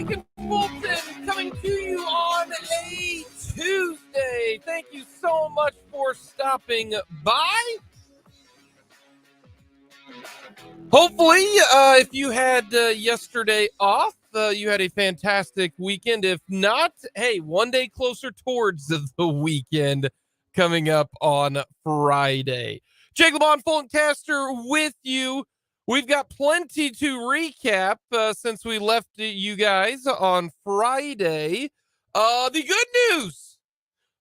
Jake and Fulton coming to you on a Tuesday. Thank you so much for stopping by. Hopefully, if you had yesterday off, you had a fantastic weekend. If not, hey, one day closer towards the weekend coming up on Friday. Jake Fulton Caster with you. We've got plenty to recap since we left you guys on Friday. The good news,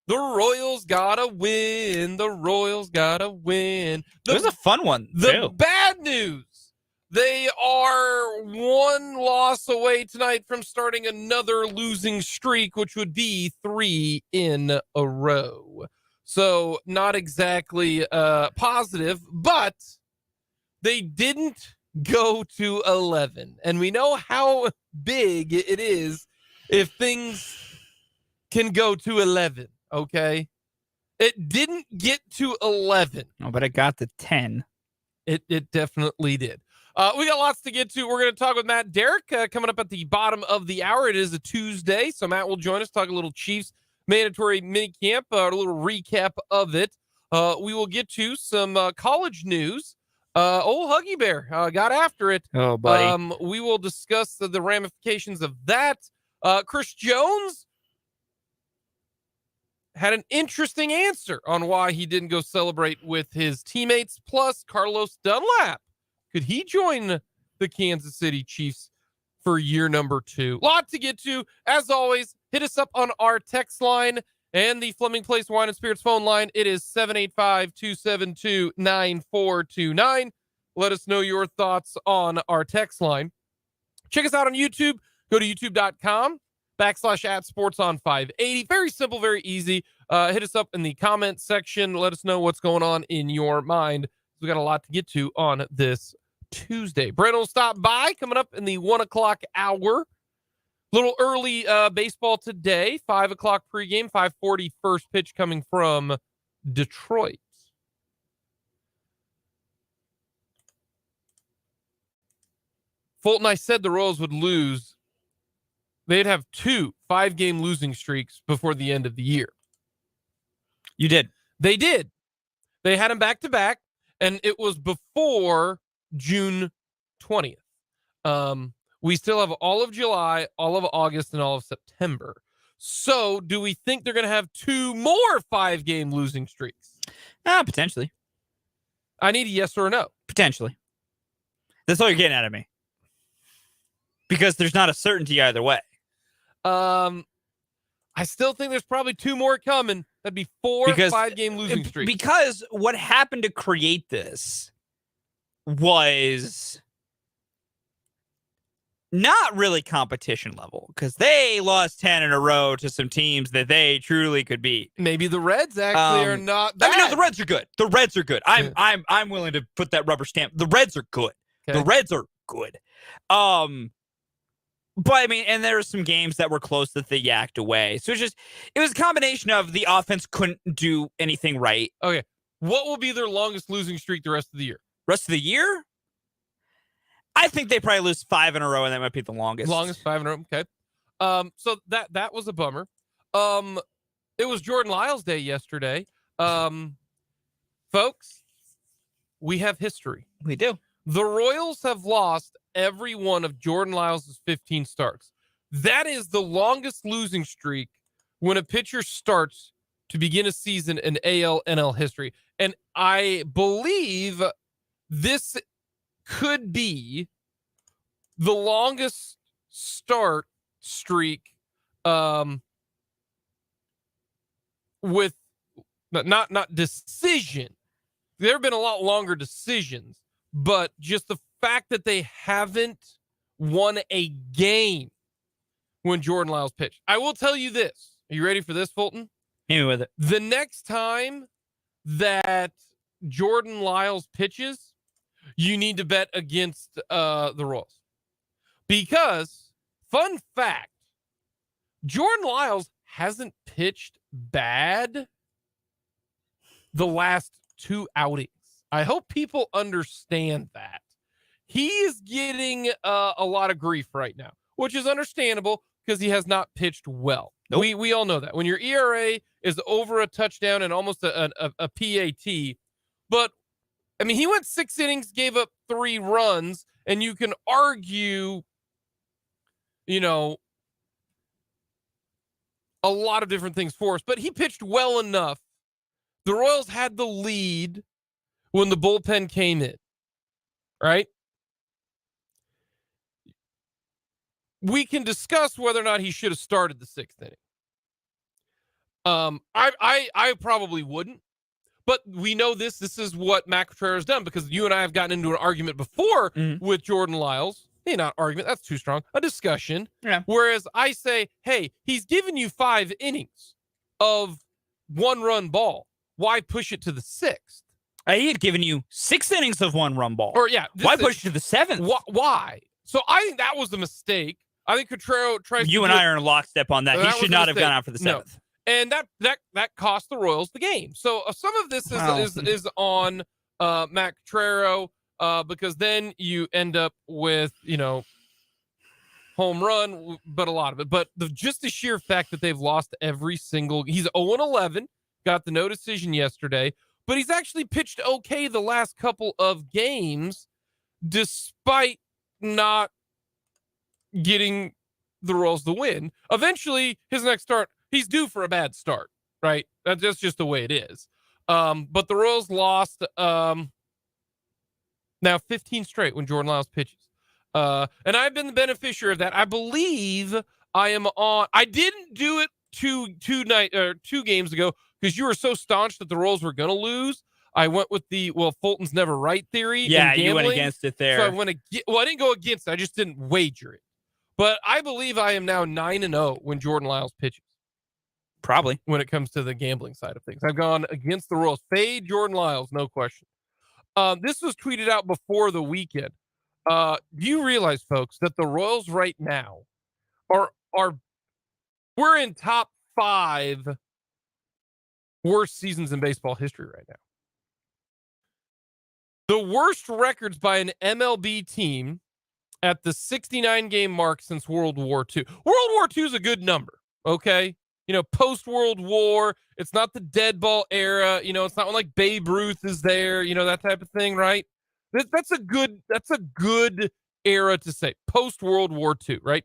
the Royals gotta win. The Royals gotta win. It was a fun one, The bad news, they are one loss away tonight from starting another losing streak, which would be 3 in a row. So not exactly positive, but they didn't go to 11. And we know how big it is if things can go to 11, okay? It didn't get to 11. Oh, but it got to 10. It definitely did. We got lots to get to. We're going to talk with Matt Derrick coming up at the bottom of the hour. It is a Tuesday, so Matt will join us, talk a little Chiefs mandatory minicamp, a little recap of it. We will get to some college news. Old Huggy Bear got after it. Oh, buddy. We will discuss the ramifications of that. Chris Jones had an interesting answer on why he didn't go celebrate with his teammates. Plus, Carlos Dunlap, could he join the Kansas City Chiefs for year number 2? Lot to get to. As always, hit us up on our text line and the Fleming Place Wine and Spirits phone line. It is 785-272-9429. Let us know your thoughts on our text line. Check us out on YouTube. Go to youtube.com/@sportson580. Very simple, very easy. Hit us up in the comment section. Let us know what's going on in your mind. We got a lot to get to on this Tuesday. Brent will stop by coming up in the 1 o'clock hour. Little early baseball today, 5 o'clock pregame, 5:40 first pitch coming from Detroit. Fulton, I said the Royals would lose. They'd have 2 5-game losing streaks before the end of the year. You did. They did. They had them back-to-back, and it was before June 20th. We still have all of July, all of August, and all of September. So do we think they're going to have 2 more 5-game losing streaks? Potentially. I need a yes or a no. Potentially. That's all you're getting out of me. Because there's not a certainty either way. I still think there's probably 2 more coming. That'd be 4 5-game losing streaks. Because what happened to create this was not really competition level, because they lost 10 in a row to some teams that they truly could beat. Maybe the Reds actually are not bad. I mean, no, the Reds are good. The Reds are good. I'm willing to put that rubber stamp. The Reds are good. Okay. The Reds are good. But I mean, and there were some games that were close that they yacked away. So it was a combination of the offense couldn't do anything right. Okay. What will be their longest losing streak the rest of the year? Rest of the year? I think they probably lose 5 in a row, and that might be the longest. Longest 5 in a row. Okay. So that was a bummer. It was Jordan Lyles Day yesterday. Folks, we have history. We do. The Royals have lost every one of Jordan Lyles' 15 starts. That is the longest losing streak when a pitcher starts to begin a season in AL/NL history. And I believe this could be the longest start streak with not decision. There have been a lot longer decisions, but just the fact that they haven't won a game when Jordan Lyles pitched. I will tell you this. Are you ready for this, Fulton? Hit me with it. The next time that Jordan Lyles pitches, you need to bet against the Royals. Because, fun fact, Jordan Lyles hasn't pitched bad the last 2 outings. I hope people understand that. He is getting a lot of grief right now. which is understandable because he has not pitched well. Nope. We all know that. When your ERA is over a touchdown and almost a PAT, but I mean, he went 6 innings, gave up 3 runs, and you can argue, a lot of different things for us, but he pitched well enough. The Royals had the lead when the bullpen came in, right? We can discuss whether or not he should have started the 6th inning. I probably wouldn't, but we know this is what Matt Contreras has done, because you and I have gotten into an argument before with Jordan Lyles. Hey, not argument, that's too strong. A discussion. Yeah. Whereas I say, hey, he's given you 5 innings of 1-run ball. Why push it to the 6th? He had given you 6 innings of 1-run ball. Or yeah, why push it to the 7th? Why? So I think that was a mistake. I think Contreras tries. You and I are in lockstep on that. He should not have gone out for the 7th. No. And that cost the Royals the game. So some of this is on Matt Contreras, because then you end up with home run, but a lot of it. But just the sheer fact that they've lost every single. He's 0-11, got the no decision yesterday, but he's actually pitched okay the last couple of games, despite not getting the Royals the win. Eventually, his next start, he's due for a bad start, right? That's just the way it is. But the Royals lost now 15 straight when Jordan Lyles pitches. And I've been the beneficiary of that. I believe I am on. I didn't do it two games ago because you were so staunch that the Royals were going to lose. I went with Fulton's never right theory. Yeah, you went against it there. So I didn't go against it. I just didn't wager it. But I believe I am now 9-0 when Jordan Lyles pitches. Probably. When it comes to the gambling side of things, I've gone against the Royals. Fade Jordan Lyles, no question. This was tweeted out before the weekend. Do you realize, folks, that the Royals right now we're in top 5 worst seasons in baseball history right now. The worst records by an MLB team at the 69 game mark since World War II. World War II is a good number, okay? Post World War, it's not the dead ball era. It's not when like Babe Ruth is there, that type of thing, right? That's a good era to say. Post World War II, right?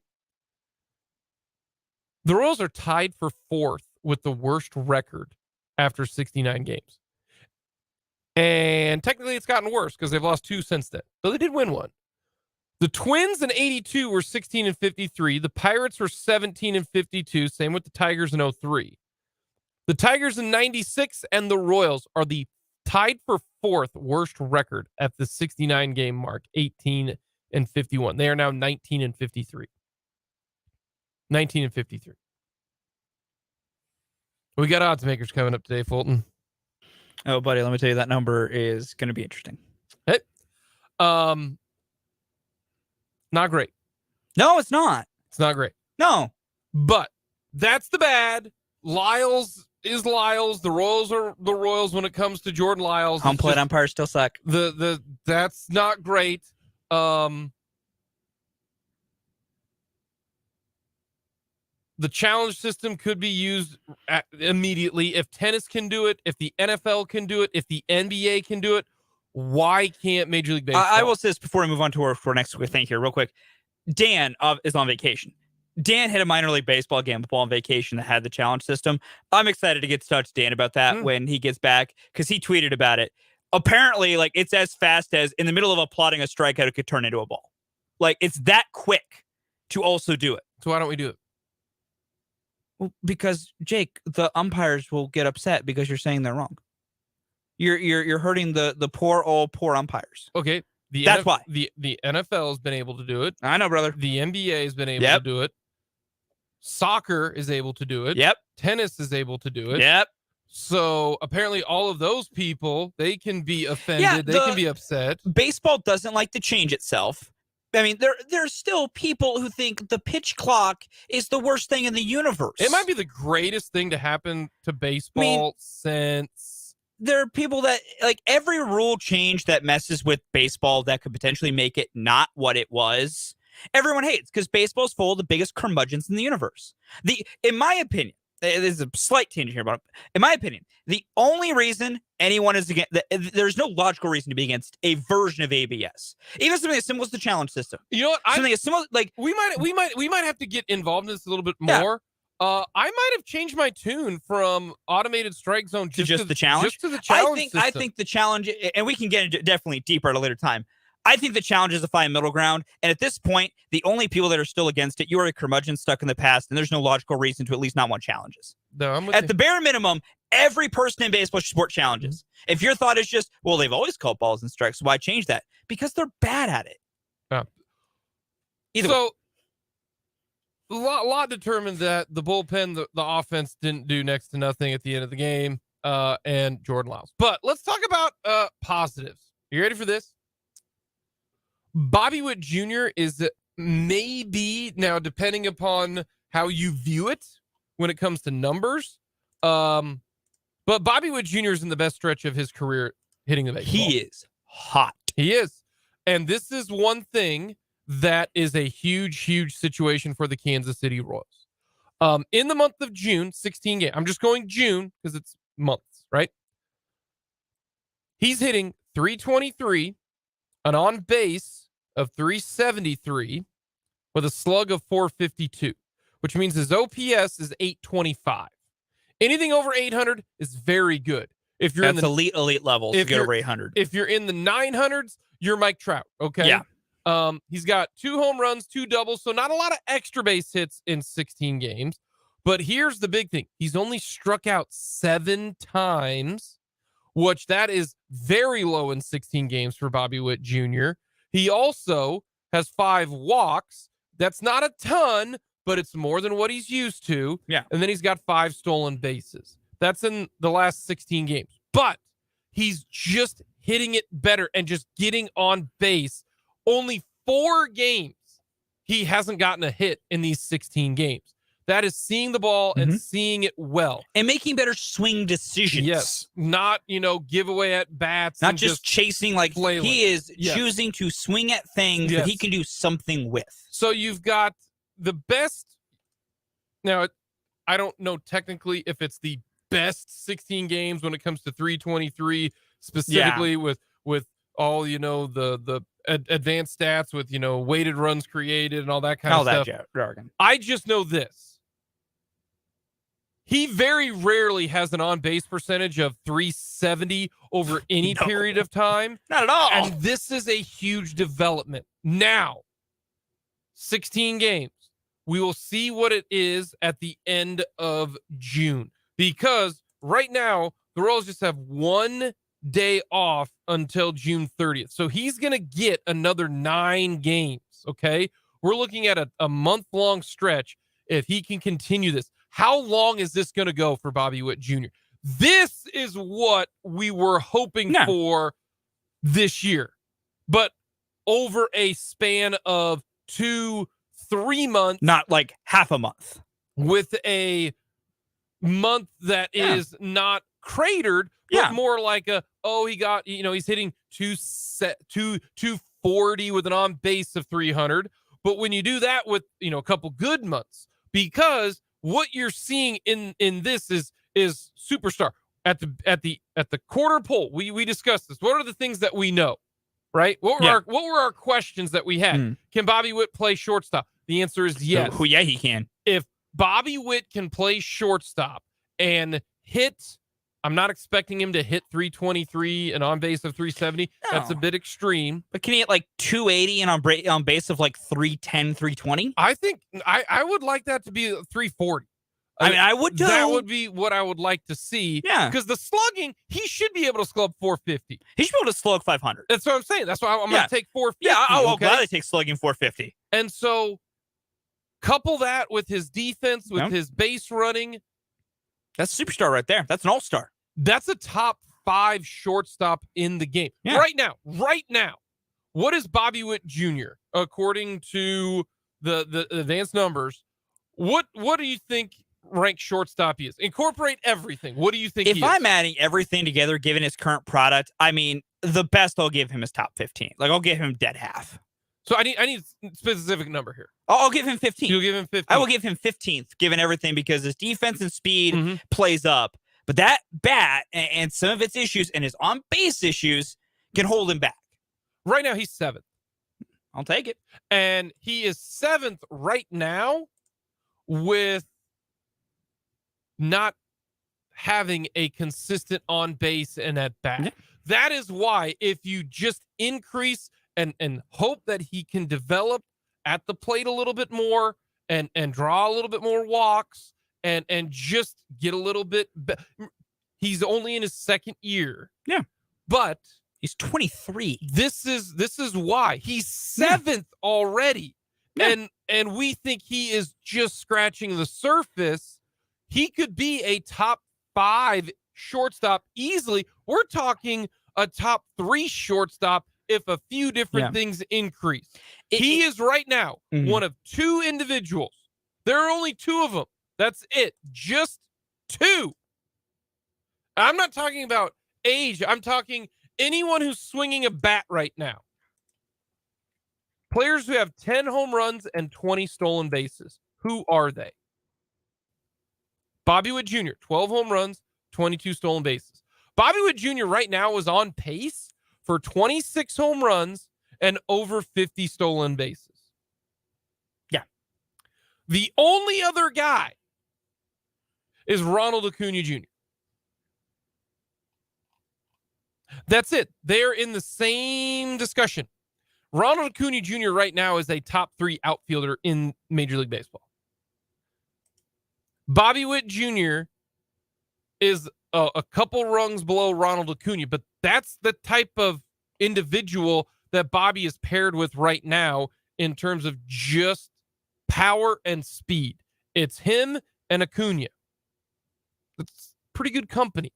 The Royals are tied for 4th with the worst record after 69 games. And technically it's gotten worse because they've lost 2 since then. So they did win 1. The Twins in 82 were 16-53. The Pirates were 17-52. Same with the Tigers in 03. The Tigers in 96 and the Royals are the tied for 4th worst record at the 69 game mark, 18-51. They are now 19-53. 19-53. We got odds makers coming up today, Fulton. Oh, buddy, let me tell you, that number is going to be interesting. Hey. Not great. No, it's not. It's not great. No. But that's the bad. Lyles is Lyles. The Royals are the Royals when it comes to Jordan Lyles. Home plate umpires still suck. That's not great. The challenge system could be used immediately. If tennis can do it, if the NFL can do it, if the NBA can do it, why can't Major League Baseball? I will say this before we move on to our next thing here, real quick. Dan is on vacation. Dan hit a minor league baseball game while on vacation that had the challenge system. I'm excited to get to talk to Dan about that when he gets back, because he tweeted about it. Apparently, like, it's as fast as in the middle of applauding a strikeout, it could turn into a ball. Like, it's that quick to also do it. So why don't we do it? Well, because Jake, the umpires will get upset because you're saying they're wrong. You're hurting the poor umpires. Okay. That's why. The NFL has been able to do it. I know, brother. The NBA has been able to do it. Soccer is able to do it. Yep. Tennis is able to do it. Yep. So apparently all of those people, they can be offended. They can be upset. Baseball doesn't like to change itself. I mean, there's still people who think the pitch clock is the worst thing in the universe. It might be the greatest thing to happen to baseball since... There are people that, like, every rule change that messes with baseball that could potentially make it not what it was, Everyone hates because baseball's full of the biggest curmudgeons in the universe. In my opinion, there's a slight tangent here, but in my opinion, the only reason anyone is against, there's no logical reason to be against a version of ABS, even something as simple as the challenge system. You know what? Something as simple like we might have to get involved in this a little bit more. I might have changed my tune from automated strike zone to just the challenge. Just to the challenge I think the challenge, and we can get into definitely deeper at a later time. I think the challenge is a fine middle ground. And at this point, the only people that are still against it, you are a curmudgeon stuck in the past, and there's no logical reason to at least not want challenges. No, I'm with at you. the bare minimum, every person in baseball should support challenges. If your thought is just, well, they've always called balls and strikes, so why change that? Because they're bad at it. Either way. A lot determined that the bullpen, the offense didn't do next to nothing at the end of the game, and Jordan Lyles. But let's talk about positives. You ready for this? Bobby Witt Jr. is maybe, now depending upon how you view it when it comes to numbers, but Bobby Witt Jr. is in the best stretch of his career hitting the baseball. He is hot. He is. And this is one thing that is a huge situation for the Kansas City Royals. In the month of June, 16 games. I'm just going June because it's months, right? He's hitting 323, an on base of 373 with a slug of 452, which means his OPS is 825. Anything over 800 is very good. If you're That's in the elite levels to get over 800. If you're in the 900s, you're Mike Trout, okay? Yeah. He's got 2 home runs, 2 doubles, so not a lot of extra base hits in 16 games. But here's the big thing. He's only struck out 7 times, which that is very low in 16 games for Bobby Witt Jr. He also has 5 walks. That's not a ton, but it's more than what he's used to. Yeah. And then he's got 5 stolen bases. That's in the last 16 games. But he's just hitting it better and just getting on base. Only 4 games he hasn't gotten a hit in these 16 games. That is seeing the ball and seeing it well. And making better swing decisions. Yes. Not, giveaway at bats. Not just chasing like flailing. He is choosing to swing at things that he can do something with. So you've got the best. Now, I don't know technically if it's the best 16 games when it comes to 323 specifically with all, the advanced stats with, weighted runs created and all that kind of stuff. That jargon. I just know this. He very rarely has an on-base percentage of 370 over any period of time. Not at all. And this is a huge development. Now, 16 games. We will see what it is at the end of June. Because right now, the Royals just have 1 day off until June 30th. So he's going to get another 9 games, okay? We're looking at a month-long stretch if he can continue this. How long is this going to go for Bobby Witt Jr.? This is what we were hoping for this year. But over a span of 2-3 months. Not like half a month. With a month that is not cratered, but more like he's hitting 240 with an on base of 300. But when you do that with, a couple good months, because what you're seeing in this is superstar at the quarter pole. We discussed this. What are the things that we know, right? What were our questions that we had? Can Bobby Witt play shortstop? The answer is yes. Oh, yeah, he can. If Bobby Witt can play shortstop and hit, I'm not expecting him to hit 323 and on base of 370. No. That's a bit extreme. But can he hit like 280 and on base of like 310, 320? I think I would like that to be 340. I would too. That would be what I would like to see. Yeah. Because the slugging, he should be able to slug 450. He should be able to slug 500. That's what I'm saying. That's why I'm going to take 450. Yeah, I'll gladly take slugging 450. And so couple that with his defense, with his base running. That's a superstar right there. That's an all-star. That's a top 5 shortstop in the game. Yeah. Right now. What is Bobby Witt Jr. according to the advanced numbers? What do you think ranked shortstop he is? Incorporate everything. What do you think if I'm adding everything together, given his current product, I mean, the best I'll give him is top 15. Like, I'll give him dead half. So I need a specific number here. I'll give him 15. You'll give him 15. I will give him 15th, given everything, because his defense and speed Mm-hmm. plays up. But that bat and some of its issues and his on-base issues can hold him back. Right now, he's 7th. I'll take it. And he is 7th right now with not having a consistent on base and at bat. Yeah. That is why if you just increase and hope that he can develop at the plate a little bit more and draw a little bit more walks and just get a little bit he's only in his 2nd year. Yeah. But he's 23. This is why he's 7th already. Yeah. And we think he is just scratching the surface. He could be a top 5 shortstop easily. We're talking a top 3 shortstop if a few different things increase. He is right now one of 2 individuals. There are only 2 of them. That's it. Just 2. I'm not talking about age. I'm talking anyone who's swinging a bat right now. Players who have 10 home runs and 20 stolen bases. Who are they? Bobby Witt Jr., 12 home runs, 22 stolen bases. Bobby Witt Jr. right now is on pace for 26 home runs and over 50 stolen bases. Yeah. The only other guy is Ronald Acuna Jr. That's it. They're in the same discussion. Ronald Acuna Jr. right now is a top 3 outfielder in Major League Baseball. Bobby Witt Jr. is a couple rungs below Ronald Acuna, but that's the type of individual that Bobby is paired with right now in terms of just power and speed. It's him and Acuna. It's pretty good company.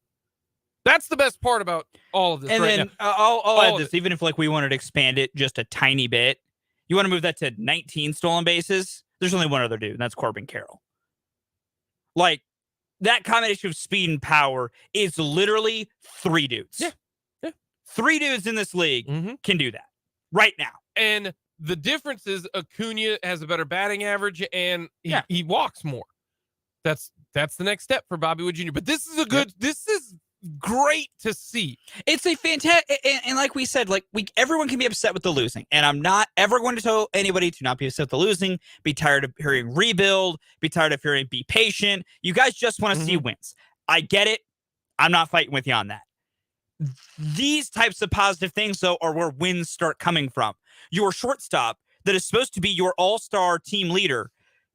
That's the best part about all of this. And right then now. I'll add this, even if like we wanted to expand it just a tiny bit, you want to move that to 19 stolen bases. There's only one other dude, and that's Corbin Carroll. Like, that combination of speed and power is literally 3 dudes. Yeah. 3 dudes in this league can do that right now. And the difference is Acuna has a better batting average and he walks more. That's the next step for Bobby Witt Jr. But this is this is great to see. It's a fantastic, and like we said, like everyone can be upset with the losing, and I'm not ever going to tell anybody to not be upset with the losing, be tired of hearing rebuild, be tired of hearing be patient. You guys just want to see wins. I get it. I'm not fighting with you on that. These types of positive things, though, are where wins start coming from. Your shortstop that is supposed to be your all-star team leader,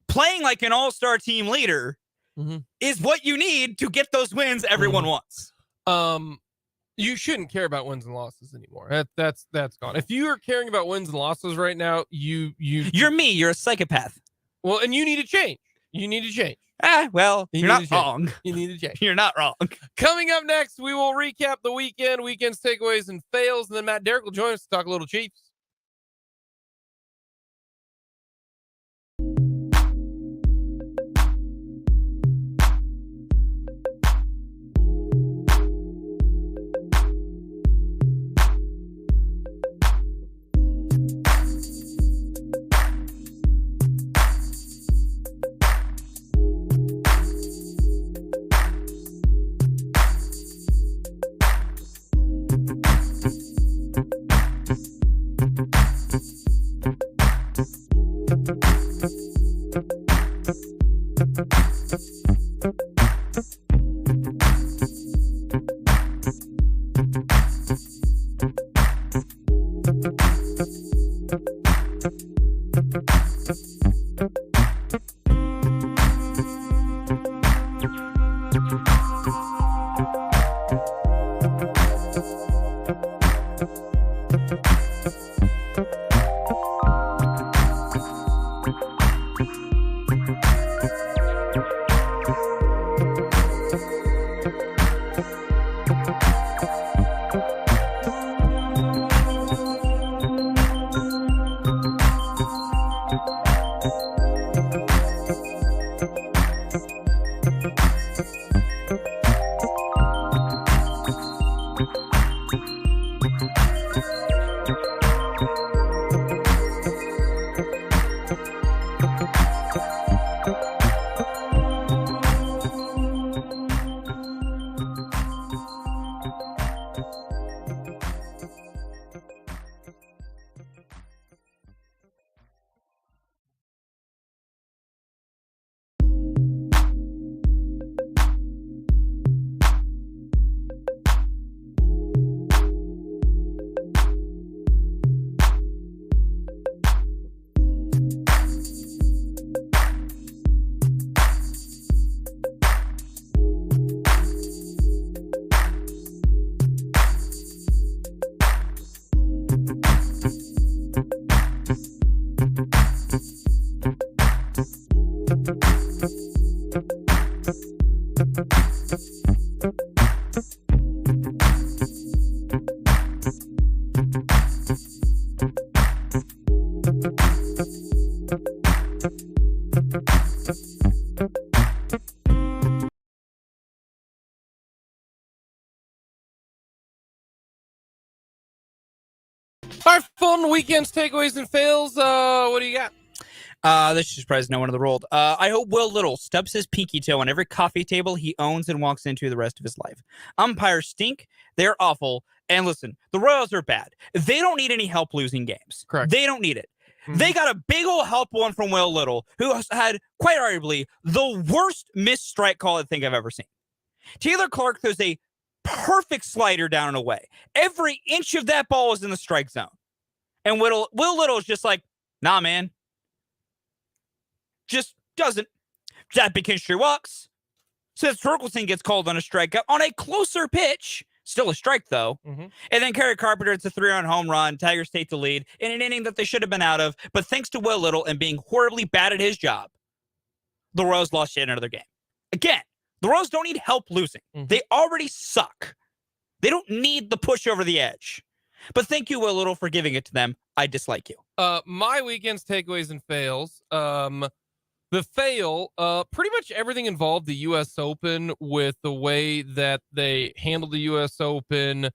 playing like an all-star team leader is what you need to get those wins everyone wants. You shouldn't care about wins and losses anymore. That's gone. If you are caring about wins and losses right now, you're me. You're a psychopath. Well, and you need to change. You need to change. Well, you're not wrong. You need to change. You're not wrong. Coming up next, we will recap the weekend's takeaways and fails, and then Matt Derrick will join us to talk a little Chiefs. All right, Fulton, weekends, takeaways, and fails. What do you got? This should surprise no one in the world. I hope Will Little stubs his pinky toe on every coffee table he owns and walks into the rest of his life. Umpires stink. They're awful. And listen, the Royals are bad. They don't need any help losing games. Correct. They don't need it. They got a big old help one from Will Little, who has had, quite arguably, the worst missed strike call I think I've ever seen. Taylor Clark throws a perfect slider down and away. Every inch of that ball is in the strike zone. And Will Little is just like, nah, man. Just doesn't. That McKinstry walks. Seth Torkelson gets called on a strikeout on a closer pitch. Still a strike, though. And then Kerry Carpenter, it's a 3-run home run. Tigers take the lead in an inning that they should have been out of. But thanks to Will Little and being horribly bad at his job, the Royals lost yet another game. Again, the Royals don't need help losing. They already suck. They don't need the push over the edge. But thank you, Will Little, for giving it to them. I dislike you. My weekend's takeaways and fails. The fail, pretty much everything involved the U.S. Open with the way that they handled the U.S. Open,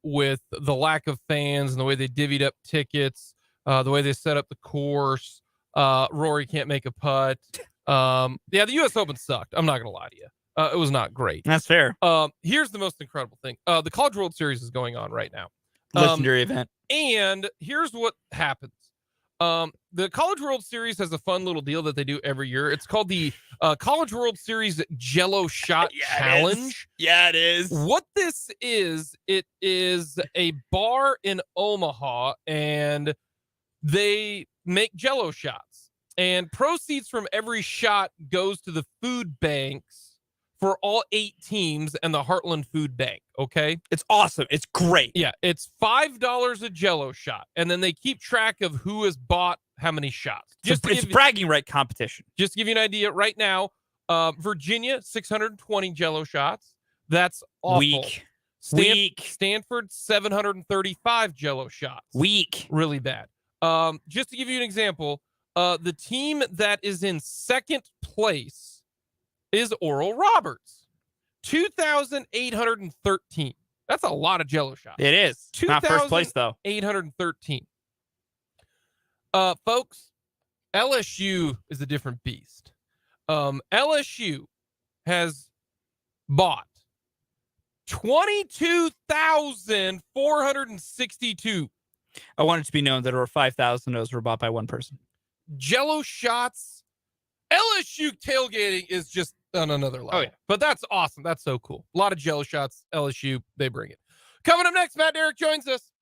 with the lack of fans and the way they divvied up tickets, the way they set up the course. Rory can't make a putt. Yeah, the U.S. Open sucked. I'm not going to lie to you. It was not great. That's fair. Here's the most incredible thing. The College World Series is going on right now. Legendary event. And here's what happens. The College World Series has a fun little deal that they do every year. It's called the College World Series Jello Shot Challenge. It is. What this is, it is a bar in Omaha, and they make Jello shots. And proceeds from every shot goes to the food banks for all 8 teams and the Heartland Food Bank, okay? It's awesome. It's great. Yeah, it's $5 a Jello shot, and then they keep track of who has bought how many shots. It's bragging right competition. Just to give you an idea, right now, Virginia, 620 Jello shots. That's awful. Weak. Stanford, 735 Jello shots. Weak. Really bad. Just to give you an example, the team that is in second place is Oral Roberts, 2,813. That's a lot of Jello shots. It is. Not first place, though. 813. Folks, LSU is a different beast. LSU has bought 22,462. I want it to be known that over 5,000 of those were bought by one person. Jello shots. LSU tailgating is just on another level. Oh, yeah. But that's awesome. That's so cool. A lot of Jello shots. LSU, they bring it. Coming up next, Matt Derrick joins us.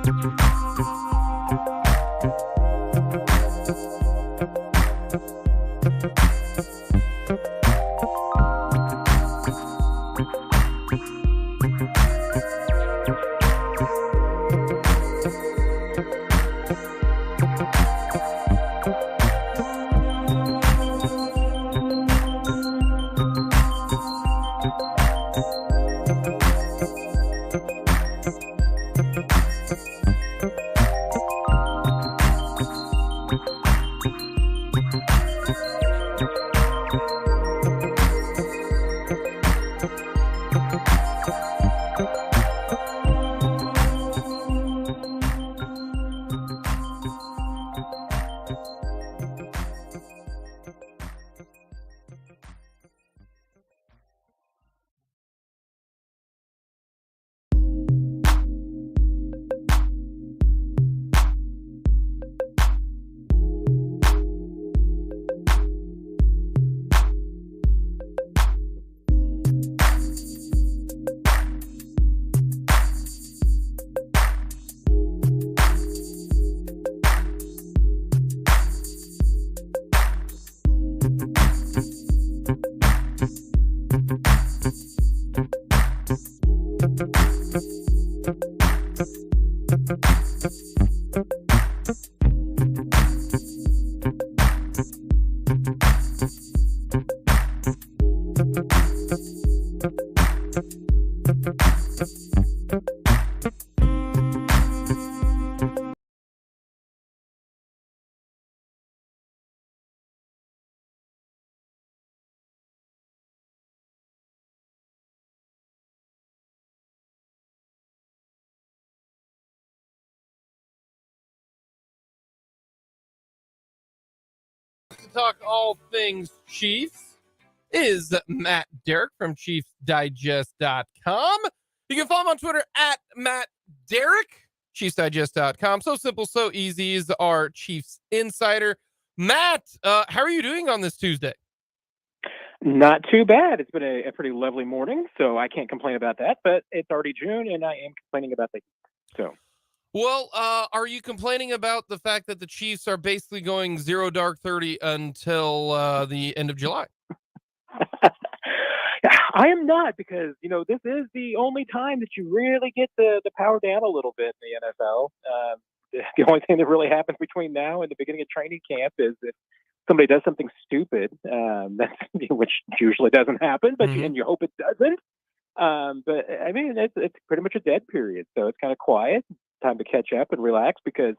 To talk all things Chiefs is Matt Derrick from ChiefsDigest.com. You can follow him on Twitter at Matt Derrick, ChiefsDigest.com. So simple, so easy. He's our Chiefs insider. Matt, how are you doing on this Tuesday? Not too bad. It's been a pretty lovely morning, so I can't complain about that. But it's already June, and I am complaining about the heat. So, well, are you complaining about the fact that the Chiefs are basically going 0 dark 30 until the end of July? I am not, because this is the only time that you really get the power down a little bit in the NFL. The only thing that really happens between now and the beginning of training camp is if somebody does something stupid, which usually doesn't happen, but and you hope it doesn't. But I mean, it's pretty much a dead period, so it's kind of quiet. Time to catch up and relax, because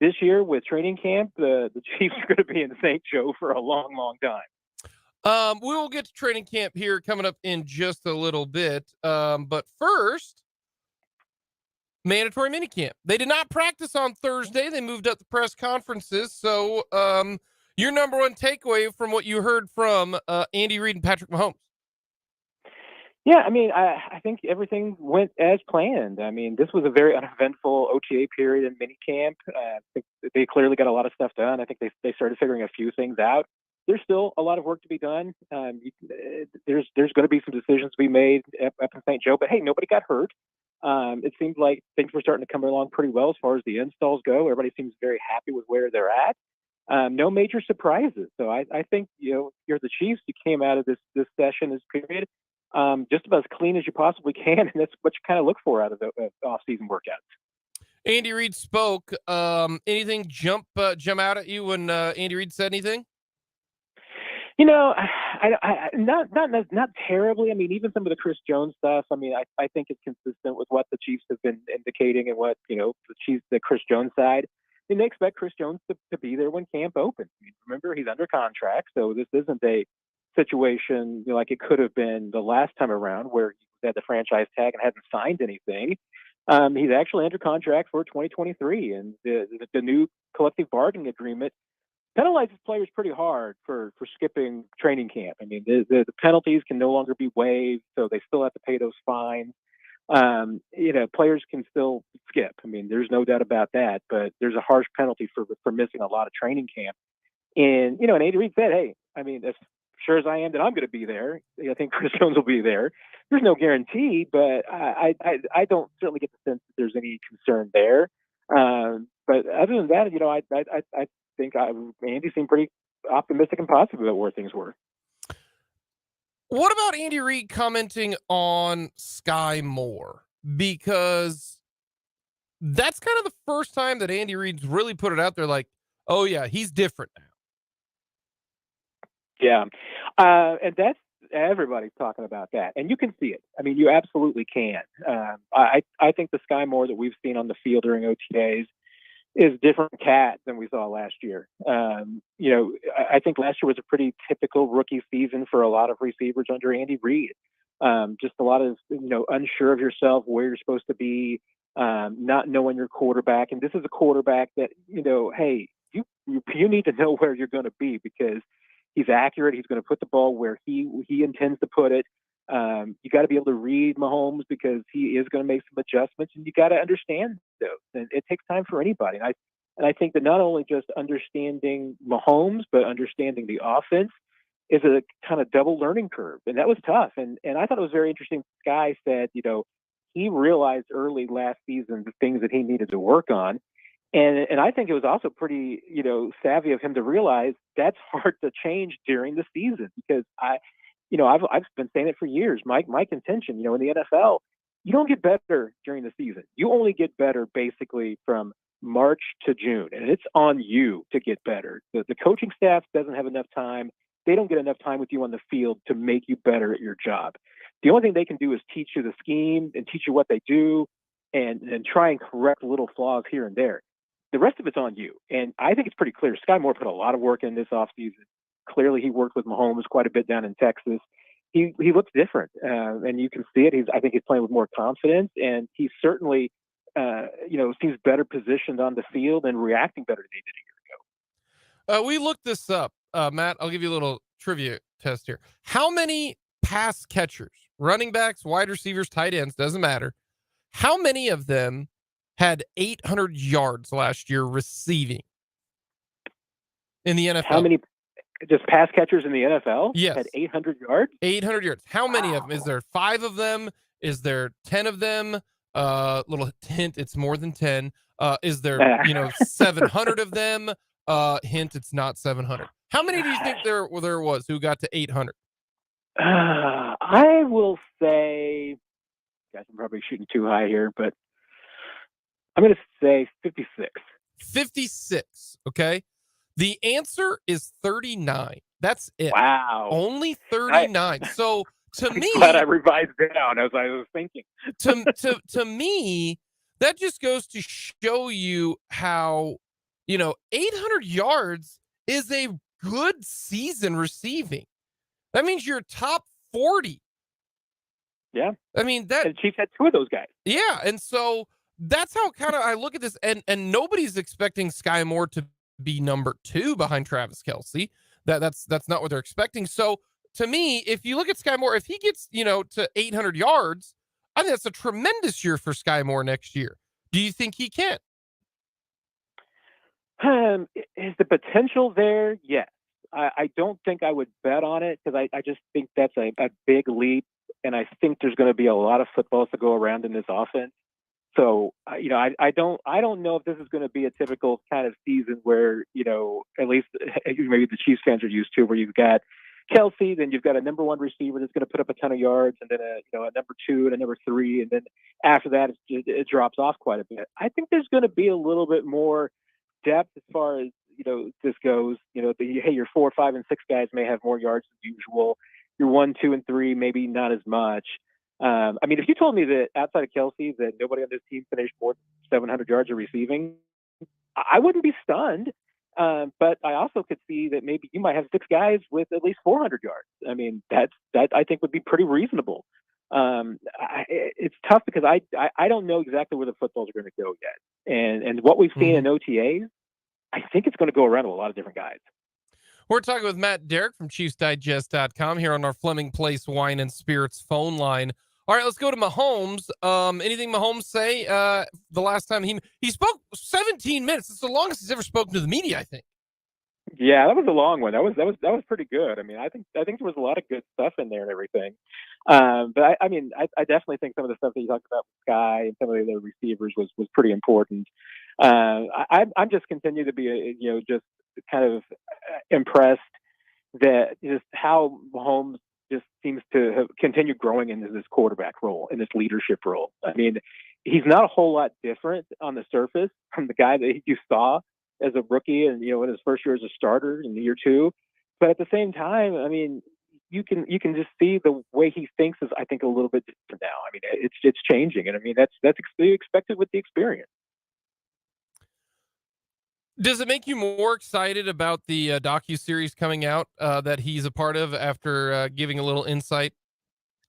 this year with training camp, the Chiefs are going to be in St. Joe for a long, long time. We will get to training camp here coming up in just a little bit. But first, mandatory minicamp. They did not practice on Thursday. They moved up the press conferences. So, your number one takeaway from what you heard from Andy Reid and Patrick Mahomes? Yeah, I mean, I think everything went as planned. I mean, this was a very uneventful OTA period in minicamp. I think they clearly got a lot of stuff done. I think they started figuring a few things out. There's still a lot of work to be done. There's going to be some decisions to be made up in St. Joe, but hey, nobody got hurt. It seems like things were starting to come along pretty well as far as the installs go. Everybody seems very happy with where they're at. No major surprises. So I think, you're the Chiefs. You came out of this session, this period, just about as clean as you possibly can, and that's what you kind of look for out of the off-season workouts. Andy Reid spoke. Anything jump out at you when Andy Reid said anything? Not terribly. I mean, even some of the Chris Jones stuff, I mean, I think it's consistent with what the Chiefs have been indicating and what, the Chris Jones side. I mean, they expect Chris Jones to be there when camp opens. I mean, remember, he's under contract, so this isn't a situation like it could have been the last time around where he had the franchise tag and hadn't signed anything. He's actually under contract for 2023, and the new collective bargaining agreement penalizes players pretty hard for skipping training camp. I mean, the penalties can no longer be waived, so they still have to pay those fines. Players can still skip. I mean, there's no doubt about that, but there's a harsh penalty for missing a lot of training camp. And, and Andy Reid said, hey, I mean, as sure as I am that I'm going to be there, I think Chris Jones will be there. There's no guarantee, but I don't certainly get the sense that there's any concern there. But other than that, I think Andy seemed pretty optimistic and positive about where things were. What about Andy Reid commenting on Sky Moore? Because that's kind of the first time that Andy Reid's really put it out there like, oh, yeah, he's different now. Yeah. And that's everybody's talking about that. And you can see it. I mean, you absolutely can. I think the Sky Moore that we've seen on the field during OTAs is different cat than we saw last year. I think last year was a pretty typical rookie season for a lot of receivers under Andy Reid. Just a lot of, unsure of yourself, where you're supposed to be, not knowing your quarterback. And this is a quarterback that, hey, you need to know where you're going to be because he's accurate. He's going to put the ball where he intends to put it. You got to be able to read Mahomes because he is going to make some adjustments, and you got to understand those. And it takes time for anybody. And I think that not only just understanding Mahomes, but understanding the offense is a kind of double learning curve. And that was tough. And I thought it was very interesting. Sky said, he realized early last season the things that he needed to work on. And I think it was also pretty, savvy of him to realize that's hard to change during the season because I've been saying it for years. My contention, in the NFL, you don't get better during the season. You only get better basically from March to June, and it's on you to get better. The coaching staff doesn't have enough time. They don't get enough time with you on the field to make you better at your job. The only thing they can do is teach you the scheme and teach you what they do and try and correct little flaws here and there. The rest of it's on you. And I think it's pretty clear. Sky Moore put a lot of work in this offseason. Clearly, he worked with Mahomes quite a bit down in Texas. He looks different, and you can see it. I think he's playing with more confidence, and he certainly, seems better positioned on the field and reacting better than he did a year ago. We looked this up. Matt, I'll give you a little trivia test here. How many pass catchers, running backs, wide receivers, tight ends, doesn't matter. How many of them had 800 yards last year receiving in the NFL? How many just pass catchers in the NFL yes. had 800 yards? 800 yards. How many of them? Is there 5 of them? Is there 10 of them? Little hint, it's more than 10. Is there, 700 of them? Hint, it's not 700. How many do you think there was who got to 800? I will say, guys, I'm probably shooting too high here, but I'm going to say 56. 56. Okay. The answer is 39. That's it. Wow. Only 39. So to me, glad I revised down as I was thinking. to me, that just goes to show you how, 800 yards is a good season receiving. That means you're top 40. Yeah. I mean, that and Chiefs had 2 of those guys. Yeah. And so that's how kind of I look at this, and nobody's expecting Sky Moore to be number 2 behind Travis Kelce. That's not what they're expecting. So to me, if you look at Sky Moore, if he gets, to 800 yards, I think that's a tremendous year for Sky Moore next year. Do you think he can? Is the potential there? Yes. I don't think I would bet on it because I just think that's a big leap. And I think there's going to be a lot of footballs to go around in this offense. So, I don't know if this is going to be a typical kind of season where, at least maybe the Chiefs fans are used to, where you've got Kelce, then you've got a number 1 receiver that's going to put up a ton of yards, and then a number 2 and a number 3, and then after that it drops off quite a bit. I think there's going to be a little bit more depth as far as this goes. Your 4, 5, and 6 guys may have more yards than usual. Your 1, 2, and 3 maybe not as much. If you told me that outside of Kelce that nobody on this team finished more than 700 yards of receiving, I wouldn't be stunned. But I also could see that maybe you might have 6 guys with at least 400 yards. I mean, that I think would be pretty reasonable. It's tough because I don't know exactly where the footballs are going to go yet. And what we've seen in OTAs, I think it's going to go around with a lot of different guys. We're talking with Matt Derrick from ChiefsDigest.com here on our Fleming Place Wine and Spirits phone line. All right, let's go to Mahomes. Anything Mahomes say the last time he spoke 17 minutes? It's the longest he's ever spoken to the media, I think. Yeah, that was a long one. That was pretty good. I mean, I think there was a lot of good stuff in there and everything. But I definitely think some of the stuff that you talked about with Sky and some of the other receivers was pretty important. I'm just continue to be, just kind of impressed that just how Mahomes just seems to have continued growing into this quarterback role, in this leadership role. I mean, he's not a whole lot different on the surface from the guy that you saw as a rookie and, in his first year as a starter in year 2. But at the same time, I mean, you can just see the way he thinks is, I think, a little bit different now. I mean, it's changing, and I mean that's expected with the experience. Does it make you more excited about the docu-series coming out that he's a part of after giving a little insight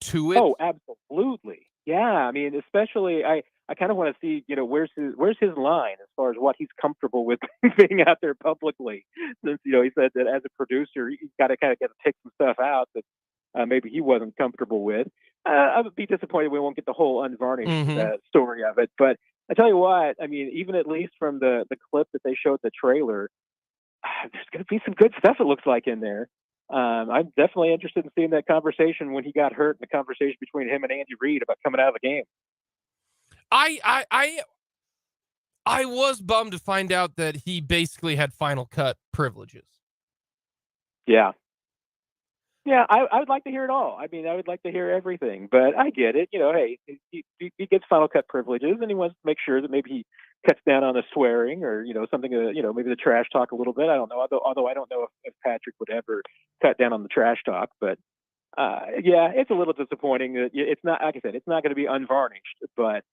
to it? Oh, absolutely. Yeah. I mean, especially I kind of want to see, where's his line as far as what he's comfortable with being out there publicly. Since, he said that as a producer, he's got to kind of get to take some stuff out that maybe he wasn't comfortable with. I would be disappointed we won't get the whole unvarnished story of it. But I tell you what, I mean, even at least from the clip that they showed, the trailer, there's going to be some good stuff, it looks like, in there. I'm definitely interested in seeing that conversation when he got hurt, and the conversation between him and Andy Reid about coming out of the game. I was bummed to find out that he basically had final cut privileges. Yeah. Yeah, I would like to hear it all. I mean, I would like to hear everything, but I get it. Hey, he gets final cut privileges, and he wants to make sure that maybe he cuts down on the swearing or, something, maybe the trash talk a little bit. I don't know. Although I don't know if Patrick would ever cut down on the trash talk, but yeah, it's a little disappointing that it's not, like I said, it's not going to be unvarnished, but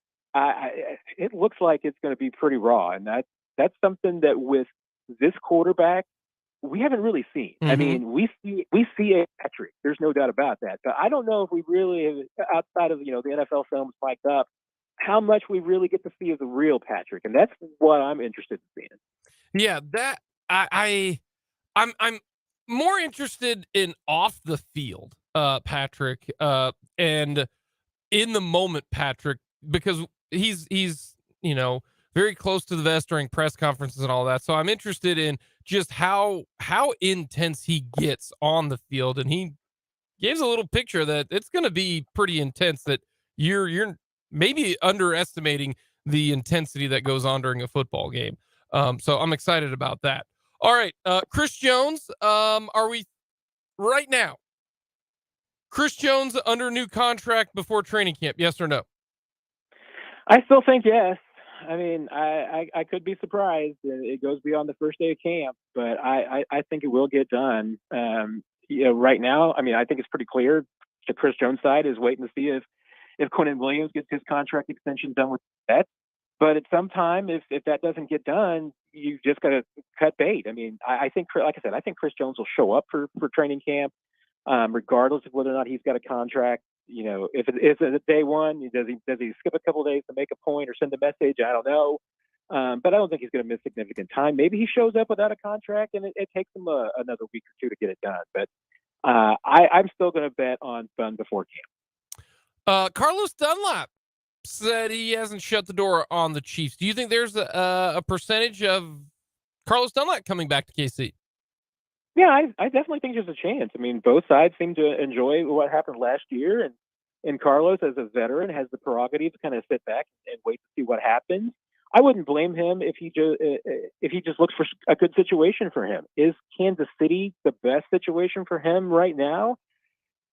it looks like it's going to be pretty raw. And that's something that with this quarterback, we haven't really seen. I mean, we see a Patrick. There's no doubt about that. But I don't know if we really, outside of the NFL films mic'd up, how much we really get to see of the real Patrick, and that's what I'm interested in seeing. Yeah, that I'm more interested in off the field, Patrick, and in the moment, Patrick, because he's very close to the vest during press conferences and all that. So I'm interested in just how intense he gets on the field, and he gives a little picture that it's going to be pretty intense. That you're maybe underestimating the intensity that goes on during a football game. So I'm excited about that. All right, Chris Jones. Are we right now? Chris Jones under new contract before training camp? Yes or no? I still think yes. I mean, I could be surprised. It goes beyond the first day of camp, but I think it will get done. Right now, I mean, I think it's pretty clear the Chris Jones side is waiting to see if Quinnen Williams gets his contract extension done with that. But at some time, if that doesn't get done, you just got to cut bait. I mean, I think, like I said, I think Chris Jones will show up for training camp, regardless of whether or not he's got a contract. If it's day one, does he skip a couple of days to make a point or send a message? I don't know. But I don't think he's going to miss significant time. Maybe he shows up without a contract and it takes him another week or two to get it done. But I'm still going to bet on done before camp. Carlos Dunlap said he hasn't shut the door on the Chiefs. Do you think there's a percentage of Carlos Dunlap coming back to KC? Yeah, I definitely think there's a chance. I mean, both sides seem to enjoy what happened last year, and Carlos, as a veteran, has the prerogative to kind of sit back and wait to see what happens. I wouldn't blame him if he just looks for a good situation for him. Is Kansas City the best situation for him right now?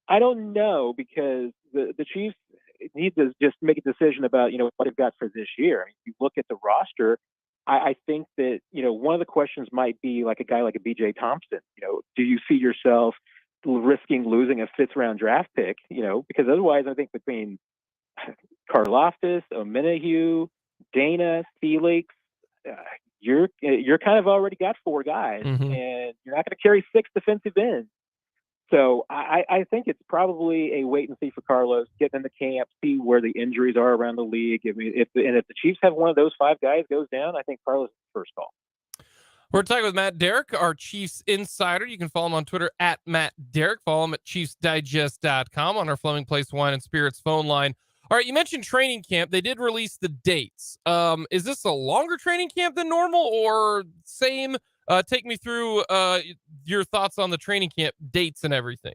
I don't know, because the Chiefs need to just make a decision about what they've got for this year. I mean, if you look at the roster, I think that, one of the questions might be like a guy like a BJ Thompson. Do you see yourself risking losing a 5th round draft pick? Because otherwise, I think between Karlaftis, Omenihu, Dana, Felix, you're kind of already got 4 guys, and you're not going to carry 6 defensive ends. So I think it's probably a wait and see for Carlos, get in the camp, see where the injuries are around the league. I mean, if the Chiefs have one of those 5 guys goes down, I think Carlos is the first call. We're talking with Matt Derrick, our Chiefs insider. You can follow him on Twitter at Matt Derrick. Follow him at ChiefsDigest.com on our Fleming Place Wine and Spirits phone line. All right, you mentioned training camp. They did release the dates. Is this a longer training camp than normal or same? Take me through your thoughts on the training camp dates and everything.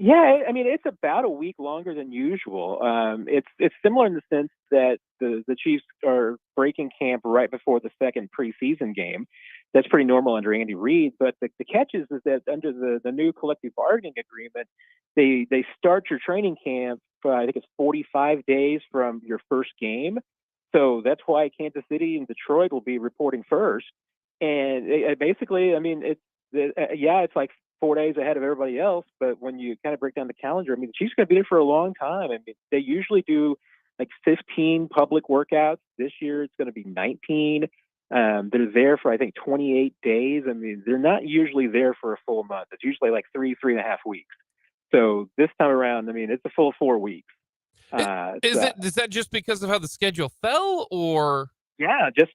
Yeah, I mean, it's about a week longer than usual. It's similar in the sense that the Chiefs are breaking camp right before the second preseason game. That's pretty normal under Andy Reid. But the catch is that under the new collective bargaining agreement, they start your training camp. I think it's 45 days from your first game. So that's why Kansas City and Detroit will be reporting first. And basically, I mean, it's like 4 days ahead of everybody else. But when you kind of break down the calendar, I mean, the Chiefs are going to be there for a long time. I mean, they usually do like 15 public workouts. This year, it's going to be 19. They're there for, I think, 28 days. I mean, they're not usually there for a full month. It's usually like 3.5 weeks. So this time around, I mean, it's a full 4 weeks. Is that just because of how the schedule fell, or? Yeah, just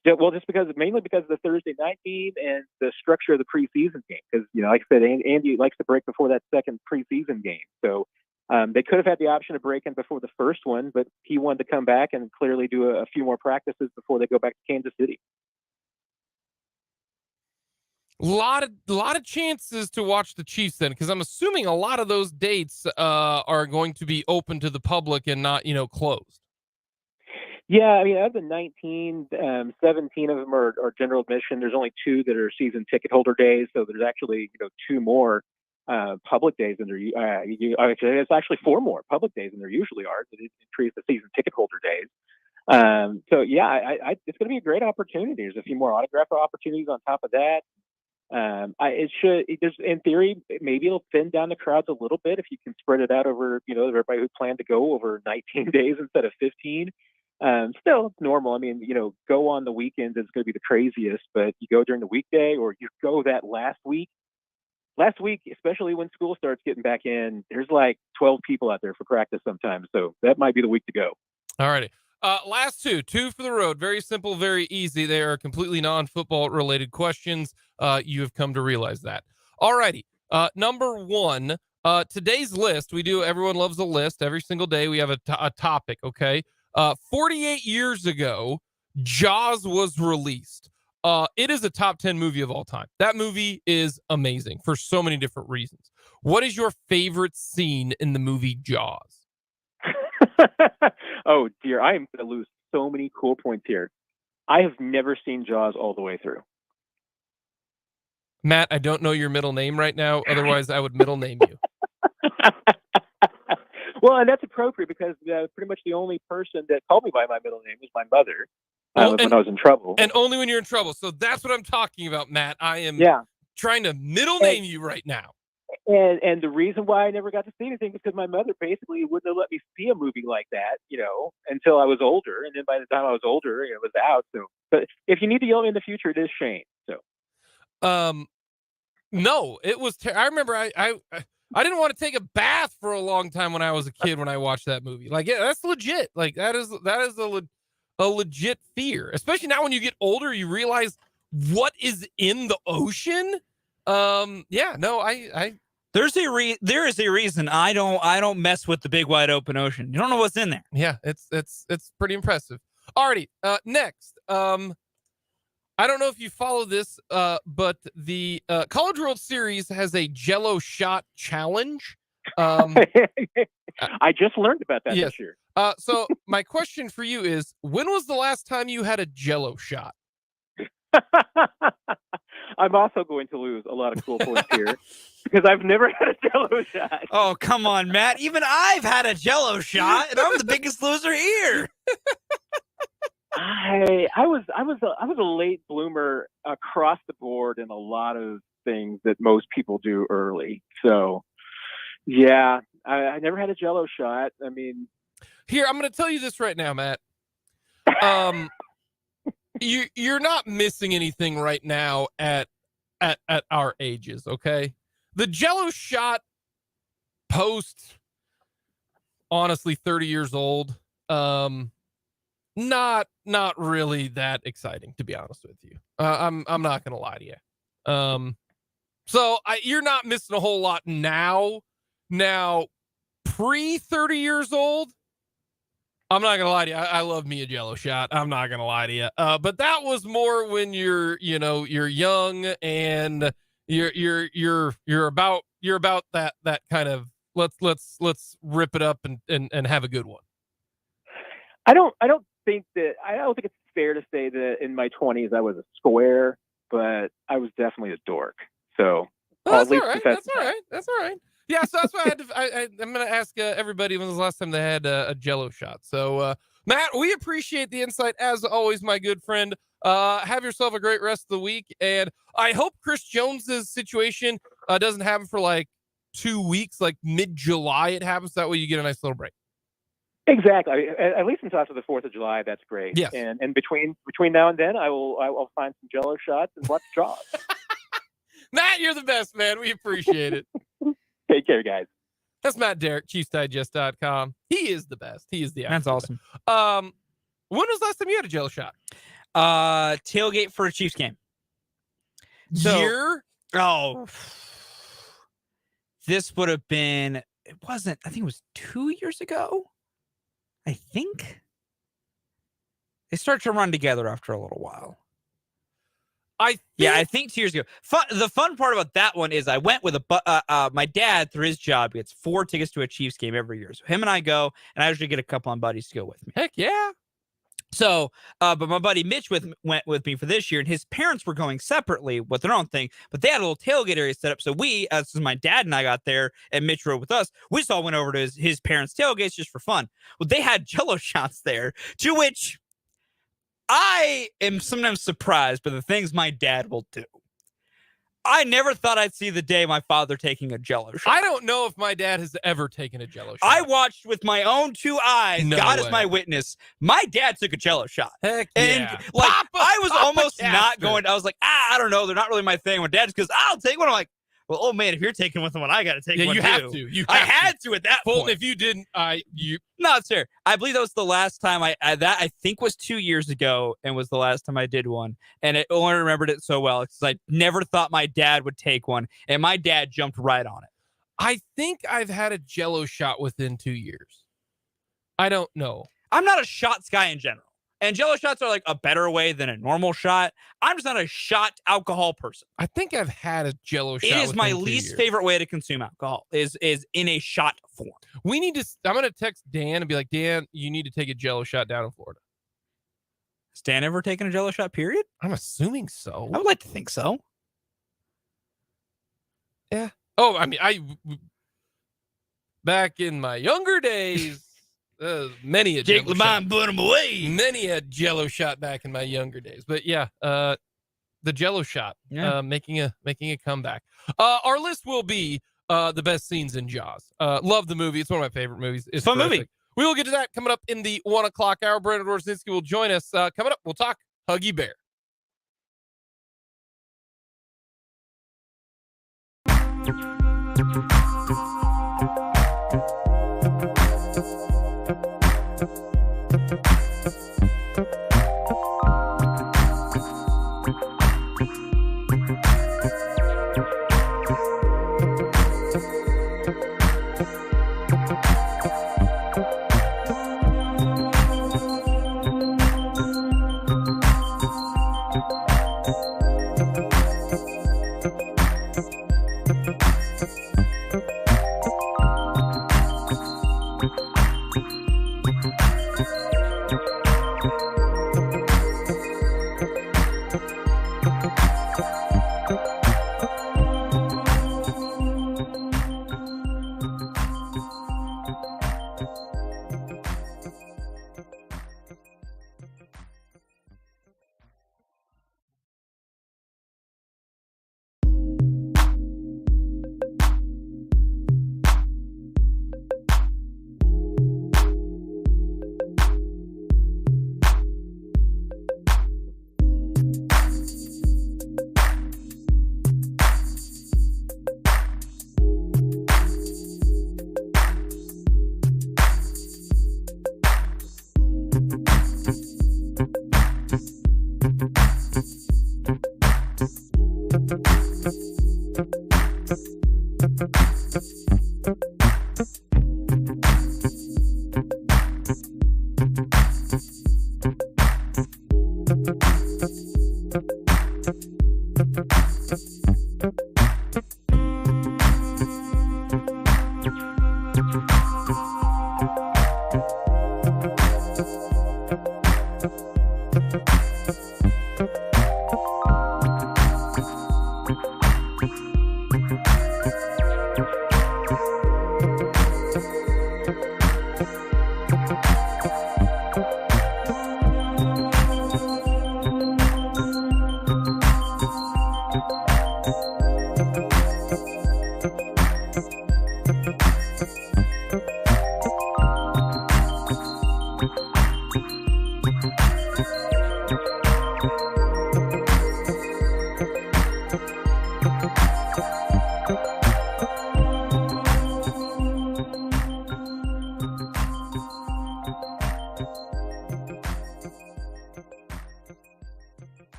mainly because of the Thursday night game and the structure of the preseason game. Because like I said, Andy likes to break before that second preseason game. So they could have had the option of breaking before the first one, but he wanted to come back and clearly do a few more practices before they go back to Kansas City. A lot of chances to watch the Chiefs then, because I'm assuming a lot of those dates are going to be open to the public and not closed. Yeah, I mean, of the 19, 17 of them are general admission. There's only 2 that are season ticket holder days, so there's actually 2 more public days than there. It's actually 4 more public days than there usually are. So it increased the season ticket holder days. So yeah, it's going to be a great opportunity. There's a few more autograph opportunities on top of that. In theory, maybe it'll thin down the crowds a little bit if you can spread it out over everybody who planned to go over 19 days instead of 15. Still, it's normal. I mean, go on the weekends is going to be the craziest, but you go during the weekday or you go that last week, especially when school starts getting back in, there's like 12 people out there for practice sometimes. So that might be the week to go. All righty. Last two for the road. Very simple, very easy. They are completely non-football related questions. You have come to realize that. All righty. Number 1, today's list. Everyone loves a list. Every single day we have a topic. Okay. 48 years ago, Jaws was released. It is a top 10 movie of all time. That movie is amazing for so many different reasons. What is your favorite scene in the movie Jaws? Oh dear, I am going to lose so many cool points here. I have never seen Jaws all the way through. Matt, I don't know your middle name right now. Otherwise, I would middle name you. Well, and that's appropriate because pretty much the only person that called me by my middle name was my mother when I was in trouble. And only when you're in trouble. So that's what I'm talking about, Matt. I am trying to middle name you right now. And the reason why I never got to see anything is because my mother basically wouldn't have let me see a movie like that, until I was older. And then by the time I was older, it was out. So, but if you need to yell at me in the future, it is Shane. So, no, it was. I remember I didn't want to take a bath for a long time when I was a kid when I watched that movie. Like, yeah, that's legit. Like that is a legit fear, especially now when you get older, you realize what is in the ocean. There is a reason I don't mess with the big wide open ocean. You don't know what's in there. Yeah, it's pretty impressive. Alrighty, next. I don't know if you follow this, but the College World Series has a Jell-O shot challenge. I just learned about that this year. So my question for you is, when was the last time you had a Jell-O shot? I'm also going to lose a lot of cool points here because I've never had a Jell-O shot. Oh, come on, Matt. Even I've had a Jell-O shot, and I'm the biggest loser here. I was a late bloomer across the board in a lot of things that most people do early. So, yeah, I never had a Jell-O shot. I mean, here, I'm going to tell you this right now, Matt. You're not missing anything right now at our ages, okay? The Jell-O shot post, honestly, 30 years old, not really that exciting, to be honest with you. I'm not gonna lie to you. So you're not missing a whole lot now. Now, pre 30 years old, I'm not gonna lie to you. I love me a Jell-O shot. I'm not gonna lie to you. But that was more when you're young and you're about that kind of let's rip it up and have a good one. I don't think it's fair to say that in my 20s I was a square, but I was definitely a dork. So That's all right. That's all right. Yeah, so that's why I'm going to ask everybody when was the last time they had a Jello shot. So, Matt, we appreciate the insight as always, my good friend. Have yourself a great rest of the week, and I hope Chris Jones's situation doesn't happen for like 2 weeks, like mid-July it happens. That way you get a nice little break. Exactly. At least until after the 4th of July, that's great. Yes. And between now and then, I'll find some Jello shots and watch draws. Matt, you're the best, man. We appreciate it. Take care, guys. That's Matt Derrick, ChiefsDigest.com. He is the best. He is the That's awesome. When was the last time you had a Jello shot? Tailgate for a Chiefs game. Year? Oh, this would have been. It wasn't. I think it was 2 years ago. I think they start to run together after a little while. I think 2 years ago. The fun part about that one is I went with my dad through his job gets 4 tickets to a Chiefs game every year. So him and I go, and I usually get a couple of buddies to go with me. Heck yeah. So, but my buddy Mitch went with me for this year, and his parents were going separately with their own thing, but they had a little tailgate area set up. So we, as my dad and I got there, and Mitch rode with us, we just all went over to his parents' tailgates just for fun. Well, they had Jello shots there, to which I am sometimes surprised by the things my dad will do. I never thought I'd see the day my father taking a Jello shot. I don't know if my dad has ever taken a Jello shot. I watched with my own 2 eyes. No God way. is my witness. My dad took a Jello shot. Heck And yeah. I was almost not Caster. going. I was like, I don't know. They're not really my thing. My dad just goes, I'll take one. I'm like, well, oh man, if you're taking one, I got to take one you too. have to. I had to at that Fulton, point. if you didn't, No, it's fair. I believe that was the last time that I think was 2 years ago, and was the last time I did one. And I only remembered it so well because I never thought my dad would take one, and my dad jumped right on it. I think I've had a Jello shot within 2 years. I don't know. I'm not a shots guy in general. And Jello shots are like a better way than a normal shot. I'm just not a shot alcohol person. I think I've had a Jello shot. It is my within 2 least years. favorite way to consume alcohol is in a shot form. We need to. I'm gonna text Dan and be like, Dan, you need to take a Jello shot down in Florida. Has Dan ever taken a Jello shot, period? I'm assuming so. I would like to think so. Yeah. Oh, I mean, back in my younger days, many a Jake Jello Lamont shot. put him away. Many a Jello shot back in my younger days. But yeah, the Jello shot, making a comeback. Our list will be the best scenes in Jaws. Love the movie. It's one of my favorite movies. It's fun terrific. movie. We will get to that coming up in the 1 o'clock hour. Brandon Dorsinski will join us. Coming up, we'll talk Huggy Bear.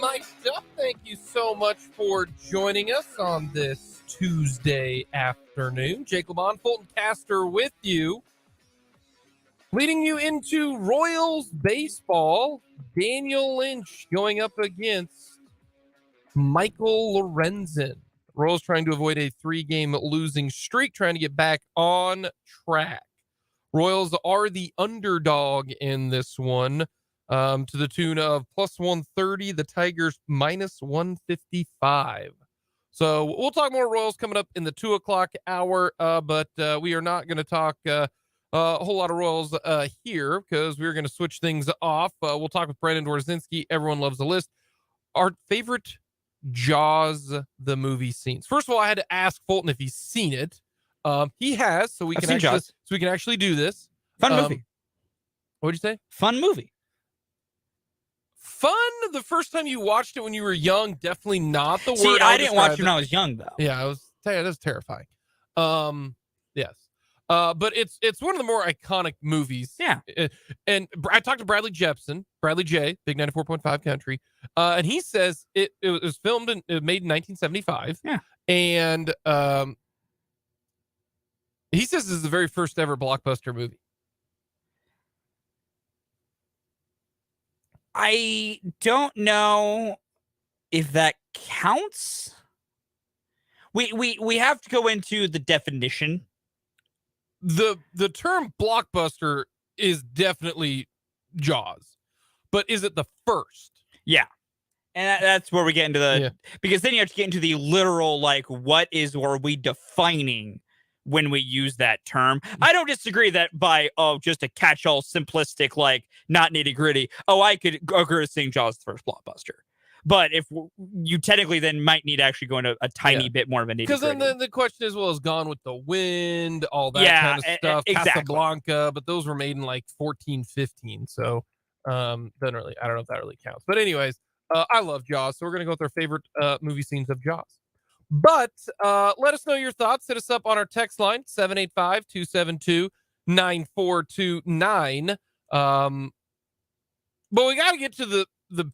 My stuff. Thank you so much for joining us on this Tuesday afternoon. Jake LeBon, Fulton Caster with you, leading you into Royals baseball. Daniel Lynch going up against Michael Lorenzen. Royals trying to avoid a 3-game losing streak, trying to get back on track. Royals are the underdog in this one, to the tune of plus 130. The Tigers minus 155. So we'll talk more Royals coming up in the 2 o'clock hour, but we are not going to talk a whole lot of Royals here because we're going to switch things off. We'll talk with Brandon Dworzinski. Everyone loves the list. Our favorite Jaws the movie scenes. First of all, I had to ask Fulton if he's seen it. He has, so we can actually do this. Fun movie. What'd you say? Fun movie. Fun the first time you watched it when you were young, definitely not the word. See, I didn't watch it when I was young, though. Yeah, that was terrifying. Yes. But it's one of the more iconic movies. Yeah. And I talked to Bradley Jepson, Bradley J, Big 94.5 Country, and he says it was filmed and made in 1975. Yeah. And he says this is the very first ever blockbuster movie. I don't know if that counts. We have to go into the definition. The term blockbuster is definitely Jaws, but is it the first? Yeah. And that's where we get into because then you have to get into the literal, like, what are we defining when we use that term? I don't disagree that by, just a catch-all simplistic, like, not nitty-gritty. I could agree with saying Jaws the first blockbuster. But if you technically then might need to actually go into a tiny bit more of a nitty-gritty. Because then the question is, well, is Gone with the Wind, all that kind of stuff, exactly. Casablanca, but those were made in like 14, 15. So doesn't really, I don't know if that really counts. But anyways, I love Jaws, so we're going to go with our favorite movie scenes of Jaws. But let us know your thoughts. Hit us up on our text line, 785-272-9429. But we got to get to the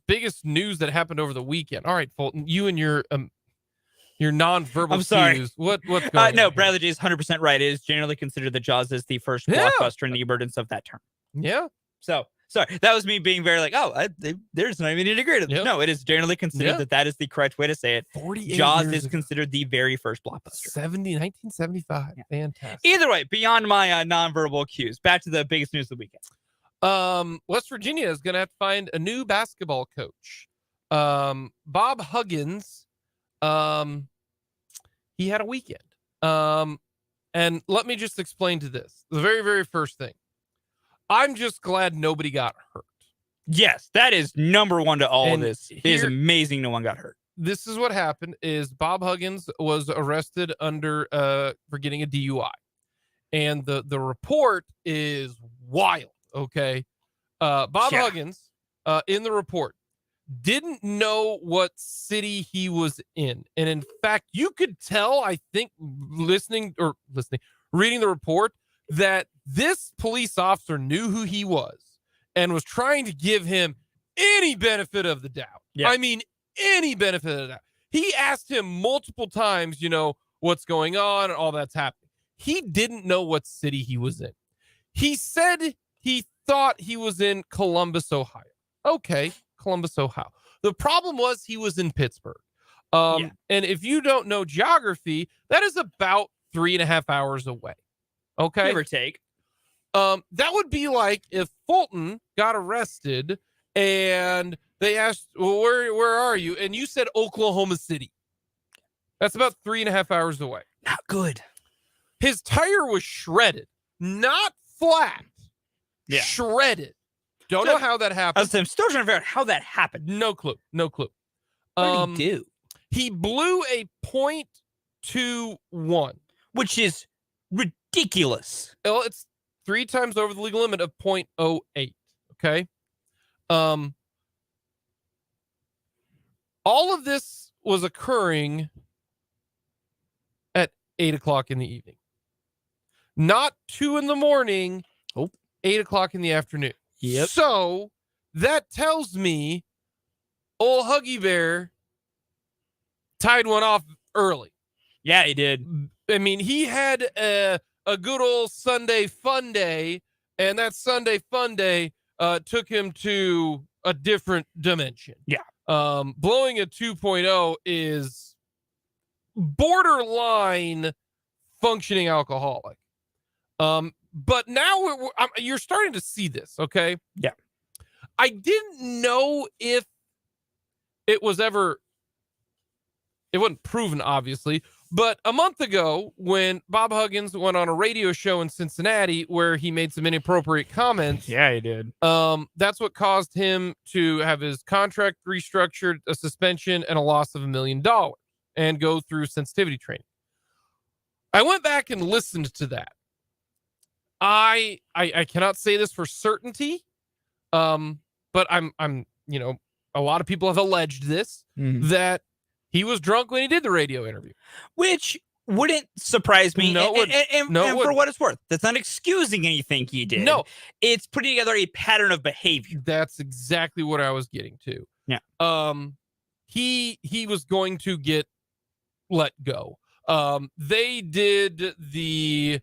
biggest news that happened over the weekend. All right, Fulton, you and your nonverbal I'm sorry. cues. What's going on? No, Bradley J is 100% right. It is generally considered that Jaws is the first blockbuster in the emergence of that term. Yeah. So, sorry. That was me being very like, there's not even an integrated. Yep. No, it is generally considered that is the correct way to say it. Jaws is considered the very first blockbuster. 1975. Yeah. Fantastic. Either way, beyond my nonverbal cues, back to the biggest news of the weekend. West Virginia is going to have to find a new basketball coach. Bob Huggins, he had a weekend. And let me just explain to this. The very, very first thing. I'm just glad nobody got hurt. Yes, that is number one to all of this. It is amazing no one got hurt. This is what happened is Bob Huggins was arrested for getting a DUI. And the report is wild. Okay. Bob Huggins, in the report, didn't know what city he was in. And in fact, you could tell, I think, reading the report, that this police officer knew who he was and was trying to give him any benefit of the doubt. Yeah. I mean, any benefit of the doubt. He asked him multiple times, what's going on and all that's happening. He didn't know what city he was in. He said he thought he was in Columbus, Ohio. Okay, Columbus, Ohio. The problem was he was in Pittsburgh. And if you don't know geography, that is about 3.5 hours away. Okay. Give or take. That would be like if Fulton got arrested and they asked, well, where are you? And you said Oklahoma City. That's about 3.5 hours away. Not good. His tire was shredded, not flat. Yeah. Shredded. Don't know how that happened. I'm still trying to figure out how that happened. No clue. What did he do? He blew a .21, which is ridiculous. Well, it's 3 times over the legal limit of .08. Okay. All of this was occurring at 8:00 in the evening, not 2 in the morning. 8:00 in the afternoon. Yep. So that tells me old Huggy Bear tied one off early. Yeah, he did. I mean, he had a good old Sunday fun day, and that Sunday fun day took him to a different dimension. Yeah. Blowing a 2.0 is borderline functioning alcoholic. But now you're starting to see this, okay? Yeah. I didn't know if it wasn't proven, obviously, but a month ago when Bob Huggins went on a radio show in Cincinnati where he made some inappropriate comments. Yeah, he did. That's what caused him to have his contract restructured, a suspension, and a loss of $1 million, and go through sensitivity training. I went back and listened to that. I cannot say this for certainty, but I'm a lot of people have alleged this, that he was drunk when he did the radio interview, which wouldn't surprise me. No, and for what it's worth, that's not excusing anything he did. No, it's putting together a pattern of behavior. That's exactly what I was getting to. Yeah. He was going to get let go. They did the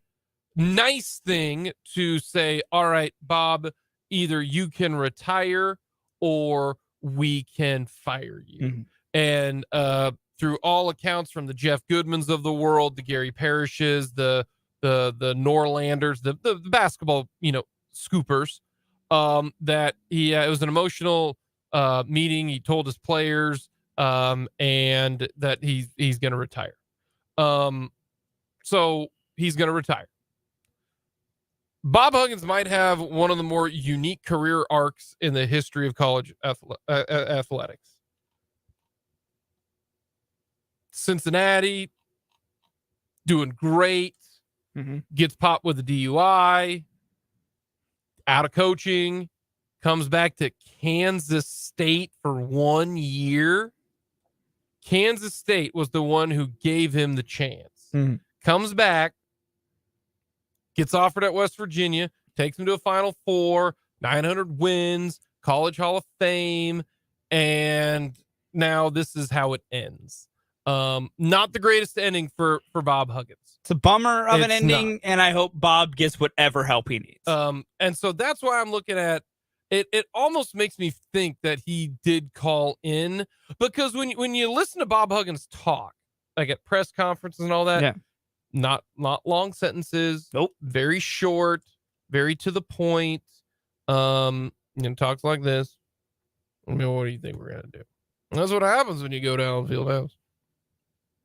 nice thing to say, all right, Bob, either you can retire or we can fire you. Mm-hmm. And through all accounts, from the Jeff Goodmans of the world, the Gary Parishes, the Norlanders, the basketball, scoopers, that it was an emotional meeting. He told his players and that he's going to retire. So he's going to retire. Bob Huggins might have one of the more unique career arcs in the history of college athletics. Cincinnati, doing great, gets popped with a DUI, out of coaching, comes back to Kansas State for 1 year. Kansas State was the one who gave him the chance. Comes back, gets offered at West Virginia, takes him to a Final Four, 900 wins, College Hall of Fame, and now this is how it ends. Not the greatest ending for Bob Huggins. It's a bummer of an ending, and I hope Bob gets whatever help he needs. And so that's why I'm looking at it. It almost makes me think that he did call in, because when you listen to Bob Huggins talk, like at press conferences and all that, not long sentences. Nope. Very short, very to the point. Talks like this. What do you think we're gonna do? And that's what happens when you go down Fieldhouse.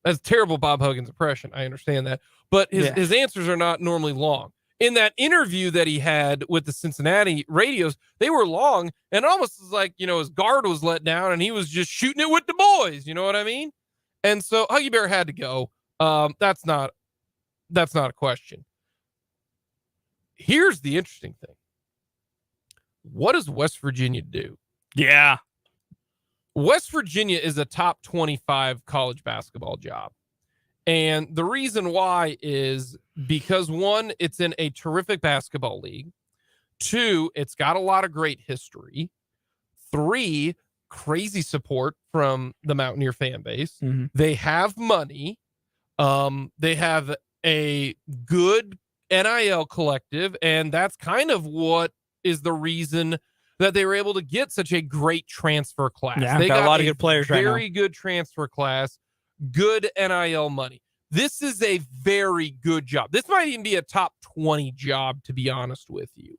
That's terrible Bob Huggins impression. I understand that, but his answers are not normally long. In that interview that he had with the Cincinnati radios, they were long, and almost was like, his guard was let down and he was just shooting it with the boys. You know what I mean? And so Huggy Bear had to go. That's not a question. Here's the interesting thing. what does West Virginia do? Yeah. West Virginia is a top 25 college basketball job. And the reason why is because, one, it's in a terrific basketball league. Two, it's got a lot of great history. Three, crazy support from the Mountaineer fan base. Mm-hmm. They have money. They have a good NIL collective, and that's kind of what is the reason that they were able to get such a great transfer class. Yeah, they got a lot of good players right now. Very good transfer class, good NIL money. This is a very good job. This might even be a top 20 job, to be honest with you.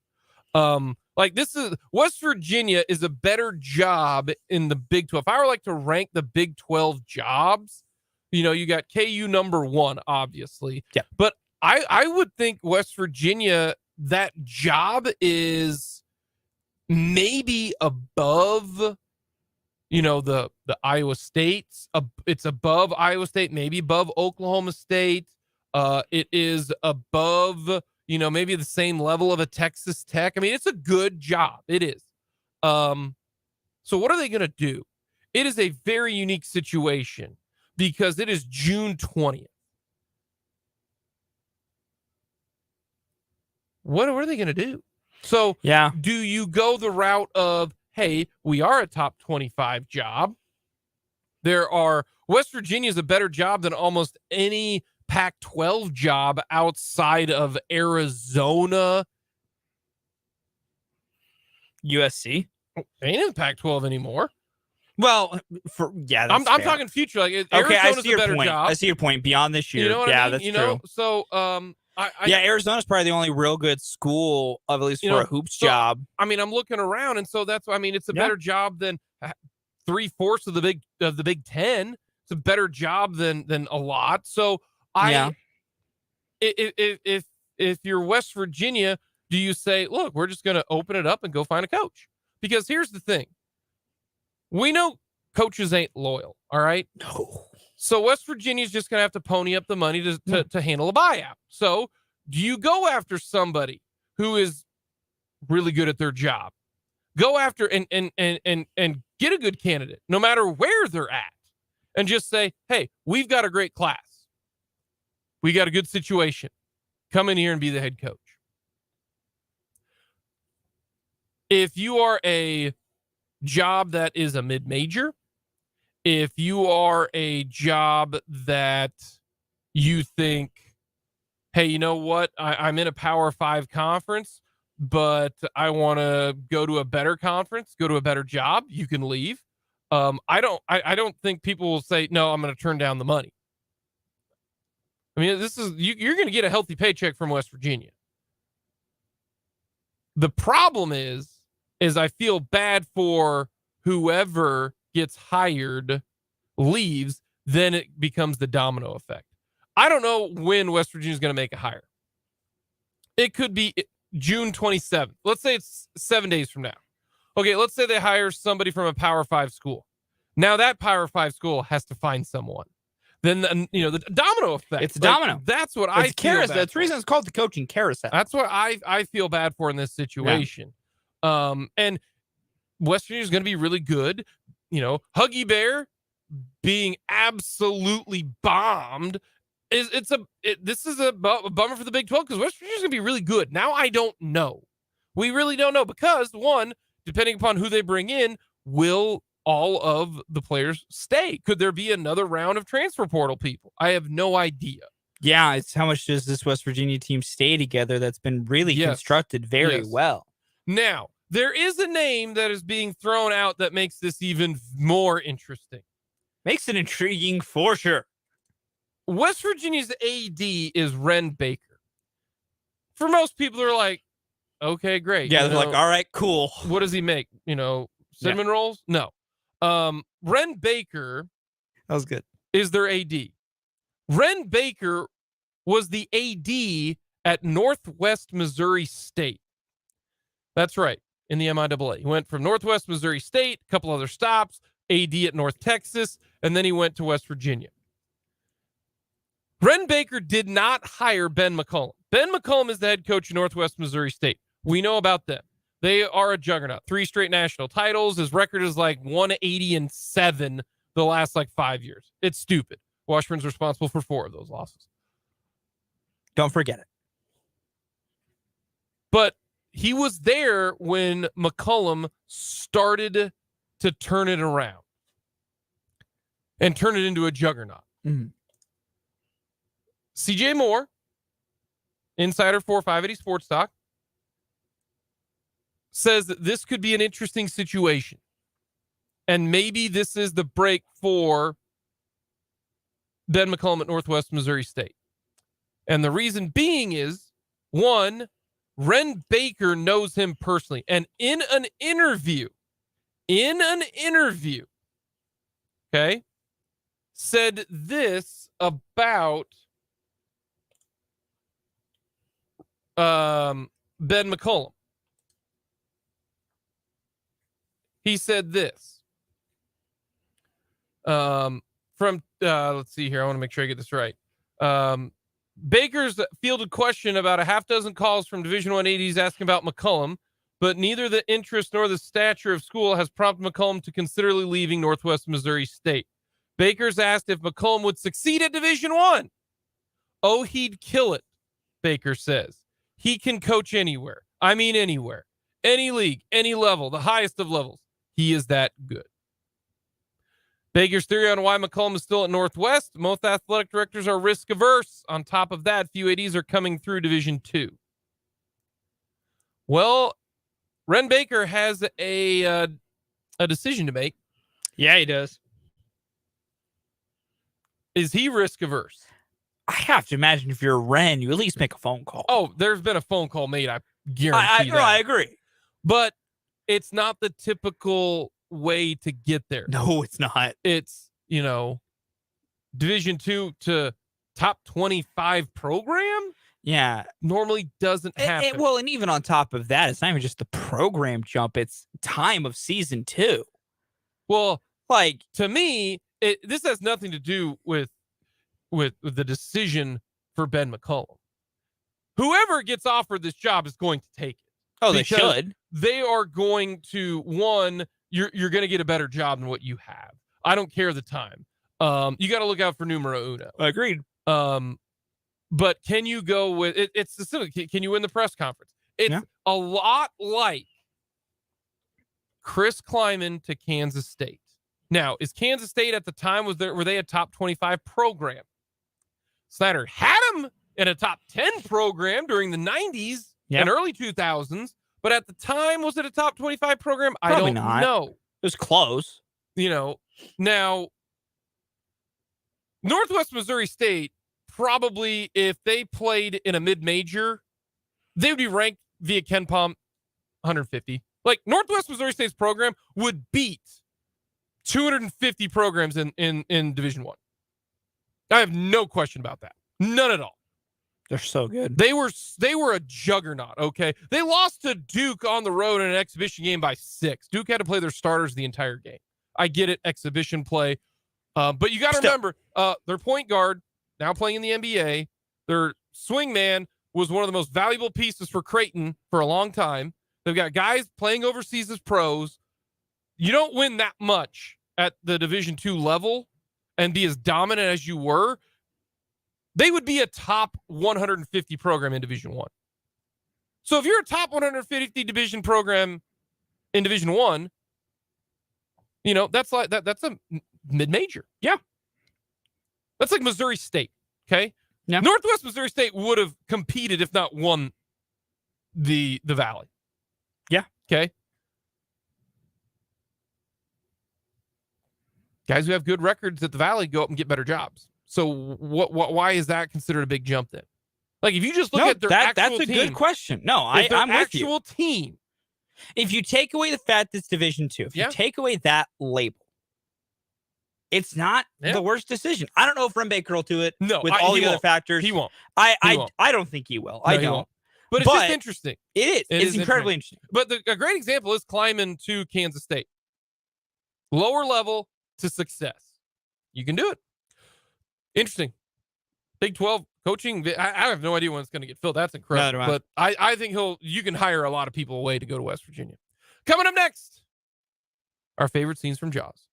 This is West Virginia is a better job in the Big 12. If I were like to rank the Big 12 jobs, you got KU number 1, obviously. Yeah. But I would think West Virginia, that job is maybe above, the Iowa States. It's above Iowa State, maybe above Oklahoma State. It is above, maybe the same level of a Texas Tech. I mean, it's a good job. It is. So what are they going to do? It is a very unique situation because it is June 20th. What are they going to do? So yeah, do you go the route of, hey, we are a top 25 job. West Virginia is a better job than almost any Pac-12 job outside of Arizona. USC ain't in the Pac-12 anymore. Well, I'm talking future. Like, okay, Arizona's I see your a better point. job. I see your point. Beyond this year, you know what I mean? That's true. So, Arizona's probably the only real good school, at least for a hoops job. I mean, I'm looking around, and so it's a better job than 3/4 of the Big Ten. It's a better job than a lot. So, if you're West Virginia, do you say, look, we're just going to open it up and go find a coach? Because here's the thing. We know coaches ain't loyal, all right? No. So West Virginia's just going to have to pony up the money to handle a buyout. So do you go after somebody who is really good at their job? Go after and get a good candidate, no matter where they're at, and just say, hey, we've got a great class. We got a good situation. Come in here and be the head coach. If you are a job that is a mid-major, if you are a job that you think, hey, you know what, I'm in a Power 5 conference, but I want to go to a better conference, go to a better job, you can leave. I don't think people will say, no, I'm going to turn down the money. I mean, you're going to get a healthy paycheck from West Virginia. The problem is I feel bad for whoever gets hired, leaves, then it becomes the domino effect. I don't know when West Virginia is going to make a hire. It could be June 27th. Let's say it's 7 days from now. Okay, let's say they hire somebody from a Power 5 school. Now that Power 5 school has to find someone. Then, the domino effect. It's a domino. That's what I feel bad for. That's the reason it's called the coaching carousel. That's what I feel bad for in this situation. Yeah. And West Virginia is going to be really good. Huggy Bear being absolutely bombed this is a bummer for the Big 12 because West Virginia is going to be really good. Now I don't know. We really don't know because, one, depending upon who they bring in, will all of the players stay? Could there be another round of transfer portal people? I have no idea. Yeah, it's how much does this West Virginia team stay together that's been really constructed very well. Now, there is a name that is being thrown out that makes this even more interesting. Makes it intriguing for sure. West Virginia's AD is Ren Baker. For most people, they're like, okay, great. Yeah, they're like, all right, cool. What does he make? Cinnamon rolls? No. Ren Baker. That was good. Is their AD. Ren Baker was the AD at Northwest Missouri State. That's right. In the MIAA. He went from Northwest Missouri State, a couple other stops, AD at North Texas, and then he went to West Virginia. Ren Baker did not hire Ben McCollum. Ben McCollum is the head coach of Northwest Missouri State. We know about them. They are a juggernaut. 3 straight national titles. His record is like 180-7 the last like 5 years. It's stupid. Washburn's responsible for 4 of those losses. Don't forget it. But he was there when McCollum started to turn it around and turn it into a juggernaut. Mm-hmm. CJ Moore, insider for 580 Sports Talk, says that this could be an interesting situation. And maybe this is the break for Ben McCollum at Northwest Missouri State. And the reason being is, one, Ren Baker knows him personally. And in an interview, okay, said this about Ben McCollum. He said this from let's see here. I want to make sure I get this right. Baker's fielded question about a half dozen calls from Division I ADs asking about McCollum, but neither the interest nor the stature of school has prompted McCollum to consider leaving Northwest Missouri State. Baker's asked if McCollum would succeed at Division I. Oh, he'd kill it, Baker says. He can coach anywhere. I mean anywhere. Any league, any level, the highest of levels. He is that good. Baker's theory on why McCollum is still at Northwest: most athletic directors are risk averse. On top of that, few ADs are coming through Division II. Well, Ren Baker has a decision to make. Yeah, he does. Is he risk averse? I have to imagine if you're Ren, you at least make a phone call. Oh, there's been a phone call made. I guarantee that. I agree. But it's not the typical way to get there. No, it's not. It's, Division II to top 25 program. Yeah. Normally doesn't happen. Well, and even on top of that, it's not even just the program jump. It's time of season too. Well, like, to me, this has nothing to do with the decision for Ben McCollum. Whoever gets offered this job is going to take it. Oh, they should. They are going to, one, you're going to get a better job than what you have. I don't care the time. You got to look out for numero uno. Agreed. But can you go with it? It's the simple. Can you win the press conference? It's a lot like Chris Kleiman to Kansas State. Now, is Kansas State at the time, were they a top 25 program? Snyder had them in a top 10 program during the 90s and early 2000s, but at the time, was it a top 25 program? Probably I don't not. know. It was close. Now, Northwest Missouri State, probably if they played in a mid-major, they would be ranked via Ken Palm 150. Like, Northwest Missouri State's program would beat 250 programs in Division I. I have no question about that. None at all. They're so good. They were a juggernaut, okay? They lost to Duke on the road in an exhibition game by 6. Duke had to play their starters the entire game. I get it, exhibition play. But you got to remember, their point guard, now playing in the NBA, their swing man was one of the most valuable pieces for Creighton for a long time. They've got guys playing overseas as pros. You don't win that much at the Division II level and be as dominant as you were. They would be a top 150 program in Division I. So if you're a top 150 division program in Division I, that's like that's a mid-major. Yeah. That's like Missouri State. Okay. Yeah. Northwest Missouri State would have competed, if not won, the Valley. Yeah. Okay. Guys who have good records at the Valley go up and get better jobs. So why is that considered a big jump then? Like, if you just look at their actual that's a team, good question. No, I'm with you. Actual team. If you take away the fact it's Division II, if you take away that label, it's not the worst decision. I don't know if Ren Baker will do it. No, with all the other factors. He won't. I don't think he will. I don't. But it's just interesting. It is. It's incredibly interesting. But a great example is climbing to Kansas State. Lower level to success. You can do it. Interesting. Big 12 coaching. I have no idea when it's going to get filled. That's incredible. Neither do But I think you can hire a lot of people away to go to West Virginia. Coming up next, our favorite scenes from Jaws.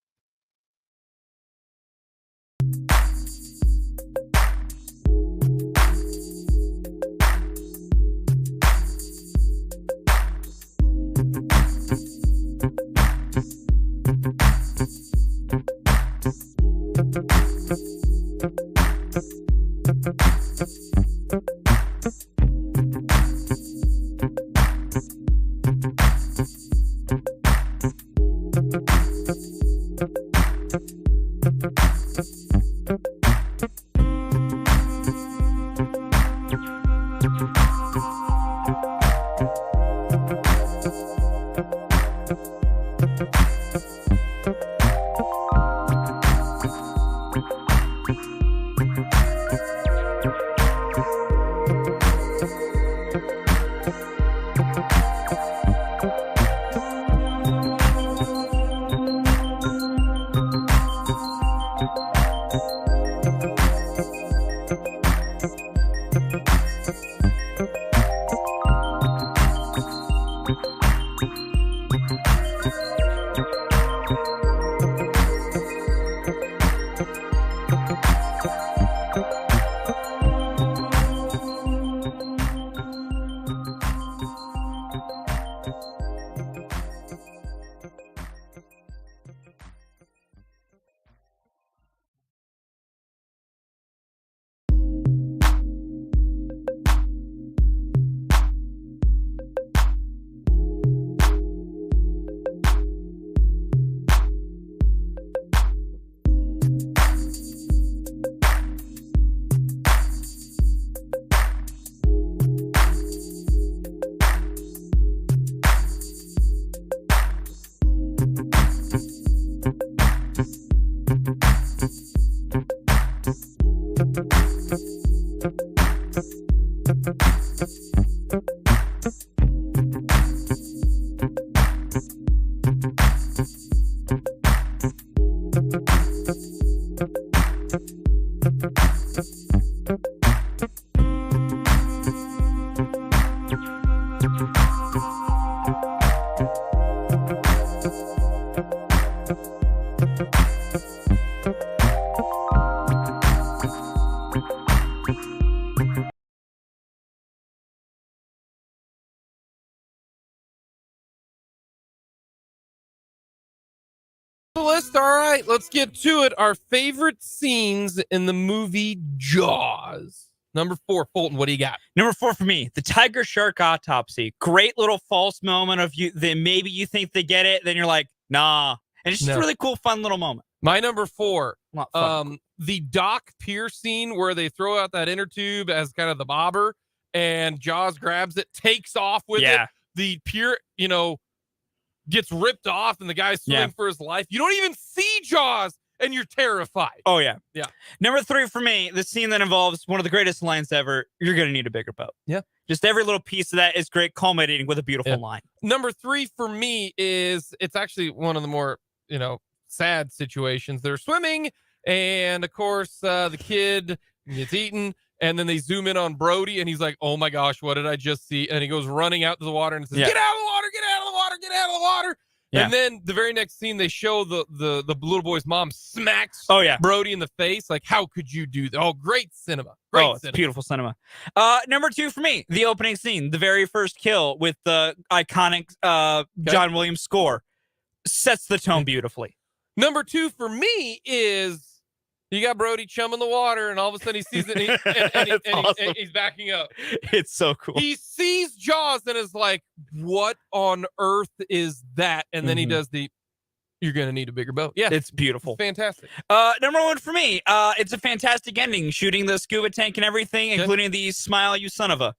List. All right, let's get to it. Our favorite scenes in the movie Jaws. Number 4, Fulton, what do you got? Number 4 for me, the tiger shark autopsy. Great little false moment of you. Then maybe you think they get it, then you're like, nah. And it's just a really cool, fun little moment. My number 4, the Doc Pierce scene where they throw out that inner tube as kind of the bobber, and Jaws grabs it, takes off with it. The pier, gets ripped off, and the guy's swimming for his life. You don't even see Jaws, and you're terrified. Oh, yeah. Yeah. Number 3 for me, the scene that involves one of the greatest lines ever, you're going to need a bigger boat. Yeah. Just every little piece of that is great, culminating with a beautiful line. Number 3 for me is, it's actually one of the more, sad situations. They're swimming, and of course, the kid gets eaten, and then they zoom in on Brody, and he's like, oh my gosh, what did I just see? And he goes running out to the water and says, get out of the water, get out of the water, get out of the water. Yeah. And then the very next scene, they show the little boy's mom smacks Brody in the face. Like, how could you do that? Oh, great cinema. It's beautiful cinema. Number 2 for me, the opening scene, the very first kill with the iconic John Williams score, sets the tone beautifully. Number 2 for me is, you got Brody chumming the water, and all of a sudden he sees it, and he's backing up. It's so cool. He sees Jaws and is like, what on earth is that? And then he does you're going to need a bigger boat. Yeah. It's beautiful. It's fantastic. Number 1 for me, it's a fantastic ending, shooting the scuba tank and everything, including the smile, you son of a.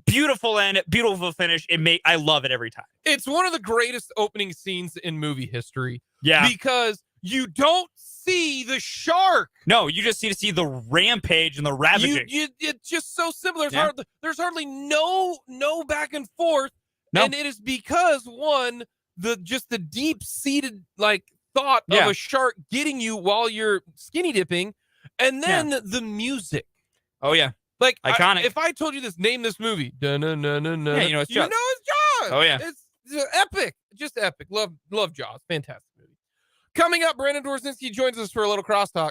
Beautiful end, beautiful finish. I love it every time. It's one of the greatest opening scenes in movie history. Yeah. Because you don't see the shark. No, you just need to see the rampage and the ravaging. It's just so simple. There's hardly no back and forth. No. And it is because, one, the deep-seated thought of a shark getting you while you're skinny dipping, and then the music. Oh yeah, Like iconic. if I told you this, name this movie. Yeah, you know it's Jaws. Jaws. Oh yeah, it's epic, just epic. Love Jaws, fantastic movie. Coming up, Brandon Dorzinski joins us for a little crosstalk.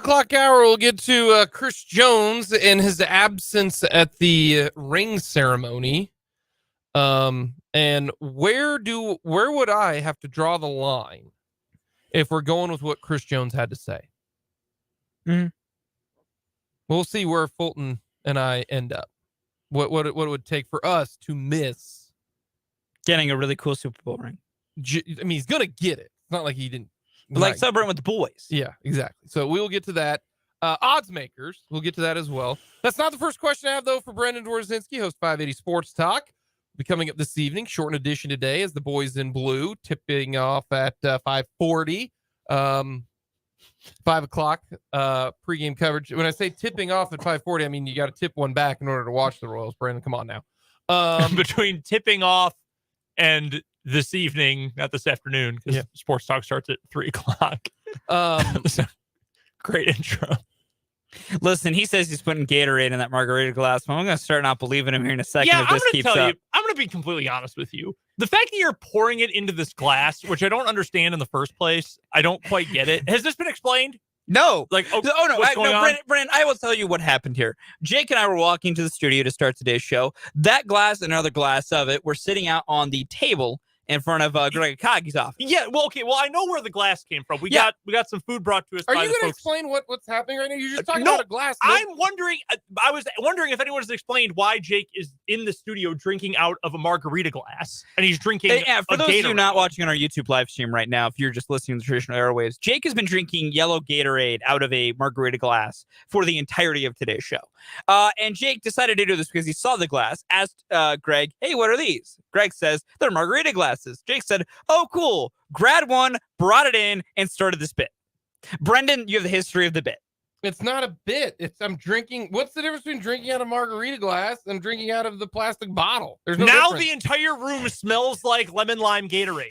O'clock hour, we'll get to Chris Jones and his absence at the ring ceremony. And where would I have to draw the line if we're going with what Chris Jones had to say? Mm-hmm. We'll see where Fulton and I end up. What it would take for us to miss getting a really cool Super Bowl ring. I mean, he's gonna get it. It's not like he didn't. But like celebrating with the boys. Yeah, exactly. So we will get to that. Odds makers, we'll get to that as well. That's not the first question I have, though, for Brendan Dworzynski, host 580 Sports Talk. Be coming up this evening, shortened edition today, as the boys in blue tipping off at 5:40. 5 o'clock pregame coverage. When I say tipping off at 5:40, I mean you got to tip one back in order to watch the Royals. Brandon, come on now. Between tipping off and this evening, not this afternoon, because Sports Talk starts at 3 o'clock. Great intro. Listen, he says he's putting Gatorade in that margarita glass. But I'm going to start not believing him here in a second. Yeah, if this keeps up. I'm going to be completely honest with you. The fact that you're pouring it into this glass, which I don't understand in the first place, I don't quite get it. Has this been explained? No. Like, no, Brandon, I will tell you what happened here. Jake and I were walking to the studio to start today's show. That glass and another glass of it were sitting out on the table in front of Greg Akagi's office. Yeah, well, okay. Well, I know where the glass came from. We got some food brought to us. Are by you going to explain what's happening right now? You're just talking about a glass. I'm wondering. I was wondering if anyone has explained why Jake is in the studio drinking out of a margarita glass, and he's drinking. Yeah, for those of you not watching on our YouTube live stream right now, if you're just listening to the traditional airwaves, Jake has been drinking yellow Gatorade out of a margarita glass for the entirety of today's show. And Jake decided to do this because he saw the glass, asked Greg, "Hey, what are these?" Greg says, "They're margarita glasses." Jake said, "Oh, cool." Grabbed one, brought it in, and started this bit. Brendan, you have the history of the bit. It's not a bit. I'm drinking. What's the difference between drinking out of margarita glass and drinking out of the plastic bottle? There's no now difference. The entire room smells like lemon lime Gatorade.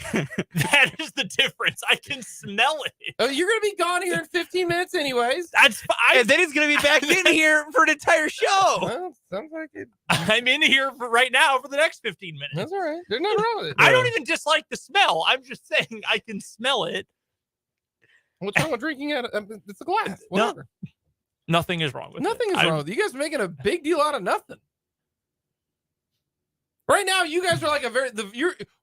That is the difference. I can smell it. Oh, you're gonna be gone here in 15 minutes, anyways. That's fine. And then he's gonna be back in here for an entire show. Well, sounds like it. I'm in here right now for the next 15 minutes. That's all right. There's nothing wrong with it. I don't even dislike the smell. I'm just saying I can smell it. What's wrong with drinking out of it's a glass? Whatever. Nothing is wrong with nothing it. is wrong with it. You guys are making a big deal out of nothing. Right now, you guys are like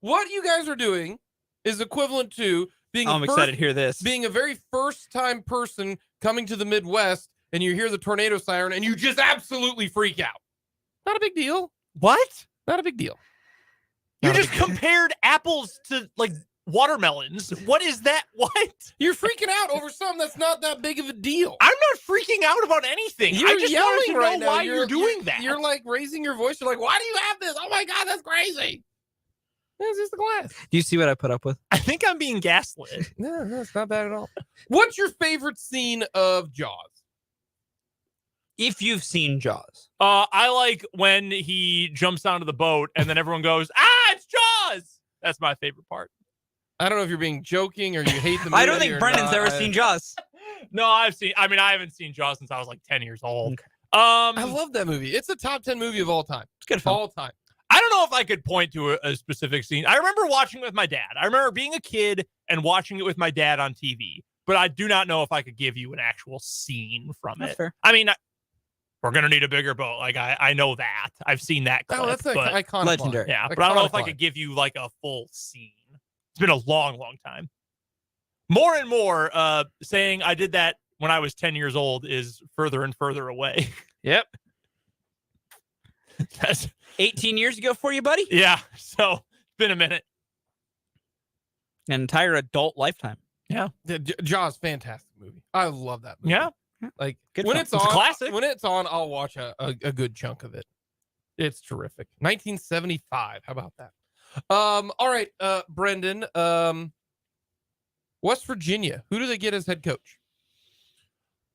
what you guys are doing is equivalent to being. I'm excited to hear this. Being a very first-time person coming to the Midwest, and you hear the tornado siren, and you just absolutely freak out. Not a big deal. What? Not a big deal. You just compared apples to like watermelons. What is that? What? You're freaking out over something that's not that big of a deal. I'm not freaking out about anything. You're I just yelling wanted to right know now. why you're doing that. You're like raising your voice. You're like, why do you have this? Oh my God, that's crazy. It's just a glass. Do you see what I put up with? I think I'm being gaslit. No, it's not bad at all. What's your favorite scene of Jaws? If you've seen Jaws. I like when he jumps onto the boat and then everyone goes, it's Jaws. That's my favorite part. I don't know if you're being joking or you hate the movie. I don't think Brendan's ever seen Jaws. No, I haven't seen Jaws since I was like 10 years old. Okay. I love that movie. It's a top 10 movie of all time. It's good film. All time. I don't know if I could point to a specific scene. I remember watching it with my dad. I remember being a kid and watching it with my dad on TV, but I do not know if I could give you an actual scene from That's it. fair. I mean, we're going to need a bigger boat. Like, I know that. I've seen that clip. Oh, that's an but, iconic Legendary. line. yeah, but I don't know if I Iconic could give you like a full scene. It's been a long, long time. More and more saying I did that when I was 10 years old is further and further away. Yep. That's 18 years ago for you, buddy? Yeah, so it's been a minute. An entire adult lifetime. Yeah. Jaws, fantastic movie. I love that movie. Yeah. Like Good when film. it's It's on, a classic. when it's on, I'll watch a good chunk of it. It's terrific. 1975. How about that? All right, Brendan. West Virginia. Who do they get as head coach?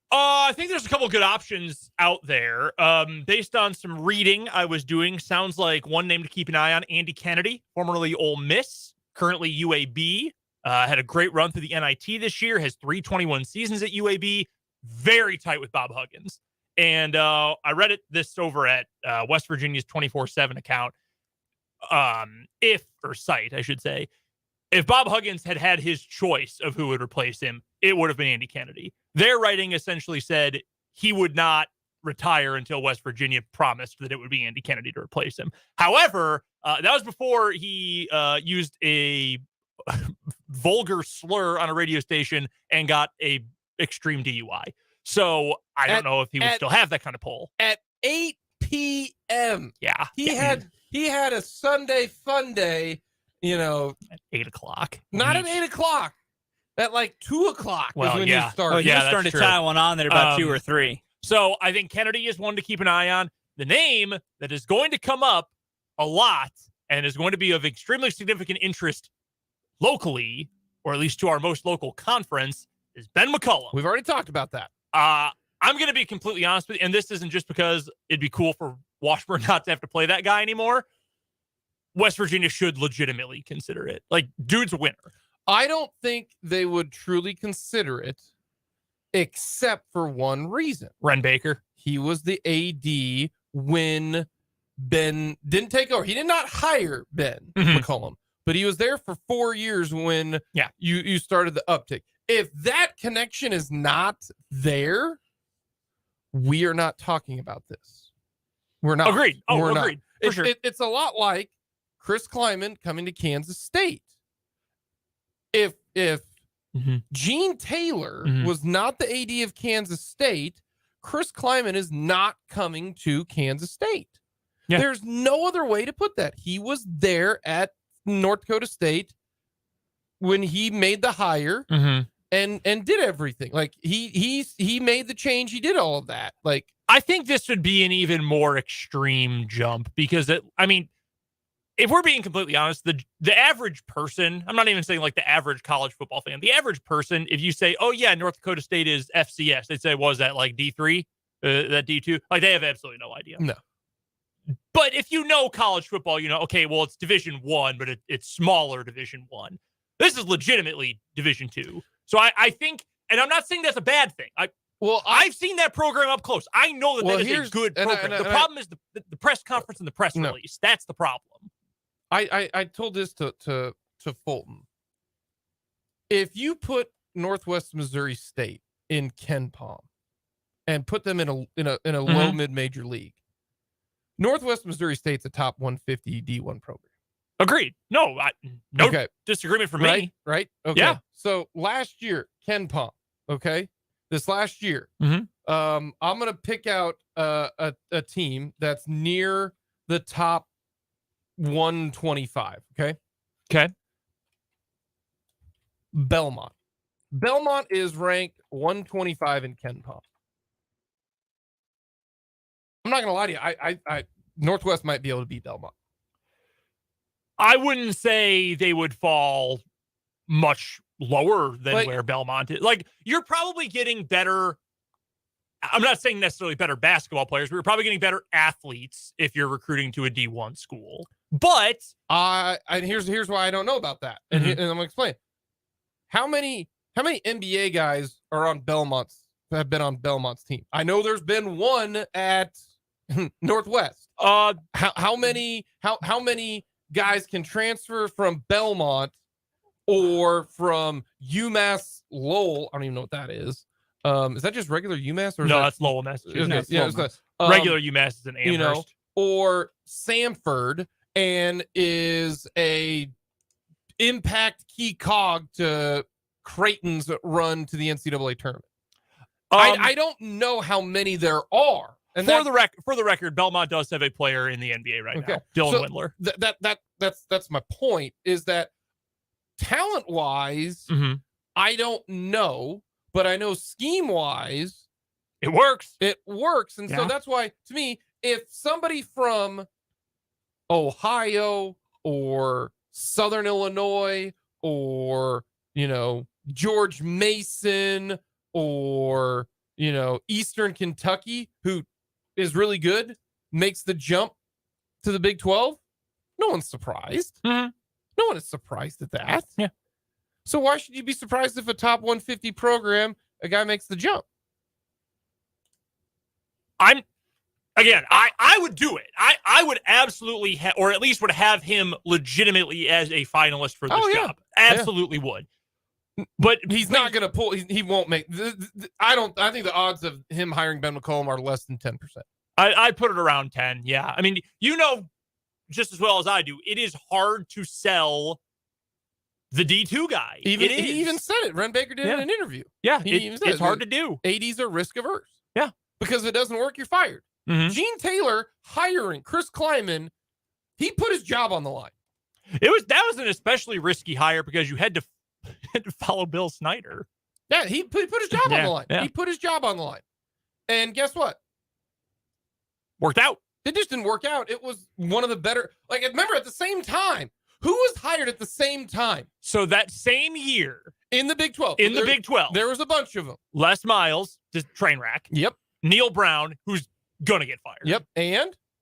I think there's a couple good options out there. Based on some reading I was doing, sounds like one name to keep an eye on, Andy Kennedy, formerly Ole Miss, currently UAB. Had a great run through the NIT this year, has 321 seasons at UAB, very tight with Bob Huggins. And I read this over at West Virginia's 24/7 account, site, I should say. If Bob Huggins had his choice of who would replace him, it would have been Andy Kennedy. Their writing essentially said he would not retire until West Virginia promised that it would be Andy Kennedy to replace him. However, that was before he used a vulgar slur on a radio station and got a extreme DUI. So I don't know if he would still have that kind of pull. At 8 p.m. Yeah. He had a Sunday fun day, At 8 o'clock. not at 8 o'clock. At like 2 o'clock Well, is when yeah. you start. Oh, Yeah, you're that's starting to true. tie one on there about 2 or 3. So I think Kennedy is one to keep an eye on. The name that is going to come up a lot and is going to be of extremely significant interest locally, or at least to our most local conference, is Ben McCullum. We've already talked about that. I'm going to be completely honest with you, and this isn't just because it'd be cool for Washburn not to have to play that guy anymore. West Virginia should legitimately consider it. Like, dude's a winner. I don't think they would truly consider it, except for one reason. Ren Baker. He was the AD when Ben didn't take over. He did not hire Ben McCullum, but he was there for 4 years when you started the uptick. If that connection is not there, we are not talking about this. We're not. Agreed. Oh, We're agreed. Not. For sure. It's a lot like Chris Kleiman coming to Kansas State. If Gene Taylor was not the AD of Kansas State, Chris Kleiman is not coming to Kansas State. Yeah. There's no other way to put that. He was there at North Dakota State when he made the hire and did everything. Like he made the change. He did all of that. Like, I think this would be an even more extreme jump because if we're being completely honest, the average person, I'm not even saying like the average college football fan, the average person, if you say, oh yeah, North Dakota State is FCS, they'd say, was that like D3, that D2? Like, they have absolutely no idea. No. But if you know college football, okay, well, it's Division I, but it's smaller Division I. This is legitimately Division II. So I think, and I'm not saying that's a bad thing. I've seen that program up close. I know that is a good program. The problem is the press conference and the press release. That's the problem. I told this to Fulton. If you put Northwest Missouri State in Ken Palm and put them in a low mid-major league, Northwest Missouri State's a top 150 D1 program. Agreed. No disagreement for me. Right. Okay. Yeah. So last year, Ken Palm. Okay. This last year, I'm gonna pick out a team that's near the top 125. Okay. Belmont. Belmont is ranked 125 in Ken Palm. I'm not gonna lie to you. I Northwest might be able to beat Belmont. I wouldn't say they would fall much lower than where Belmont is. Like, you're probably getting better. I'm not saying necessarily better basketball players, but you're probably getting better athletes if you're recruiting to a D1 school. But and here's why I don't know about that. And I'm gonna explain. How many NBA guys are on have been on Belmont's team? I know there's been one at Northwest. How many guys can transfer from Belmont or from UMass Lowell? I don't even know what that is. Is that just regular UMass? Or no, that's Lowell, Massachusetts. Okay, yeah, Lowell, Regular UMass is in Amherst. Or Samford and is a impact key cog to Creighton's run to the NCAA tournament. I don't know how many there are. And for the record, Belmont does have a player in the NBA right now, Dylan Windler. That's my point. Is that talent wise, I don't know, but I know scheme wise, it works. And so that's why, to me, if somebody from Ohio or Southern Illinois or George Mason or Eastern Kentucky, who is really good, makes the jump to the Big 12, no one's surprised. No one is surprised at that. Yeah. So why should you be surprised if a top 150 program, a guy makes the jump? I would do it. I would absolutely or at least would have him legitimately as a finalist for this job. Absolutely would. But he's not going to pull. He won't make. I think the odds of him hiring Ben McCollum are less than 10%. I'd put it around 10. Yeah. I mean, just as well as I do, it is hard to sell the D2 guy. He even said it. Ren Baker did in an interview. Yeah. It's hard to do. ADs are risk averse. Yeah. Because if it doesn't work, you're fired. Gene Taylor hiring Chris Kleiman, he put his job on the line. That was an especially risky hire because you had to follow Bill Snyder. Yeah, he put his job on the line. Yeah. He put his job on the line. And guess what? Worked out. It just didn't work out. It was one of the better. Remember, at the same time, who was hired at the same time? So that same year. In the Big 12. The Big 12. There was a bunch of them. Les Miles, just train wreck. Yep. Neil Brown, who's going to get fired. Yep.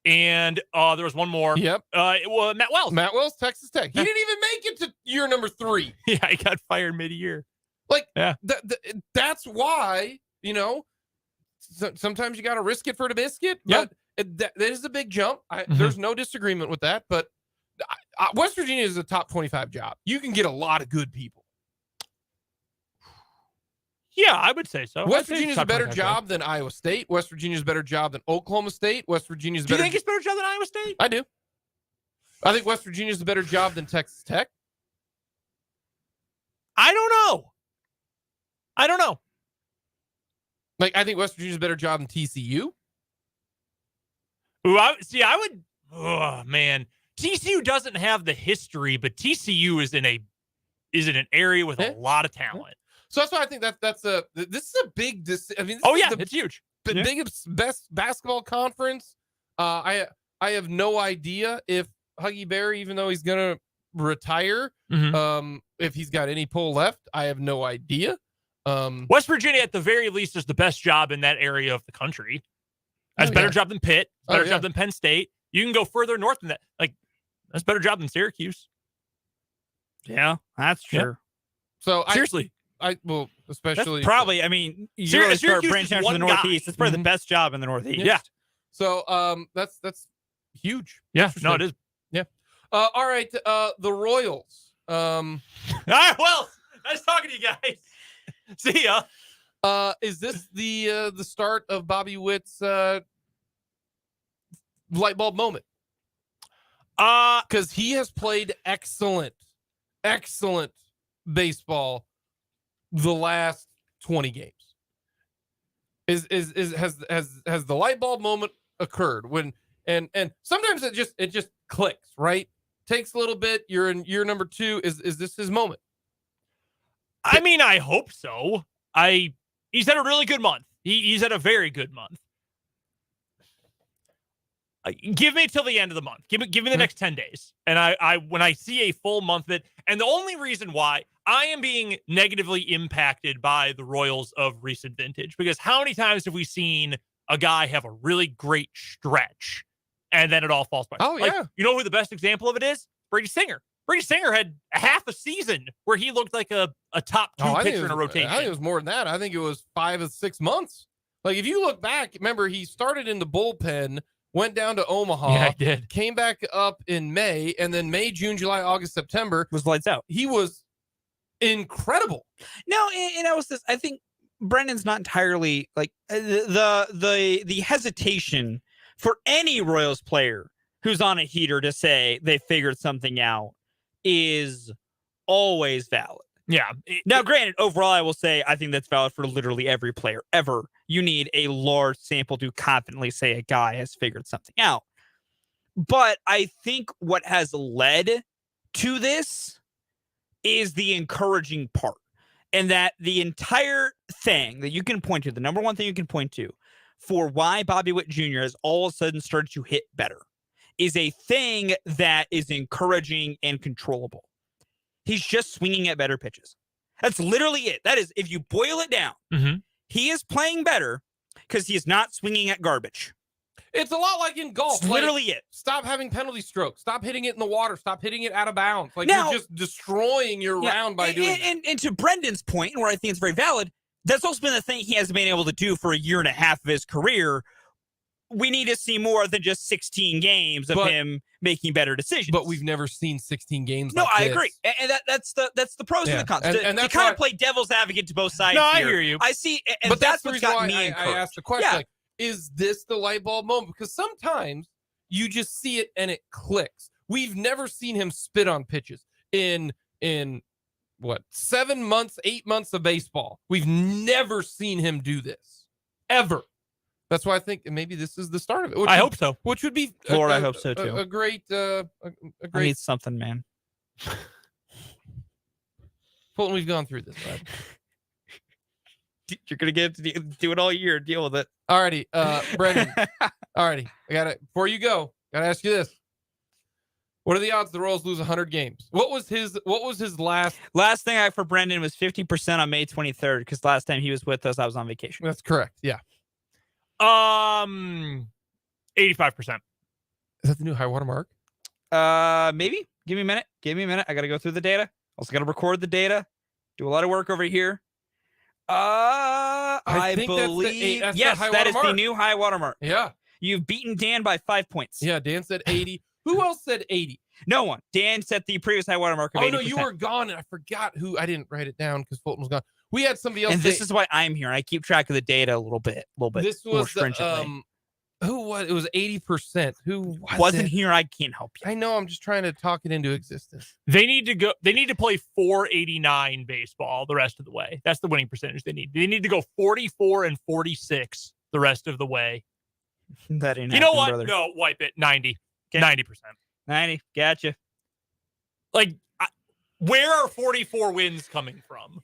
And there was one more. Yep. It was Matt Wells. Matt Wells, Texas Tech. He didn't even make it to year number 3. Yeah, he got fired mid-year. That's why, sometimes you got to risk it for the biscuit. But that is a big jump. There's no disagreement with that. But West Virginia is a top 25 job. You can get a lot of good people. Yeah, I would say so. West Virginia is a better job than Iowa State. West Virginia is a better job than Oklahoma State. West Virginia is better. Do you think it's a better job than Iowa State? I do. I think West Virginia is a better job than Texas Tech. I don't know. I think West Virginia is a better job than TCU. Ooh, I would. Oh man, TCU doesn't have the history, but TCU is in an area with a lot of talent. So that's why I think this is a big decision. I mean, it's huge. The biggest, best basketball conference. I have no idea if Huggy Berry, even though he's gonna retire, if he's got any pull left, I have no idea. West Virginia, at the very least, is the best job in that area of the country. That's a better job than Pitt. Better job than Penn State. You can go further north than that. That's a better job than Syracuse. Yeah, that's true. Yeah. So seriously. Especially that's probably. I mean, you really start branching out to the Northeast. It's probably the best job in the Northeast. Yeah. So that's huge. Yeah. No, it is. Yeah. All right. The Royals. All right. Well, nice talking to you guys. See ya. Is this the start of Bobby Witt's light bulb moment? Because he has played excellent baseball the last 20 games. Has the light bulb moment occurred when and sometimes it just clicks, right? Takes a little bit. You're in year number 2. Is this his moment? I mean, I hope so. He's had a really good month. He's had a very good month. Give me till the end of the month. Give me the next 10 days. And I when I see a full month of it, and the only reason why I am being negatively impacted by the Royals of recent vintage, because how many times have we seen a guy have a really great stretch and then it all falls apart? Oh, yeah. You know who the best example of it is? Brady Singer. Brady Singer had half a season where he looked like a top 2 pitcher in a rotation. I think it was more than that. I think it was 5 or 6 months. Like, if you look back, remember, he started in the bullpen, went down to Omaha. Yeah, he did. Came back up in May, and then May, June, July, August, September. Was lights out. He was incredible. No, and I think Brendan's not entirely like the hesitation for any Royals player who's on a heater to say they figured something out is always valid. Yeah. Now, granted, overall, I will say I think that's valid for literally every player ever. You need a large sample to confidently say a guy has figured something out. But I think what has led to this is the encouraging part. And that the entire thing that you can point to, the number one thing you can point to for why Bobby Witt Jr. has all of a sudden started to hit better is a thing that is encouraging and controllable. He's just swinging at better pitches. That's literally it. That is, if you boil it down, he is playing better because he is not swinging at garbage. It's a lot like in golf. It's literally it. Stop having penalty strokes. Stop hitting it in the water. Stop hitting it out of bounds. Like, now, you're just destroying your round by doing that. And to Brendan's point, and where I think it's very valid, that's also been the thing he hasn't been able to do for a year and a half of his career. We need to see more than just 16 games of him making better decisions. But we've never seen 16 games. No, like I this. agree, and that's the pros and the cons. And you kind of play devil's advocate to both sides. No, I here. hear you. I see, and But that's the what's reason got why me I asked the question. Yeah. Like, is this the light bulb moment? Because sometimes you just see it and it clicks. We've never seen him spit on pitches in what, 7 months, 8 months of baseball. We've never seen him do this ever. That's why I think maybe this is the start of it. I hope so. Which would be, Lord, I hope so too. A great, I need something, man. Fulton, we've gone through this, bud. You're gonna get to do it all year. Deal with it. Alrighty, Brendan. Alrighty, I got it. Before you go, gotta ask you this: what are the odds the Royals lose 100 games? What was his last thing for Brendan was 50% on May 23rd because last time he was with us, I was on vacation. That's correct. Yeah. 85%. Is that the new high water mark? Maybe. Give me a minute. I gotta go through the data. Also gotta record the data. Do a lot of work over here. I believe yes, that is the new high water mark. Yeah. You've beaten Dan by 5 points. Yeah, Dan said 80. Who else said 80? No one. Dan set the previous high water mark of 80%. No, you were gone, and I forgot who. I didn't write it down because Fulton was gone. We had somebody else. And this is why I'm here. I keep track of the data a little bit this more was stringently. Who was it? Was 80%. Who wasn't here? I can't help you. I know. I'm just trying to talk it into existence. They need to play 489 baseball the rest of the way. That's the winning percentage they need. They need to go 44 and 46 the rest of the way. That ain't you know what? Brother. No, wipe it. 90. Okay. 90%. 90. Gotcha. Like, where are 44 wins coming from?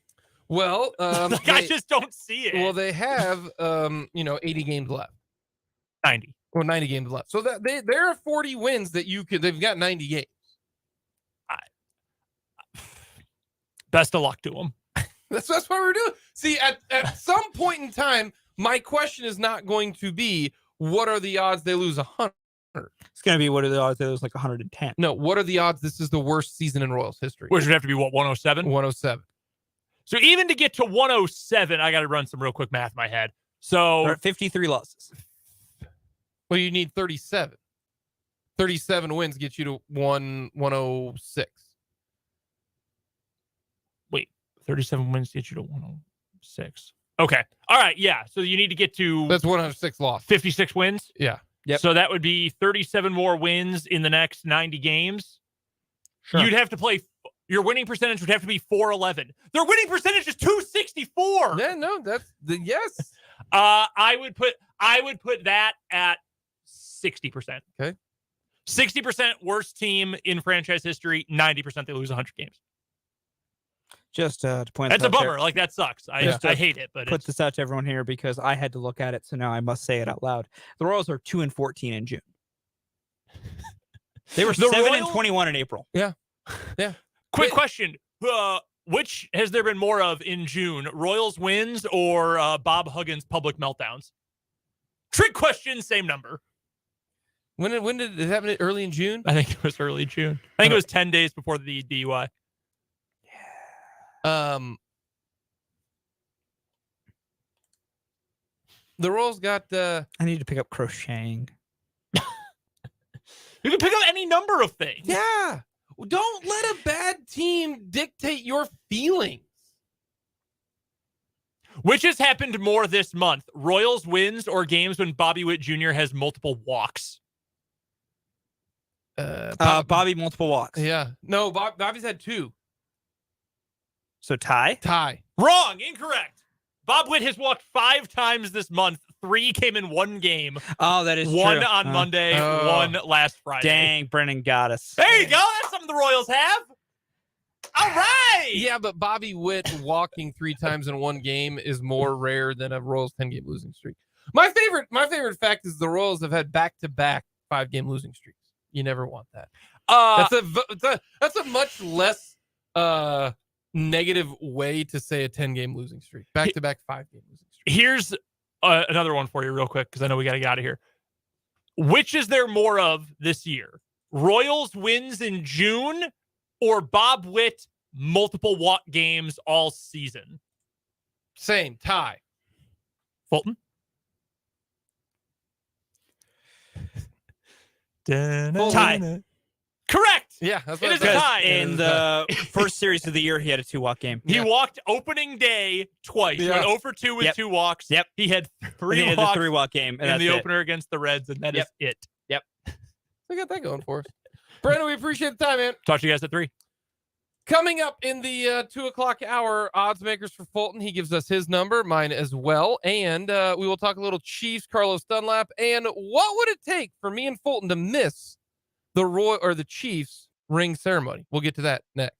Well, I just don't see it. Well, they have 80 games left. 90. Well, 90 games left. So that there are 40 wins that they've got 90 games. Best of luck to them. That's why we're doing. See, at some point in time, my question is not going to be what are the odds they lose 100. It's going to be what are the odds they lose like 110. No, what are the odds this is the worst season in Royals history? Which would have to be what, 107? 107. So even to get to 107, I got to run some real quick math in my head. So 53 losses. Well, you need 37. 37 wins get you to 106. Wait, 37 wins get you to 106. Okay. All right. Yeah. So you need to get to that's 106 losses. 56 wins. Yeah. Yep. So that would be 37 more wins in the next 90 games. Sure. You'd have to play. Your winning percentage would have to be 411. Their winning percentage is 264. Yeah. No. That's the yes. I would put that at 60%. Okay. 60% worst team in franchise history. 90% they lose 100 games. Just to point that's this a bummer. There. Like that sucks. I hate it. But put this out to everyone here because I had to look at it, so now I must say it out loud. The Royals are 2-14 in June. They were 7-21 in April. Yeah. Yeah. Quick question: which has there been more of in June? Royals wins or Bob Huggins public meltdowns? Trick question. Same number. When did it happen? Early in June? I think it was early June. I think it was 10 days before the DUI. The Royals got. I need to pick up crocheting. You can pick up any number of things. Yeah. Don't let a bad team dictate your feelings. Which has happened more this month? Royals wins or games when Bobby Witt Jr. has multiple walks? Bobby multiple walks. Yeah. No, Bobby's had 2. So tie? Tie. Wrong. Incorrect. Bob Witt has walked 5 times this month. 3 came in one game. Oh, that is 1 true. on Monday, 1 last Friday. Dang, Brennan got us. There you go. That's something the Royals have. All right. Yeah, but Bobby Witt walking 3 times in one game is more rare than a Royals 10-game losing streak. My favorite fact is the Royals have had back-to-back 5-game losing streaks. You never want that. That's a much less negative way to say a 10-game losing streak. Back-to-back 5-game losing streak. Here's another one for you real quick because I know we got to get out of here. Which is there more of this year? Royals wins in June or Bob Witt multiple walk games all season? Same. Tie. Fulton? Tie. Correct. Yeah, that's It what is a tie. In the first series of the year, he had a 2-walk game. He walked opening day twice. Yeah. Went 0 for 2 with 2 walks. Yep. He had He 3 had walks the 3-walk game. And in the that's it. opener against the Reds, and that is it. We got that going for us. Brandon, we appreciate the time, man. Talk to you guys at 3. Coming up in the 2 o'clock hour, odds makers for Fulton. He gives us his number, mine as well. And we will talk a little Chiefs, Carlos Dunlap, and what would it take for me and Fulton to miss the Chiefs ring ceremony? We'll get to that next.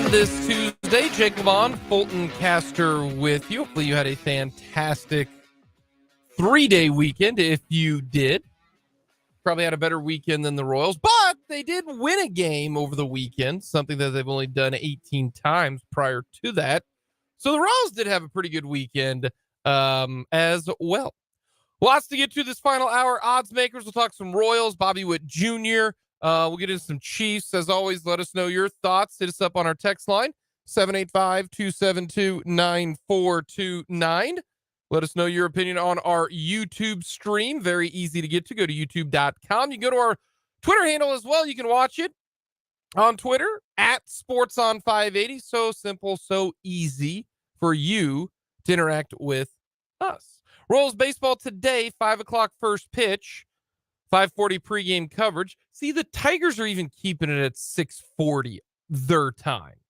This Tuesday, Jake Fulton Caster with you. Hopefully you had a fantastic 3-day weekend. If you did, probably had a better weekend than the Royals, but they did win a game over the weekend, something that they've only done 18 times prior to that. So the Royals did have a pretty good weekend as well. Lots to get to this final hour. Odds makers, we'll talk some Royals, Bobby Witt Jr., we'll get into some Chiefs. As always, let us know your thoughts. Hit us up on our text line, 785-272-9429. Let us know your opinion on our YouTube stream. Very easy to get to. Go to youtube.com. You can go to our Twitter handle as well. You can watch it on Twitter, @SportsOn580. So simple, so easy for you to interact with us. Royals baseball today, 5 o'clock first pitch. 5:40 pregame coverage. See, the Tigers are even keeping it at 6:40 their time.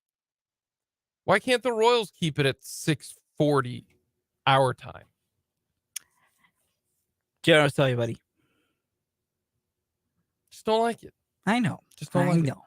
Why can't the Royals keep it at 6:40 our time? Joe, I'll tell you, buddy. Just don't like it. I know. Just don't like know.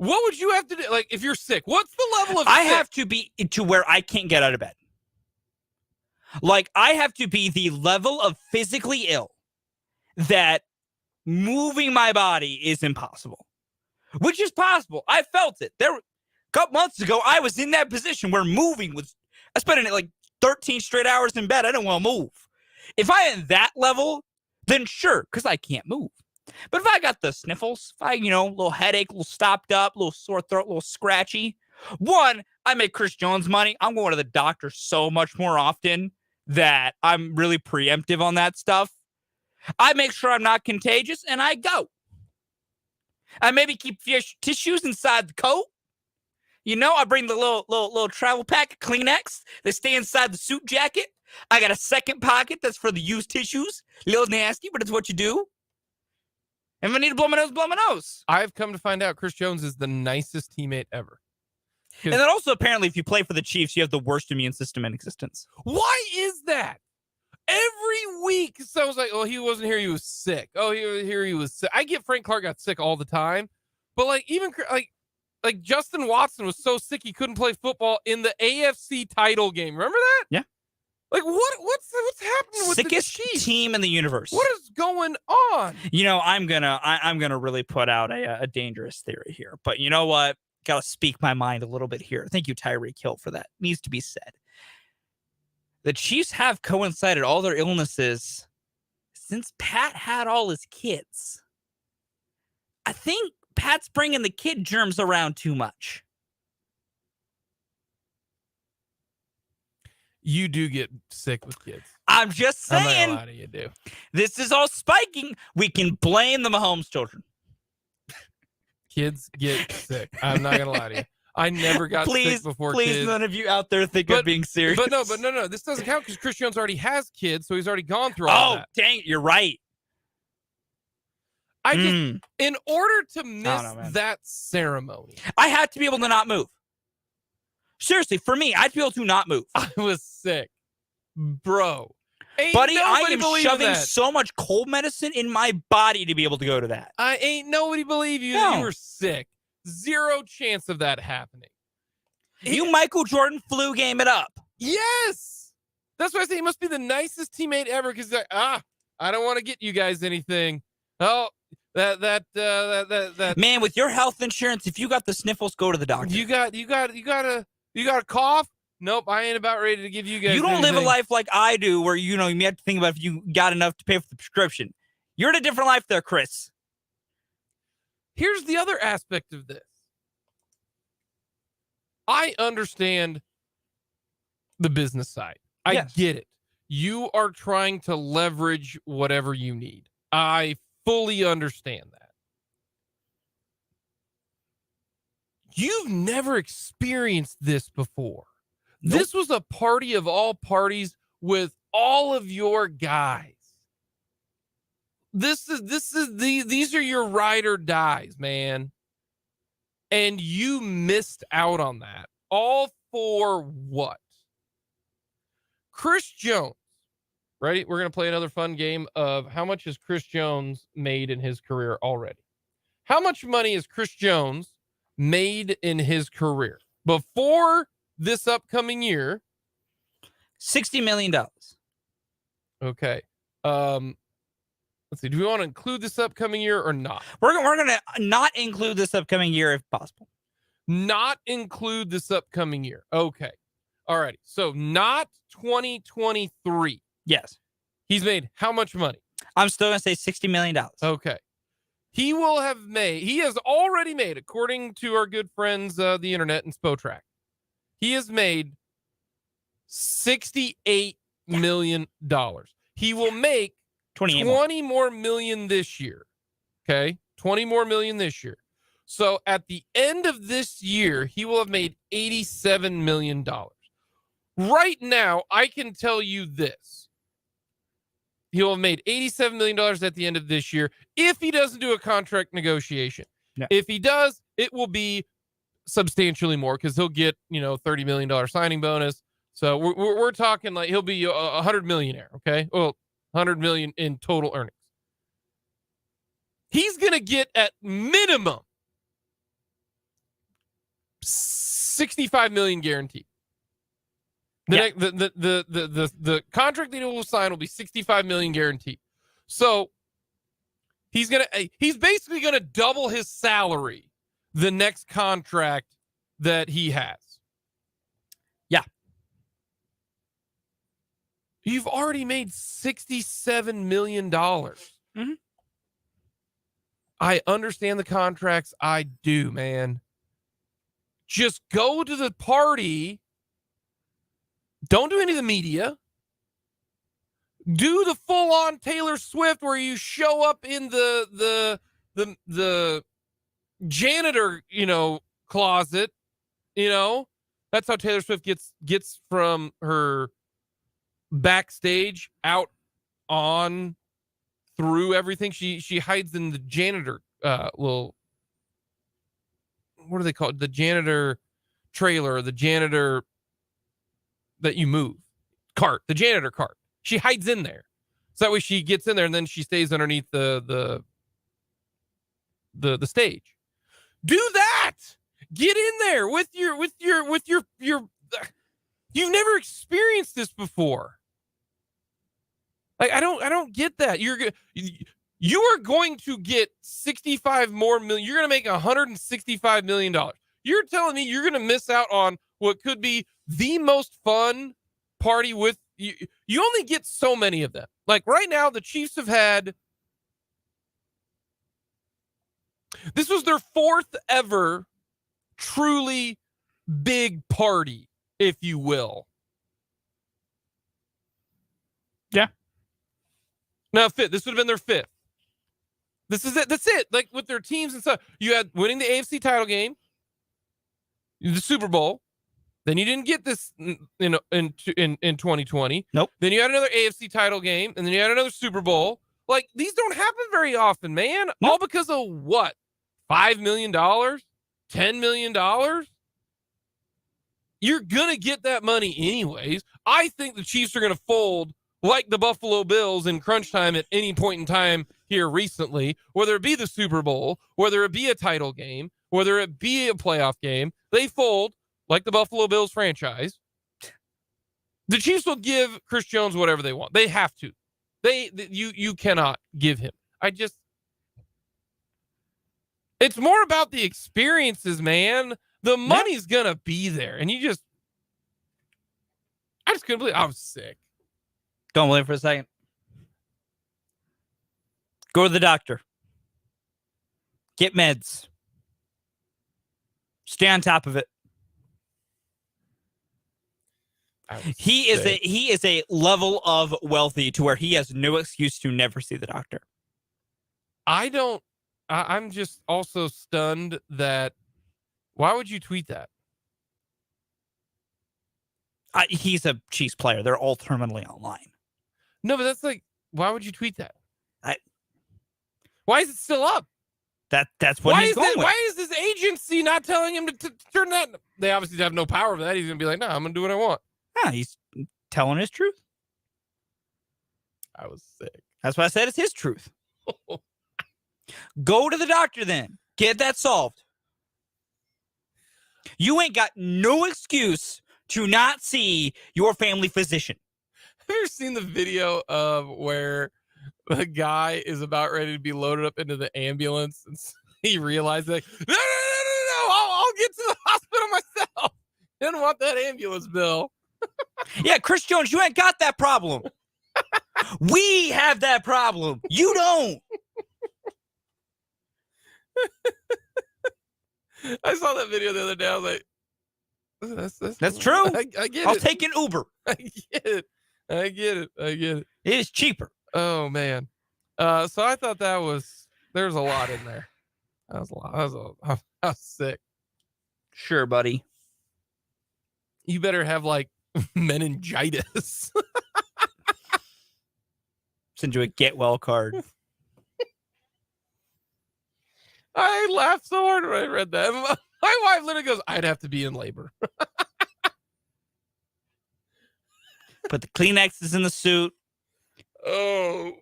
What would you have to do? Like, if you're sick, what's the level of I sick? have to be to where I can't get out of bed. Like, I have to be the level of physically ill that moving my body is impossible, which is possible. I felt it. A couple months ago, I was in that position where moving was, I spent like 13 straight hours in bed. I didn't want to move. If I am that level, then sure, because I can't move. But if I got the sniffles, if I, little headache, a little stopped up, a little sore throat, a little scratchy, one, I make Chris Jones money. I'm going to the doctor so much more often that I'm really preemptive on that stuff. I make sure I'm not contagious, and I go. I maybe keep tissues inside the coat. I bring the little travel pack of Kleenex. They stay inside the suit jacket. I got a second pocket that's for the used tissues. A little nasty, but it's what you do. And if I need to blow my nose, blow my nose. I've come to find out Chris Jones is the nicest teammate ever. And then also, apparently, if you play for the Chiefs, you have the worst immune system in existence. Why is that? Every week, someone's like, "Oh, he wasn't here. He was sick. Oh, he was sick." I get Frank Clark got sick all the time, but even Justin Watson was so sick he couldn't play football in the AFC title game. Remember that? Yeah. Like, what's happening with sickest the Chiefs? Team in the universe? What is going on? I'm gonna really put out a dangerous theory here, but you know what? Gotta speak my mind a little bit here. Thank you, Tyreek Hill, for that. Needs to be said. The Chiefs have coincided all their illnesses since Pat had all his kids. I think Pat's bringing the kid germs around too much. You do get sick with kids. I'm just saying. I'm not gonna lie to you, do. This is all spiking. We can blame the Mahomes children. Kids get sick. I'm not gonna lie to you. I never got sick before please, kids. none of you out there think I'm being serious. But no. This doesn't count because Chris Jones already has kids, so he's already gone through all that. Oh, dang it, you're right. I just, in order to miss know, that ceremony, I had to be able to not move. Seriously, for me, I'd be able to not move. I was sick, bro. Buddy, I am shoving so much cold medicine in my body to be able to go to that. Ain't nobody believe you that you were sick. Zero chance of that happening. You Michael Jordan flu game it up. Yes. That's why I say he must be the nicest teammate ever because he's like, I don't want to get you guys anything. Oh, that man, with your health insurance, if you got the sniffles, go to the doctor. You got a cough? Nope, I ain't about ready to give you guys. You don't anything. live a life like I do where you have to think about if you got enough to pay for the prescription. You're in a different life there, Chris. Here's the other aspect of this. I understand the business side. I get it. You are trying to leverage whatever you need. I fully understand that. You've never experienced this before. Nope. This was a party of all parties with all of your guys. These are your ride or dies, man. And you missed out on that. All for what? Chris Jones. Ready? We're going to play another fun game of how much has Chris Jones made in his career already. How much money has Chris Jones made in his career before this upcoming year? $60 million. Okay. Let's see. Do we want to include this upcoming year or not? We're going to not include this upcoming year if possible. Not include this upcoming year. Okay. All right. So not 2023. Yes. He's made how much money? I'm still going to say $60 million. Okay. He has already made, according to our good friends, the internet and Spotrac, he has made $68 million. He will make 20 more million this year. Okay. 20 more million this year. So at the end of this year, he will have made $87 million. Right now, I can tell you this. He'll have made $87 million at the end of this year if he doesn't do a contract negotiation. Yeah. If he does, it will be substantially more because he'll get, $30 million signing bonus. So we're talking like he'll be a $100 millionaire. Okay. Well, $100 million in total earnings. He's going to get at minimum $65 million guaranteed. The contract that he will sign will be $65 million guaranteed. So he's basically gonna double his salary the next contract that he has. Yeah. You've already made $67 million. Mm-hmm. I understand the contracts. I do, man. Just go to the party. Don't do any of the media. Do the full-on Taylor Swift where you show up in the janitor, closet. That's how Taylor Swift gets from her backstage out on through everything. She hides in the janitor what do they call it? The janitor trailer, the janitor that you move cart, the janitor cart. She hides in there, so that way she gets in there and then she stays underneath the stage. Do that. Get in there with your. You've never experienced this before. Like I don't get that. You are going to get 65 more million. You're going to make $165 million. You're telling me you're going to miss out on what could be the most fun party with you. You only get so many of them. Like right now, the Chiefs have had. This was their fourth ever truly big party, if you will. Yeah. No, fifth. This would have been their fifth. This is it. That's it. Like with their teams and stuff. You had winning the AFC title game, the Super Bowl. Then you didn't get this in 2020. Nope. Then you had another AFC title game, and then you had another Super Bowl. Like these don't happen very often, man. Nope. All because of what? $5 million? $10 million? You're gonna get that money anyways. I think the Chiefs are gonna fold like the Buffalo Bills in crunch time at any point in time here recently, whether it be the Super Bowl, whether it be a title game, whether it be a playoff game, they fold like the Buffalo Bills franchise. The Chiefs will give Chris Jones whatever they want. They have to. You cannot give him. It's more about the experiences, man. The money's gonna be there. And I just couldn't believe I was sick. Don't believe for a second. Go to the doctor. Get meds. Stay on top of it. He is a level of wealthy to where he has no excuse to never see the doctor. I'm just also stunned that why would you tweet that? He's a Chiefs player. They're all terminally online. No, but that's like, why would you tweet that? Why is it still up? That's what he's going with. Why is this agency not telling him to turn that? They obviously have no power over that. He's going to be like, no, I'm going to do what I want. He's telling his truth. I was sick. That's why I said it's his truth. Go to the doctor then. Get that solved. You ain't got no excuse to not see your family physician. Have you ever seen the video of where the guy is about ready to be loaded up into the ambulance and he realized that, no, I'll get to the hospital myself. Didn't want that ambulance bill. Yeah, Chris Jones, you ain't got that problem. We have that problem. You don't. I saw that video the other day. I was like, that's true. I get it. I'll take an Uber. I get it. It is cheaper. Oh, man. So I thought there's a lot in there. That was a lot. I was sick. Sure, buddy. You better have like meningitis. Send you a get well card. I laughed so hard when I read that. My wife literally goes, I'd have to be in labor. Put the Kleenexes in the suit. Oh,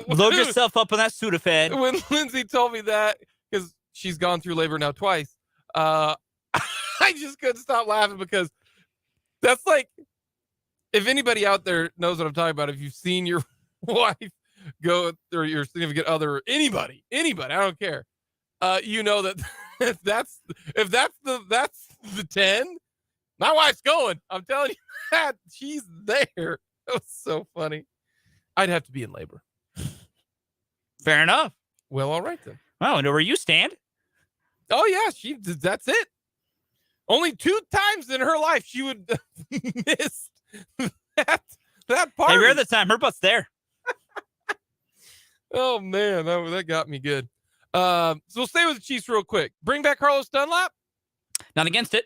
load yourself up on that Sudafed. When Lindsay told me that, because she's gone through labor now twice, I I just couldn't stop laughing because that's like, if anybody out there knows what I'm talking about, if you've seen your wife go, or your significant other, anybody, I don't care. You know that if that's the 10, my wife's going. I'm telling you that she's there. That was so funny. I'd have to be in labor. Fair enough. Well, all right then. Well, I know where you stand. Oh yeah, that's it. Only 2 times in her life she would miss that part. Hey, rare the time. Her butt's there. Oh man, that got me good. So we'll stay with the Chiefs real quick. Bring back Carlos Dunlap. Not against it.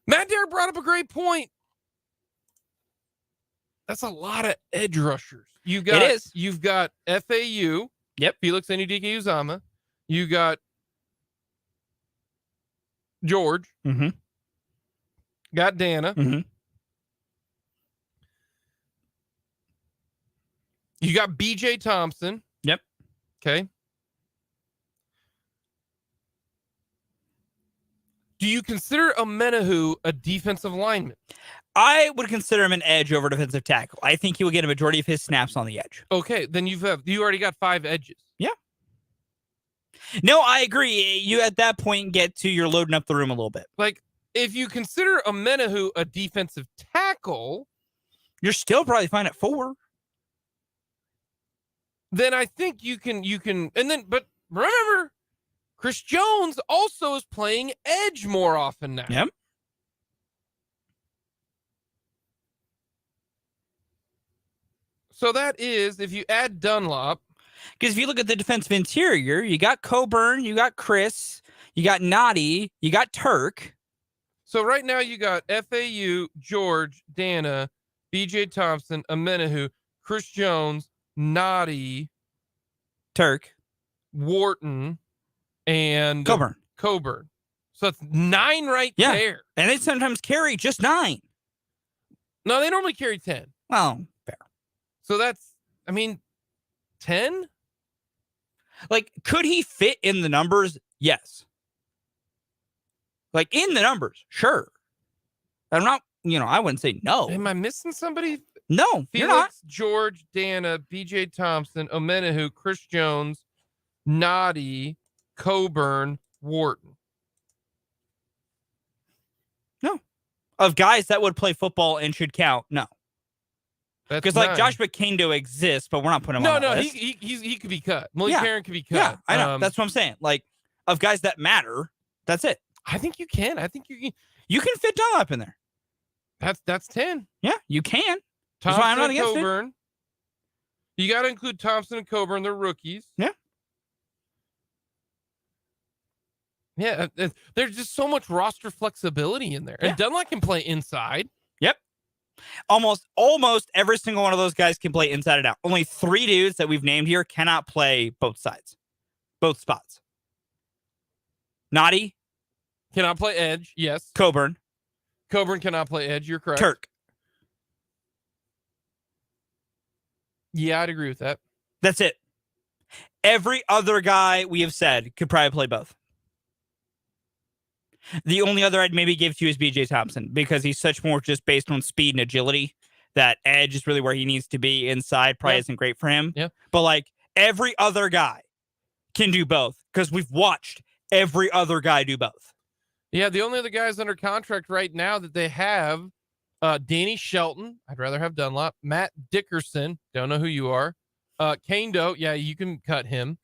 Matt Dare brought up a great point. That's a lot of edge rushers. You've got FAU. Yep. Felix Anudike-Uzomah. You got George. Mm-hmm. Got Dana. Mm-hmm. You got BJ Thompson. Yep. Okay. Do you consider Amenahu a defensive lineman? I would consider him an edge over defensive tackle. I think he will get a majority of his snaps on the edge. Okay, then you already got 5 edges. Yeah. No, I agree. You at that point get to you're loading up the room a little bit. Like, if you consider Amenahu a defensive tackle, you're still probably fine at 4. Then I think you can, but remember, Chris Jones also is playing edge more often now. Yep. So that is, if you add Dunlop. Because if you look at the defensive interior, you got Coburn, you got Chris, you got Noddy, you got Turk. So right now you got FAU, George, Dana, BJ Thompson, Amenahu, Chris Jones, Noddy, Turk, Wharton, and Coburn. So that's 9 right there. And they sometimes carry just 9. No, they normally carry 10. Well, fair. So that's, 10? Like, could he fit in the numbers? Yes. Like, in the numbers, sure. I'm not, I wouldn't say no. Am I missing somebody? No, Felix, you're not. George, Dana, BJ Thompson, Amenahu, Chris Jones, Noddy, Coburn, Wharton. No. Of guys that would play football and should count, no. Because like Josh McKindo exists, but we're not putting him on the list. he could be cut. Malik Karen could be cut. Yeah, I know. That's what I'm saying. Like, of guys that matter, that's it. I think you can. I think you can. You can fit Dunlap in there. That's 10. Yeah, you can. Thompson That's why I'm not and against Coburn. it. You got to include Thompson and Coburn. They're rookies. Yeah. Yeah, there's just so much roster flexibility in there. And Dunlap can play inside. Yep. Almost every single one of those guys can play inside and out. Only 3 dudes that we've named here cannot play both sides. Both spots. Noddy. Cannot play edge. Yes. Coburn cannot play edge. You're correct. Turk. Yeah, I'd agree with that. That's it. Every other guy we have said could probably play both. The only other I'd maybe give to you is BJ Thompson because he's such more just based on speed and agility that edge is really where he needs to be. Inside probably isn't great for him. Yeah. But like every other guy can do both because we've watched every other guy do both. Yeah, the only other guys under contract right now that they have, Danny Shelton. I'd rather have Dunlop. Matt Dickerson. Don't know who you are. Kane Doe. Yeah, you can cut him.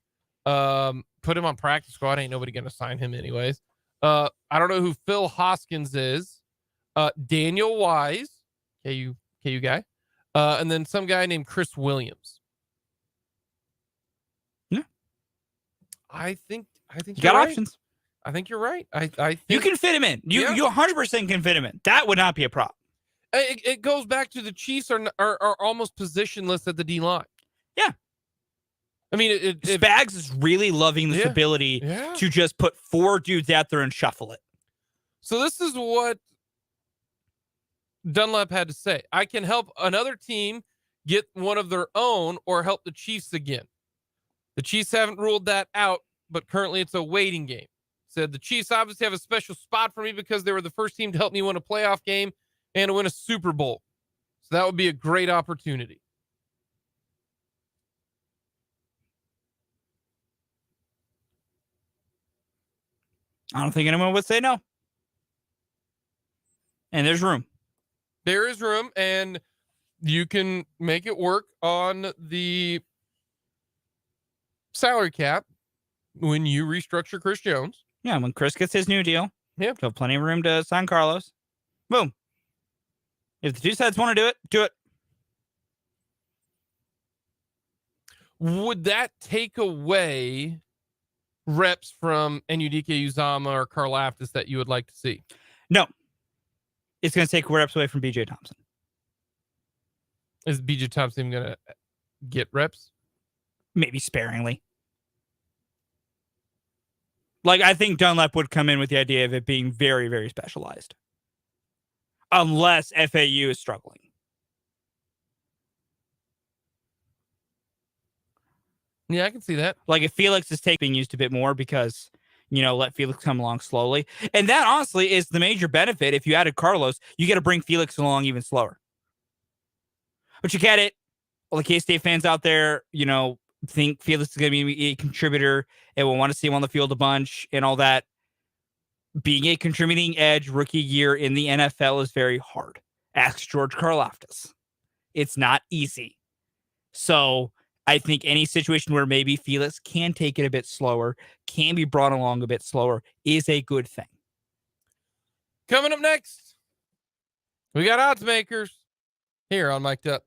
Put him on practice squad. Ain't nobody going to sign him anyways. I don't know who Phil Hoskins is. Daniel Wise, KU guy. And then some guy named Chris Williams. Yeah. I think you got right. options. I think you're right. I think you can fit him in. You 100% can fit him in. That would not be a problem. It goes back to the Chiefs are almost positionless at the D line. Yeah. I mean, Spags is really loving this ability to just put 4 dudes out there and shuffle it. So this is what Dunlap had to say. I can help another team get one of their own or help the Chiefs again. The Chiefs haven't ruled that out, but currently it's a waiting game. said, the Chiefs obviously have a special spot for me because they were the first team to help me win a playoff game and to win a Super Bowl. So that would be a great opportunity. I don't think anyone would say no. And there's room. There is room, and you can make it work on the salary cap when you restructure Chris Jones. Yeah, when Chris gets his new deal, yeah, he'll have plenty of room to sign Carlos. Boom. If the two sides want to do it. Would that take away reps from Enudike Uzama or Karl Aftis that you would like to see? No. It's going to take reps away from BJ Thompson. Is BJ Thompson going to get reps? Maybe sparingly. Like, I think Dunlap would come in with the idea of it being very, very specialized. Unless FAU is struggling. Yeah, I can see that. Like, if Felix is being used a bit more because, let Felix come along slowly. And that, honestly, is the major benefit. If you added Carlos, you got to bring Felix along even slower. But you get it. All the K-State fans out there, think Felix is going to be a contributor and will want to see him on the field a bunch and all that. Being a contributing edge rookie year in the NFL is very hard. Ask George Karlaftis. It's not easy. So I think any situation where maybe Felix can take it a bit slower, can be brought along a bit slower, is a good thing. Coming up next, we got odds makers here on Mic'd Up.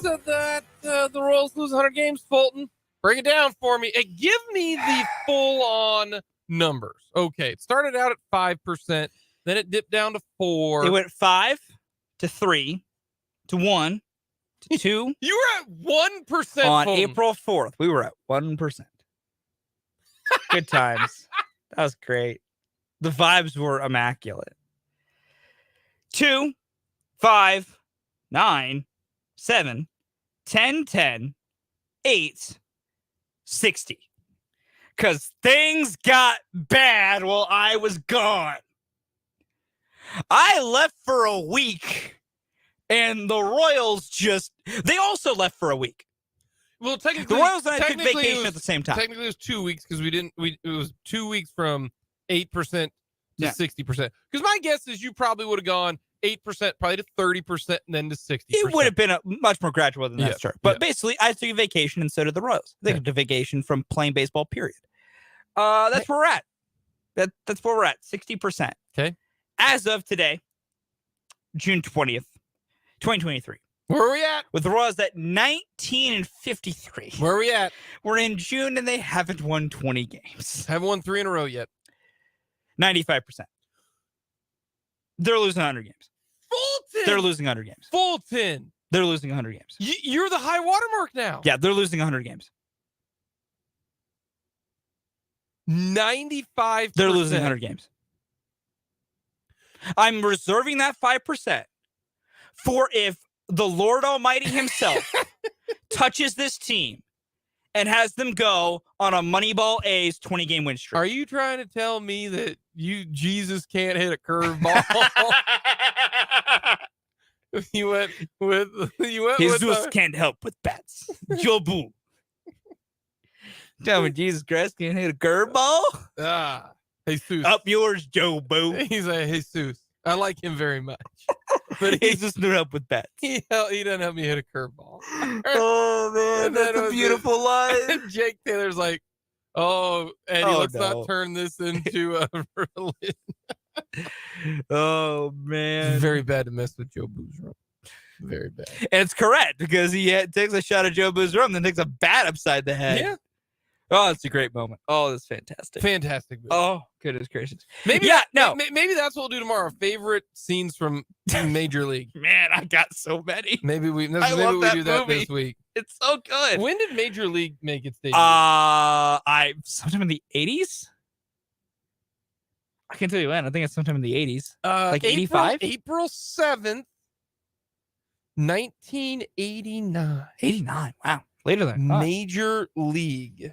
that the Royals lose 100 games, Fulton? Break it down for me. And give me the full-on numbers. Okay, it started out at 5%, then it dipped down to 4. It went 5 to 3 to 1 to 2. You were at 1% on Fulton. April 4th. We were at 1%. Good times. That was great. The vibes were immaculate. 2, 5, 9, 7, 10, 10, 8, 60. Because things got bad while I was gone. I left for a week, and the Royals they also left for a week. Well, technically, The Royals and I took vacation at the same time. Technically, it was 2 weeks because it was 2 weeks from 8% to 60%. Because my guess is you probably would have gone 8%, probably to 30%, and then to 60%. It would have been a much more gradual than that start. But basically, I took a vacation, and so did the Royals. They took a vacation from playing baseball, period. That's where we're at. That's where we're at, 60%. Okay. As of today, June 20th, 2023. Where are we at? With the Royals at 19-53. Where are we at? We're in June, and they haven't won 20 games. Haven't won 3 in a row yet. 95%. They're losing 100 games. Fulton! They're losing 100 games. Fulton! They're losing 100 games. You're the high watermark now. Yeah, they're losing 100 games. 95%. They're losing 100 games. I'm reserving that 5% for if the Lord Almighty himself touches this team and has them go on a Moneyball A's 20-game win streak. Are you trying to tell me that Jesus can't hit a curveball? Jesus can't help with bats. Jobu. Tell me Jesus Christ can't hit a curveball? Jesus. Up yours, Jobu. He's like, Jesus. I like him very much. But he's just not up with bats. He doesn't help me hit a curveball. Oh, man. That's a beautiful line. Jake Taylor's like, Eddie, let's not turn this into a religion. Oh, man. It's very bad to mess with Joe Boo's rum. Very bad. And it's correct because he takes a shot at Joe Boo's rum, then takes a bat upside the head. Yeah. Oh, it's a great moment. Oh, that's fantastic. Fantastic movie. Oh, goodness gracious. Maybe maybe that's what we'll do tomorrow. Favorite scenes from Major League. Man, I got so many. Maybe we do movie. that this week. It's so good. When did Major League make its debut? Sometime in the 80s. I can't tell you when. I think it's sometime in the 80s. Like 85? April 7th, 1989. 89. Wow. Later than Major League.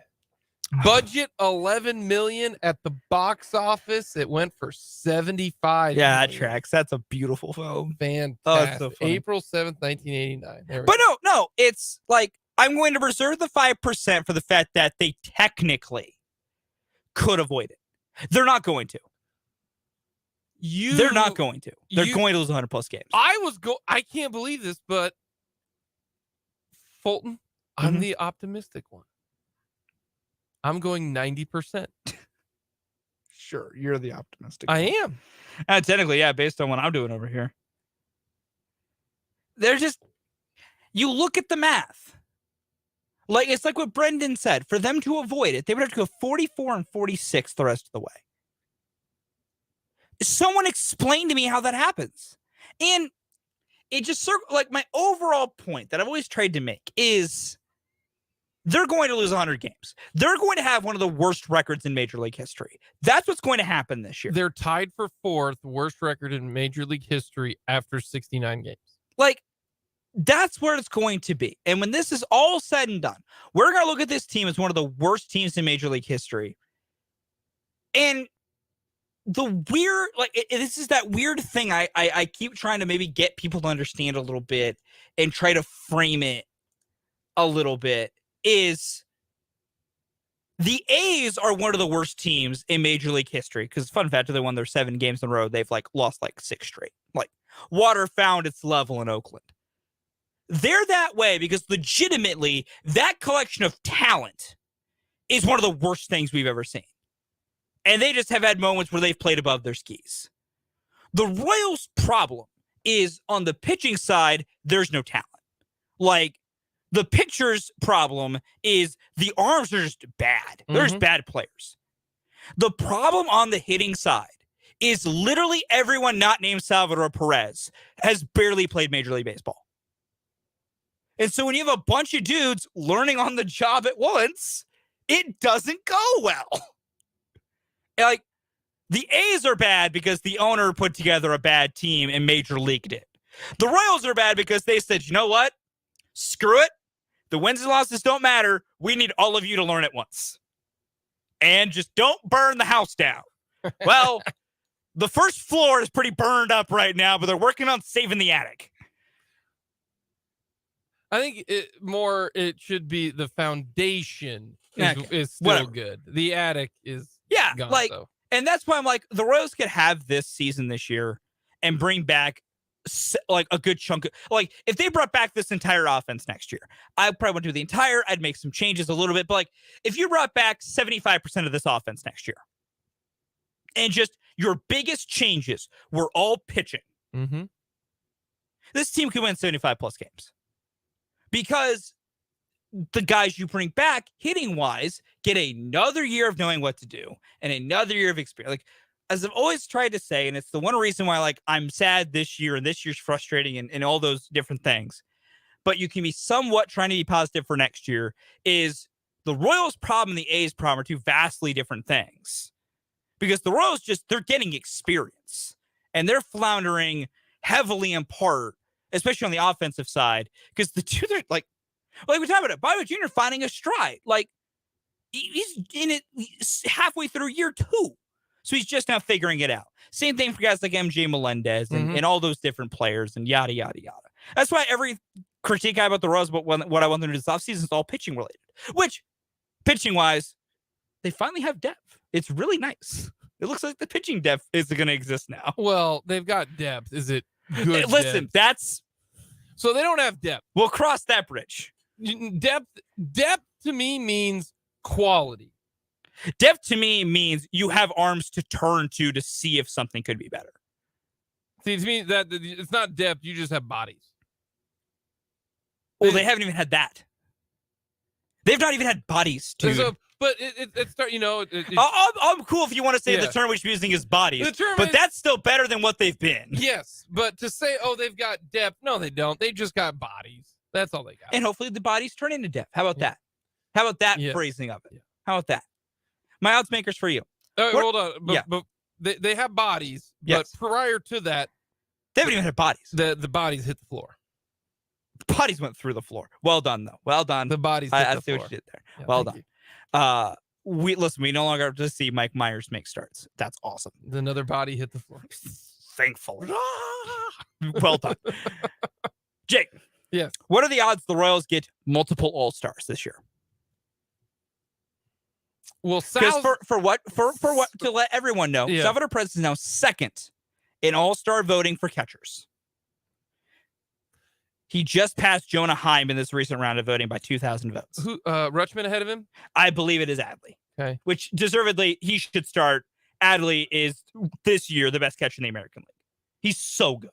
Budget $11 million at the box office. It went for $75 Yeah, that million. tracks. That's a beautiful film. Fantastic. Oh, it's so funny. April 7th, 1989. But no, it's like I'm going to reserve the 5% for the fact that they technically could avoid it. They're not going to. They're not going to. They're going to lose 100 plus games. I can't believe this, but Fulton, I'm the optimistic one. I'm going 90%. Sure, you're the optimistic. I am. Technically, yeah, based on what I'm doing over here. You look at the math. Like, it's like what Brendan said. For them to avoid it, they would have to go 44-46 the rest of the way. Someone explain to me how that happens. And it just like my overall point that I've always tried to make is they're going to lose 100 games. They're going to have one of the worst records in Major League history. That's what's going to happen this year. They're tied for 4th worst record in Major League history after 69 games. Like, that's where it's going to be. And when this is all said and done, we're going to look at this team as one of the worst teams in Major League history. And the weird, this is that weird thing I keep trying to maybe get people to understand a little bit and try to frame it a little bit. Is the A's are one of the worst teams in Major League history because, fun fact, they won their 7 games in a row. They've lost 6 straight. Water found its level in Oakland. They're that way because legitimately that collection of talent is one of the worst things we've ever seen. And they just have had moments where they've played above their skis. The Royals' problem is on the pitching side, there's no talent. Like, the pitcher's problem is the arms are just bad. They're just bad players. The problem on the hitting side is literally everyone not named Salvador Perez has barely played Major League Baseball. And so when you have a bunch of dudes learning on the job at once, it doesn't go well. Like, the A's are bad because the owner put together a bad team and Major Leagued it. The Royals are bad because they said, you know what? Screw it. The wins and losses don't matter. We need all of you to learn at once. And just don't burn the house down. Well, the first floor is pretty burned up right now, but they're working on saving the attic. I think it should be the foundation is still good. The attic is gone, like, though. And that's why I'm like, the Royals could have this season this year and bring back like a good chunk of, like, if they brought back this entire offense next year, I probably wouldn't do the entire, I'd make some changes a little bit, but like, if you brought back 75% of this offense next year and just your biggest changes were all pitching, this team could win 75 plus games because the guys you bring back hitting wise get another year of knowing what to do and another year of experience. Like, as I've always tried to say, and it's the one reason why, like, I'm sad this year and this year's frustrating and all those different things, but you can be somewhat trying to be positive for next year, is the Royals' problem and the A's problem are two vastly different things. Because the Royals they're getting experience and they're floundering heavily in part, especially on the offensive side, because the two, they're like we talked about it, Bobby Jr. finding a stride. Like, he's in it halfway through year 2. So he's just now figuring it out. Same thing for guys like MJ Melendez and all those different players and yada, yada, yada. That's why every critique I have about the Royals, but what I want them to do this offseason is all pitching related, which, pitching-wise, they finally have depth. It's really nice. It looks like the pitching depth is going to exist now. Well, they've got depth. Is it good Listen, depth? So they don't have depth. We'll cross that bridge. Depth to me means quality. Depth to me means you have arms to turn to see if something could be better. See, to me, that it's not depth. You just have bodies. Well, they haven't even had that. They've not even had bodies, dude. But it's you know. I'm cool if you want to say the term we should be using is bodies, but that's still better than what they've been. Yes, but to say, they've got depth, no, they don't. They just got bodies. That's all they got. And hopefully the bodies turn into depth. How about that? How about that phrasing of it? Yeah. How about that? My odds makers for you. Hold on. But they have bodies, but prior to that, they haven't even had bodies. The bodies hit the floor. The bodies went through the floor. Well done, though. Well done. The bodies hit the floor. What you did there. Yeah, well done. We no longer have to see Mike Myers make starts. That's awesome. Another body hit the floor. Thankfully. Well done. Jake. Yes. What are the odds the Royals get multiple All-Stars this year? Well, for what to let everyone know, Salvador Perez is now second in All-Star voting for catchers. He just passed Jonah Heim in this recent round of voting by 2,000 votes. Who Rutschman ahead of him? I believe it is Adley. Okay. Which deservedly he should start. Adley is this year the best catcher in the American League. He's so good.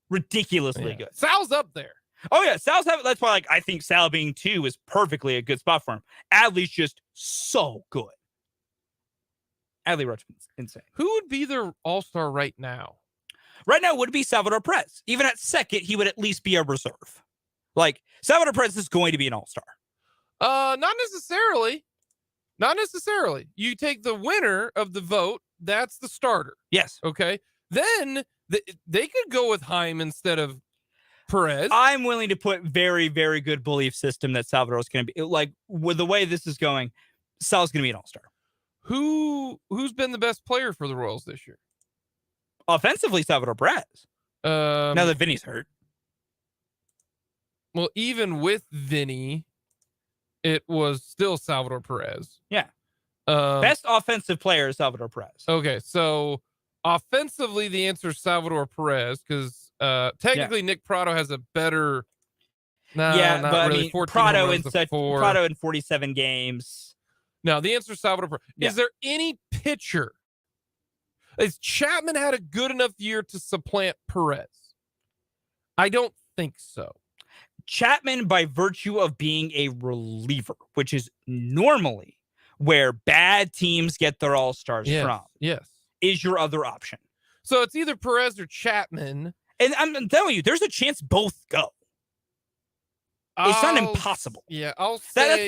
Ridiculously good. Sal's up there. Oh yeah, Sal's have. That's why I think Sal being 2 is perfectly a good spot for him. Adley's just so good. Adley Rutschman's insane. Who would be their All-Star right now? Right now would be Salvador Perez. Even at second, he would at least be a reserve. Like, Salvador Perez is going to be an all-star. Not necessarily. Not necessarily. You take the winner of the vote, that's the starter. Yes. Okay. Then they could go with Heim instead of Perez. I'm willing to put very, very good belief system that Salvador is going to be, like, with the way this is going, Sal's going to be an all-star. Who's been the best player for the Royals this year? Offensively, Salvador Perez. Now that Vinny's hurt. Well, even with Vinny, it was still Salvador Perez. Yeah. Best offensive player is Salvador Perez. Okay, so offensively, the answer is Salvador Perez because technically Nick Prado has a better. But really. I mean, Prado in 47 games. No, the answer is Salvador Perez. Yeah. Is there any pitcher? Has Chapman had a good enough year to supplant Perez? I don't think so. Chapman, by virtue of being a reliever, which is normally where bad teams get their all-stars from, is your other option. So it's either Perez or Chapman. And I'm telling you, there's a chance both go. It's not impossible. Yeah, I'll say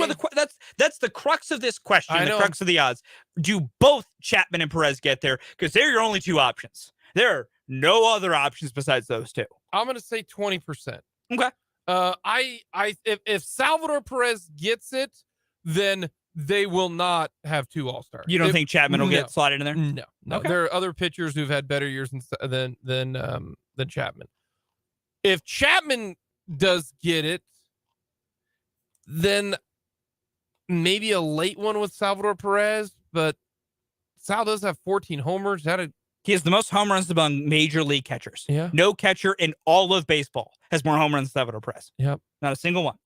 that's the crux of this question. I The know. crux of the odds. Do both Chapman and Perez get there? Because they're your only two options. There are no other options besides those two. I'm going to say 20%. Okay. If Salvador Perez gets it, then they will not have two all-stars. You don't think Chapman will get slotted in there? No. Okay. There are other pitchers who've had better years than Chapman. If Chapman does get it, then maybe a late one with Salvador Perez, but Sal does have 14 homers. He has the most home runs among major league catchers. Yeah. No catcher in all of baseball has more home runs than Salvador Perez. Yep. Not a single one.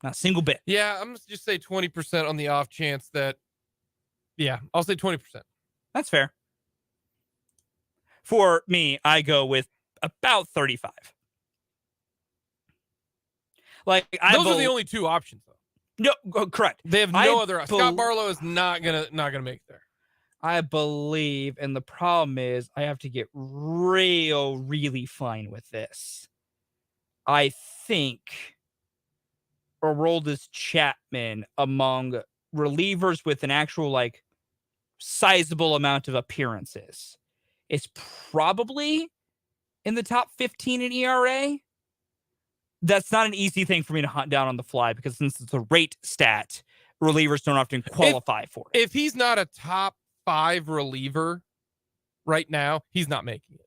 Not a single bit. Yeah, I'm going to just say 20% on the off chance that, I'll say 20%. That's fair. For me, I go with about 35. Those are the only two options, though. No, correct. They have no other. Scott Barlow is not gonna make there. I believe, and the problem is I have to get really fine with this. I think Aroldis Chapman among relievers with an actual sizable amount of appearances is probably in the top 15 in ERA. That's not an easy thing for me to hunt down on the fly because since it's a rate stat, relievers don't often qualify for it. If he's not a top 5 reliever right now, he's not making it.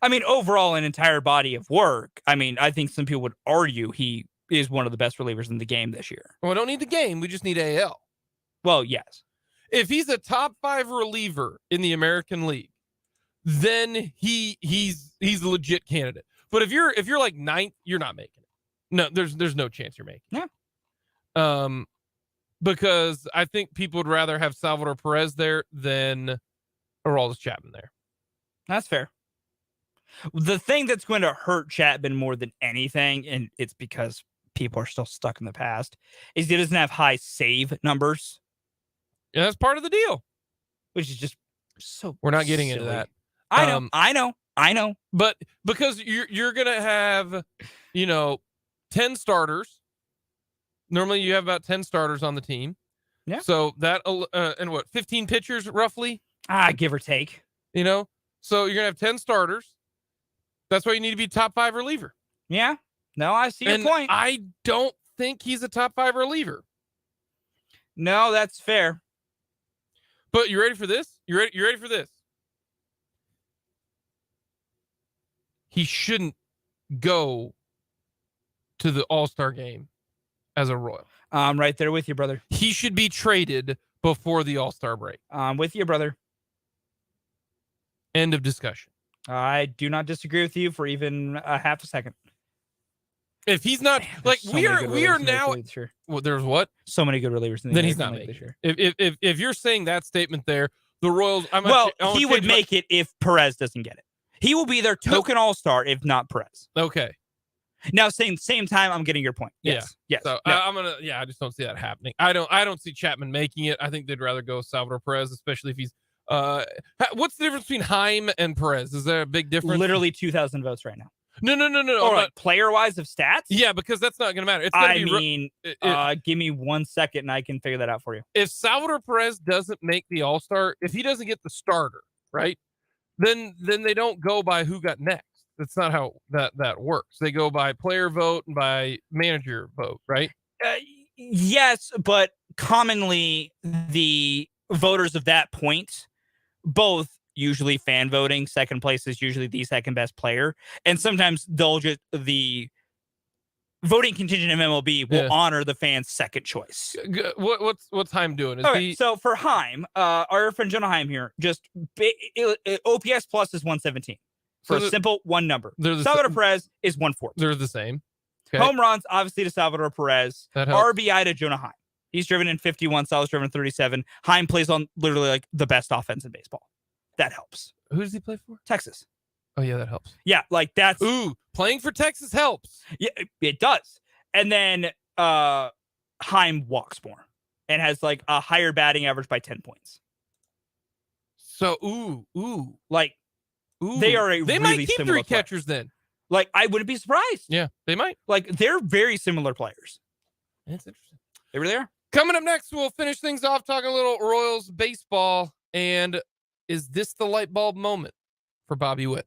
I mean, overall, an entire body of work. I mean, I think some people would argue he is one of the best relievers in the game this year. Well, we don't need the game. We just need AL. Well, yes. If he's a top 5 reliever in the American League, then he's a legit candidate. But if you're like 9th, you're not making it. No, there's no chance you're making it. Yeah. Because I think people would rather have Salvador Perez there than Aroldis Chapman there. That's fair. The thing that's going to hurt Chapman more than anything, and it's because people are still stuck in the past, is he doesn't have high save numbers. And that's part of the deal. Which is just so We're not getting silly. into that. I know. But because you're going to have, 10 starters. Normally you have about 10 starters on the team. Yeah. So that, and 15 pitchers roughly? Give or take. So you're going to have 10 starters. That's why you need to be top 5 reliever. Yeah. No, I see your point. I don't think he's a top 5 reliever. No, that's fair. But you ready for this? You ready for this? He shouldn't go to the All-Star game as a Royal. I'm right there with you, brother. He should be traded before the All-Star break. I'm with you, brother. End of discussion. I do not disagree with you for even a half a second. If he's not we are now. Well, there's what? So many good relievers in the then he's not making this year. If you're saying that statement there, the Royals. He would make it if Perez doesn't get it. He will be their token all-star if not Perez. Okay. Now, same time, I'm getting your point. Yes. Yeah. So no. I just don't see that happening. I don't see Chapman making it. I think they'd rather go with Salvador Perez, especially if he's. What's the difference between Heim and Perez? Is there a big difference? Literally 2,000 votes right now. No. Or player-wise of stats? Yeah, because that's not going to matter. It's gonna give me 1 second and I can figure that out for you. If Salvador Perez doesn't make the All-Star, if he doesn't get the starter, right, then they don't go by who got next. That's not how that works. They go by player vote and by manager vote, right? Yes, but commonly the voters of that point, both usually fan voting, second place is usually the second best player, and sometimes the voting contingent of MLB will honor the fan's second choice. What's Heim doing? So for Heim, our friend Jonah Heim here, just OPS plus is 117 for a simple one number. Salvador Perez is 140. They're the same. Okay. Home runs, obviously, to Salvador Perez. RBI to Jonah Heim. He's driven in 51. Sal's driven 37. Heim plays on literally the best offense in baseball. That helps. Who does he play for? Texas. Oh, yeah, that helps. Yeah, like that's playing for Texas helps. Yeah, it does. And then Heim walks more and has like a higher batting average by 10 points. So they are they really might keep similar 3 catchers then. Like, I wouldn't be surprised. Yeah, they might. Like, they're very similar players. That's interesting. They really are. Coming up next, we'll finish things off talking a little Royals baseball. And is this the light bulb moment for Bobby Witt?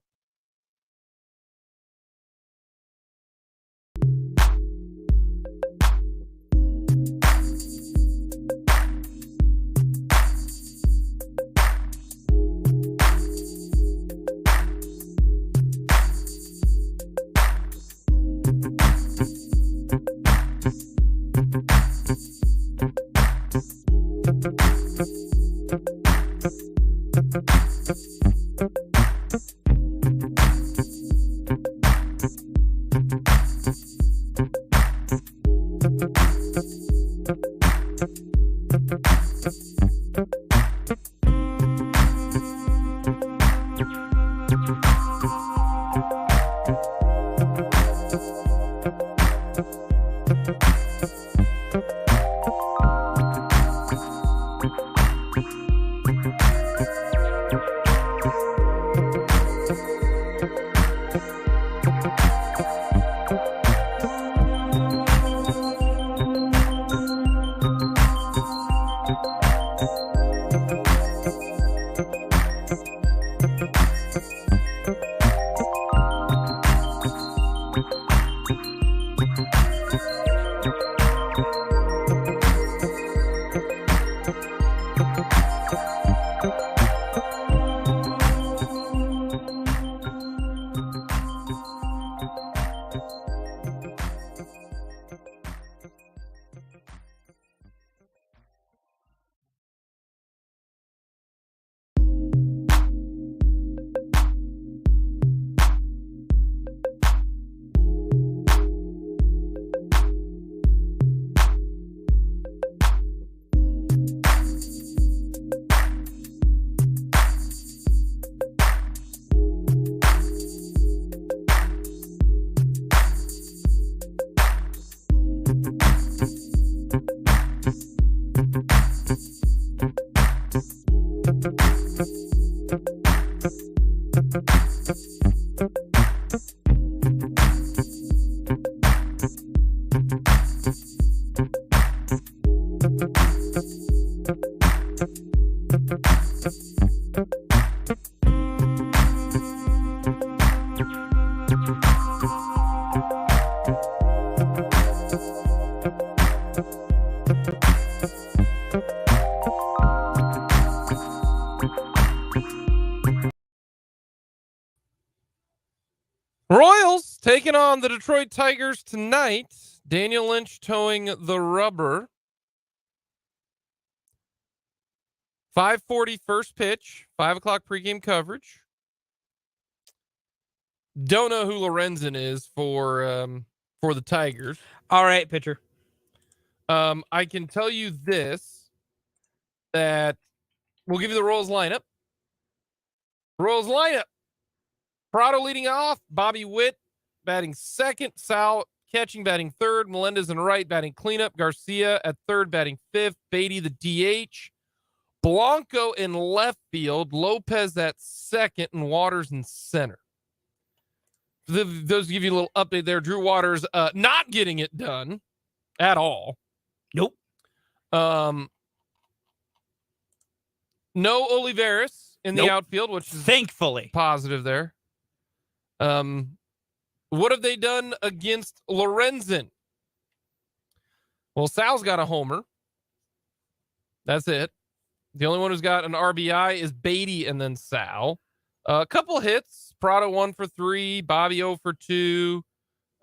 Royals taking on the Detroit Tigers tonight. Daniel Lynch towing the rubber. 5:40 first pitch, 5 o'clock pregame coverage. Don't know who Lorenzen is for the Tigers. All right, pitcher. I can tell you this, that we'll give you the Royals lineup. Royals lineup. Prado leading off, Bobby Witt batting second, Sal catching, batting third, Melendez in right, batting cleanup, Garcia at third, batting fifth, Beatty the DH, Blanco in left field, Lopez at second, and Waters in center. Those give you a little update there. Drew Waters not getting it done at all. Nope. No Olivares in the outfield, which is thankfully positive there. What have they done against Lorenzen? Well, Sal's got a homer. That's it. The only one who's got an RBI is Beatty and then Sal. A couple hits. Prado 1 for 3. Bobby 0 for 2.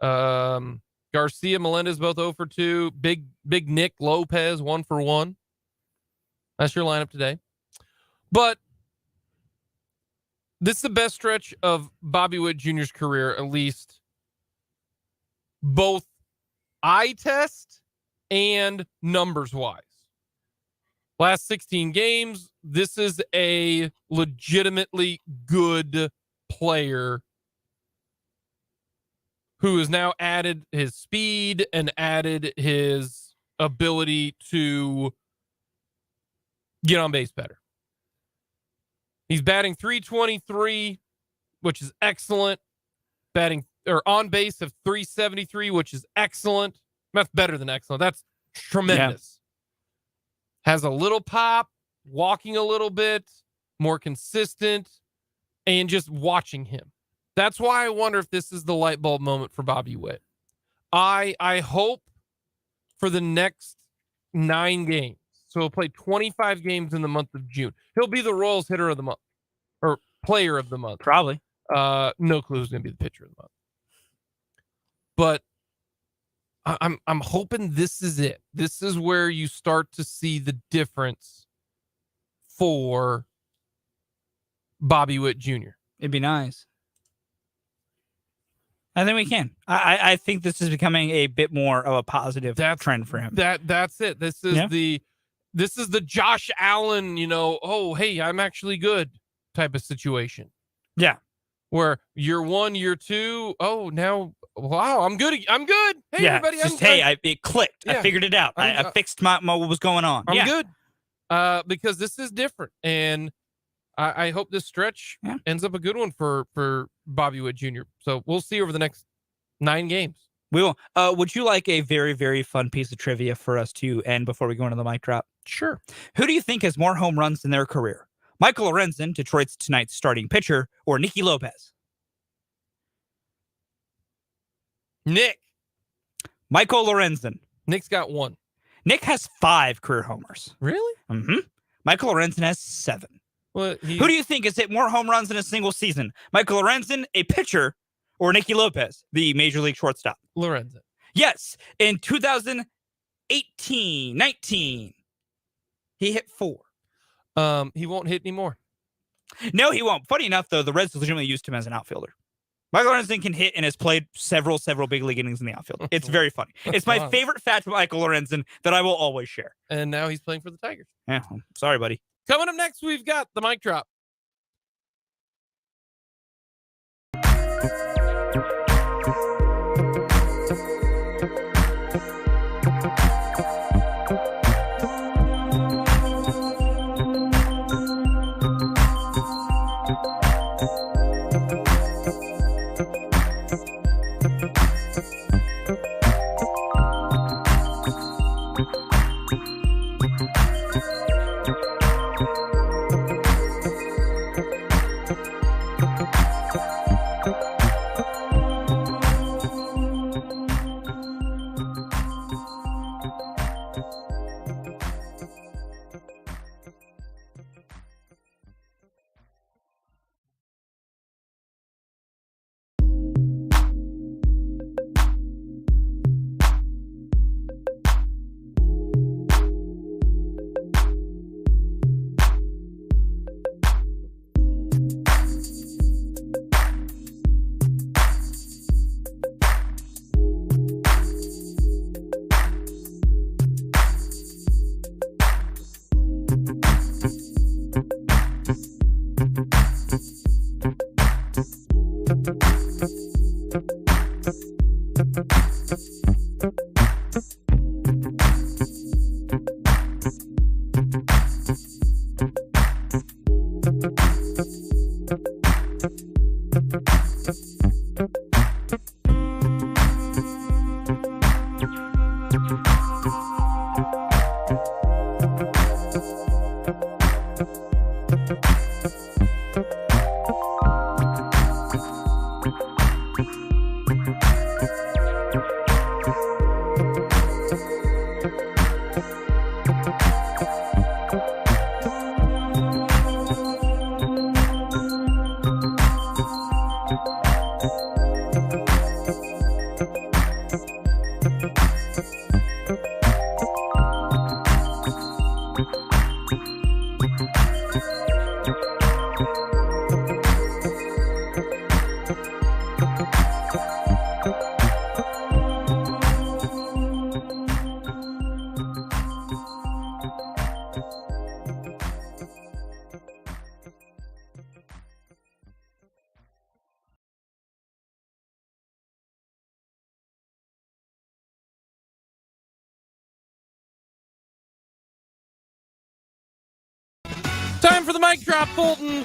Garcia, Melendez both 0 for 2. Big Nick Lopez 1 for 1. That's your lineup today. But this is the best stretch of Bobby Witt Jr.'s career, at least both eye test and numbers wise. Last 16 games, this is a legitimately good player who has now added his speed and added his ability to get on base better. He's batting .323, which is excellent. Batting or on base of .373, which is excellent. That's better than excellent. That's tremendous. Yeah. Has a little pop, walking a little bit, more consistent, and just watching him. That's why I wonder if this is the light bulb moment for Bobby Witt. I hope for the next 9 games. So he'll play 25 games in the month of June. He'll be the Royals hitter of the month or player of the month. Probably. No clue who's going to be the pitcher of the month. But I'm hoping this is it. This is where you start to see the difference for Bobby Witt Jr. It'd be nice. I think we can. I think this is becoming a bit more of a positive trend for him. That's it. This is the Josh Allen, oh, hey, I'm actually good type of situation. Yeah. Where year 1, year 2, oh, now, wow, I'm good. Hey, everybody, it clicked. Yeah. I figured it out. I fixed my what was going on. I'm good. Because this is different. And I hope this stretch ends up a good one for Bobby Witt Jr. So we'll see over the next 9 games. We will. Would you like a very, very fun piece of trivia for us to end before we go into the mic drop? Sure. Who do you think has more home runs in their career? Michael Lorenzen, Detroit's tonight's starting pitcher, or Nicky Lopez? Nick. Michael Lorenzen. Nick's got 1. Nick has 5 career homers. Really? Mm-hmm. Michael Lorenzen has 7. Well, who do you think has hit more home runs in a single season? Michael Lorenzen, a pitcher, or Nicky Lopez, the major league shortstop? Lorenzen. Yes. In 2019, he hit 4. He won't hit anymore. No, he won't. Funny enough, though, the Reds legitimately used him as an outfielder. Michael Lorenzen can hit and has played several big league innings in the outfield. It's very funny. It's my favorite fact from Michael Lorenzen that I will always share. And now he's playing for the Tigers. Yeah, sorry, buddy. Coming up next, we've got the mic drop. the mic drop, Fulton.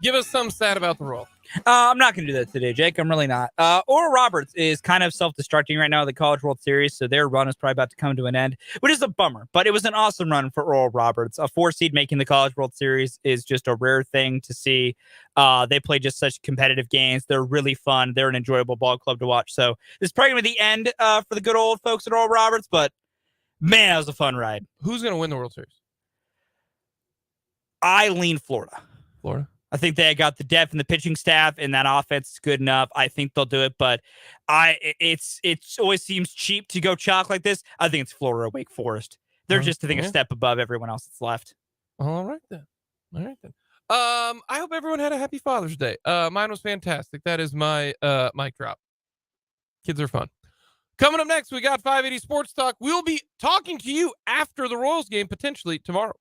Give us some stat about the Royals. I'm not going to do that today, Jake. I'm really not. Oral Roberts is kind of self-destructing right now in the College World Series, so their run is probably about to come to an end, which is a bummer. But it was an awesome run for Oral Roberts. A 4 seed making the College World Series is just a rare thing to see. They play just such competitive games. They're really fun. They're an enjoyable ball club to watch. So this is probably going to be the end for the good old folks at Oral Roberts, but man, that was a fun ride. Who's going to win the World Series? I lean Florida. Florida? I think they got the depth and the pitching staff, and that offense is good enough. I think they'll do it, but it's always seems cheap to go chalk like this. I think it's Florida or Wake Forest. They're just, I think, a step above everyone else that's left. All right then. I hope everyone had a happy Father's Day. Mine was fantastic. That is my mic drop. Kids are fun. Coming up next, we got 580 Sports Talk. We'll be talking to you after the Royals game, potentially tomorrow.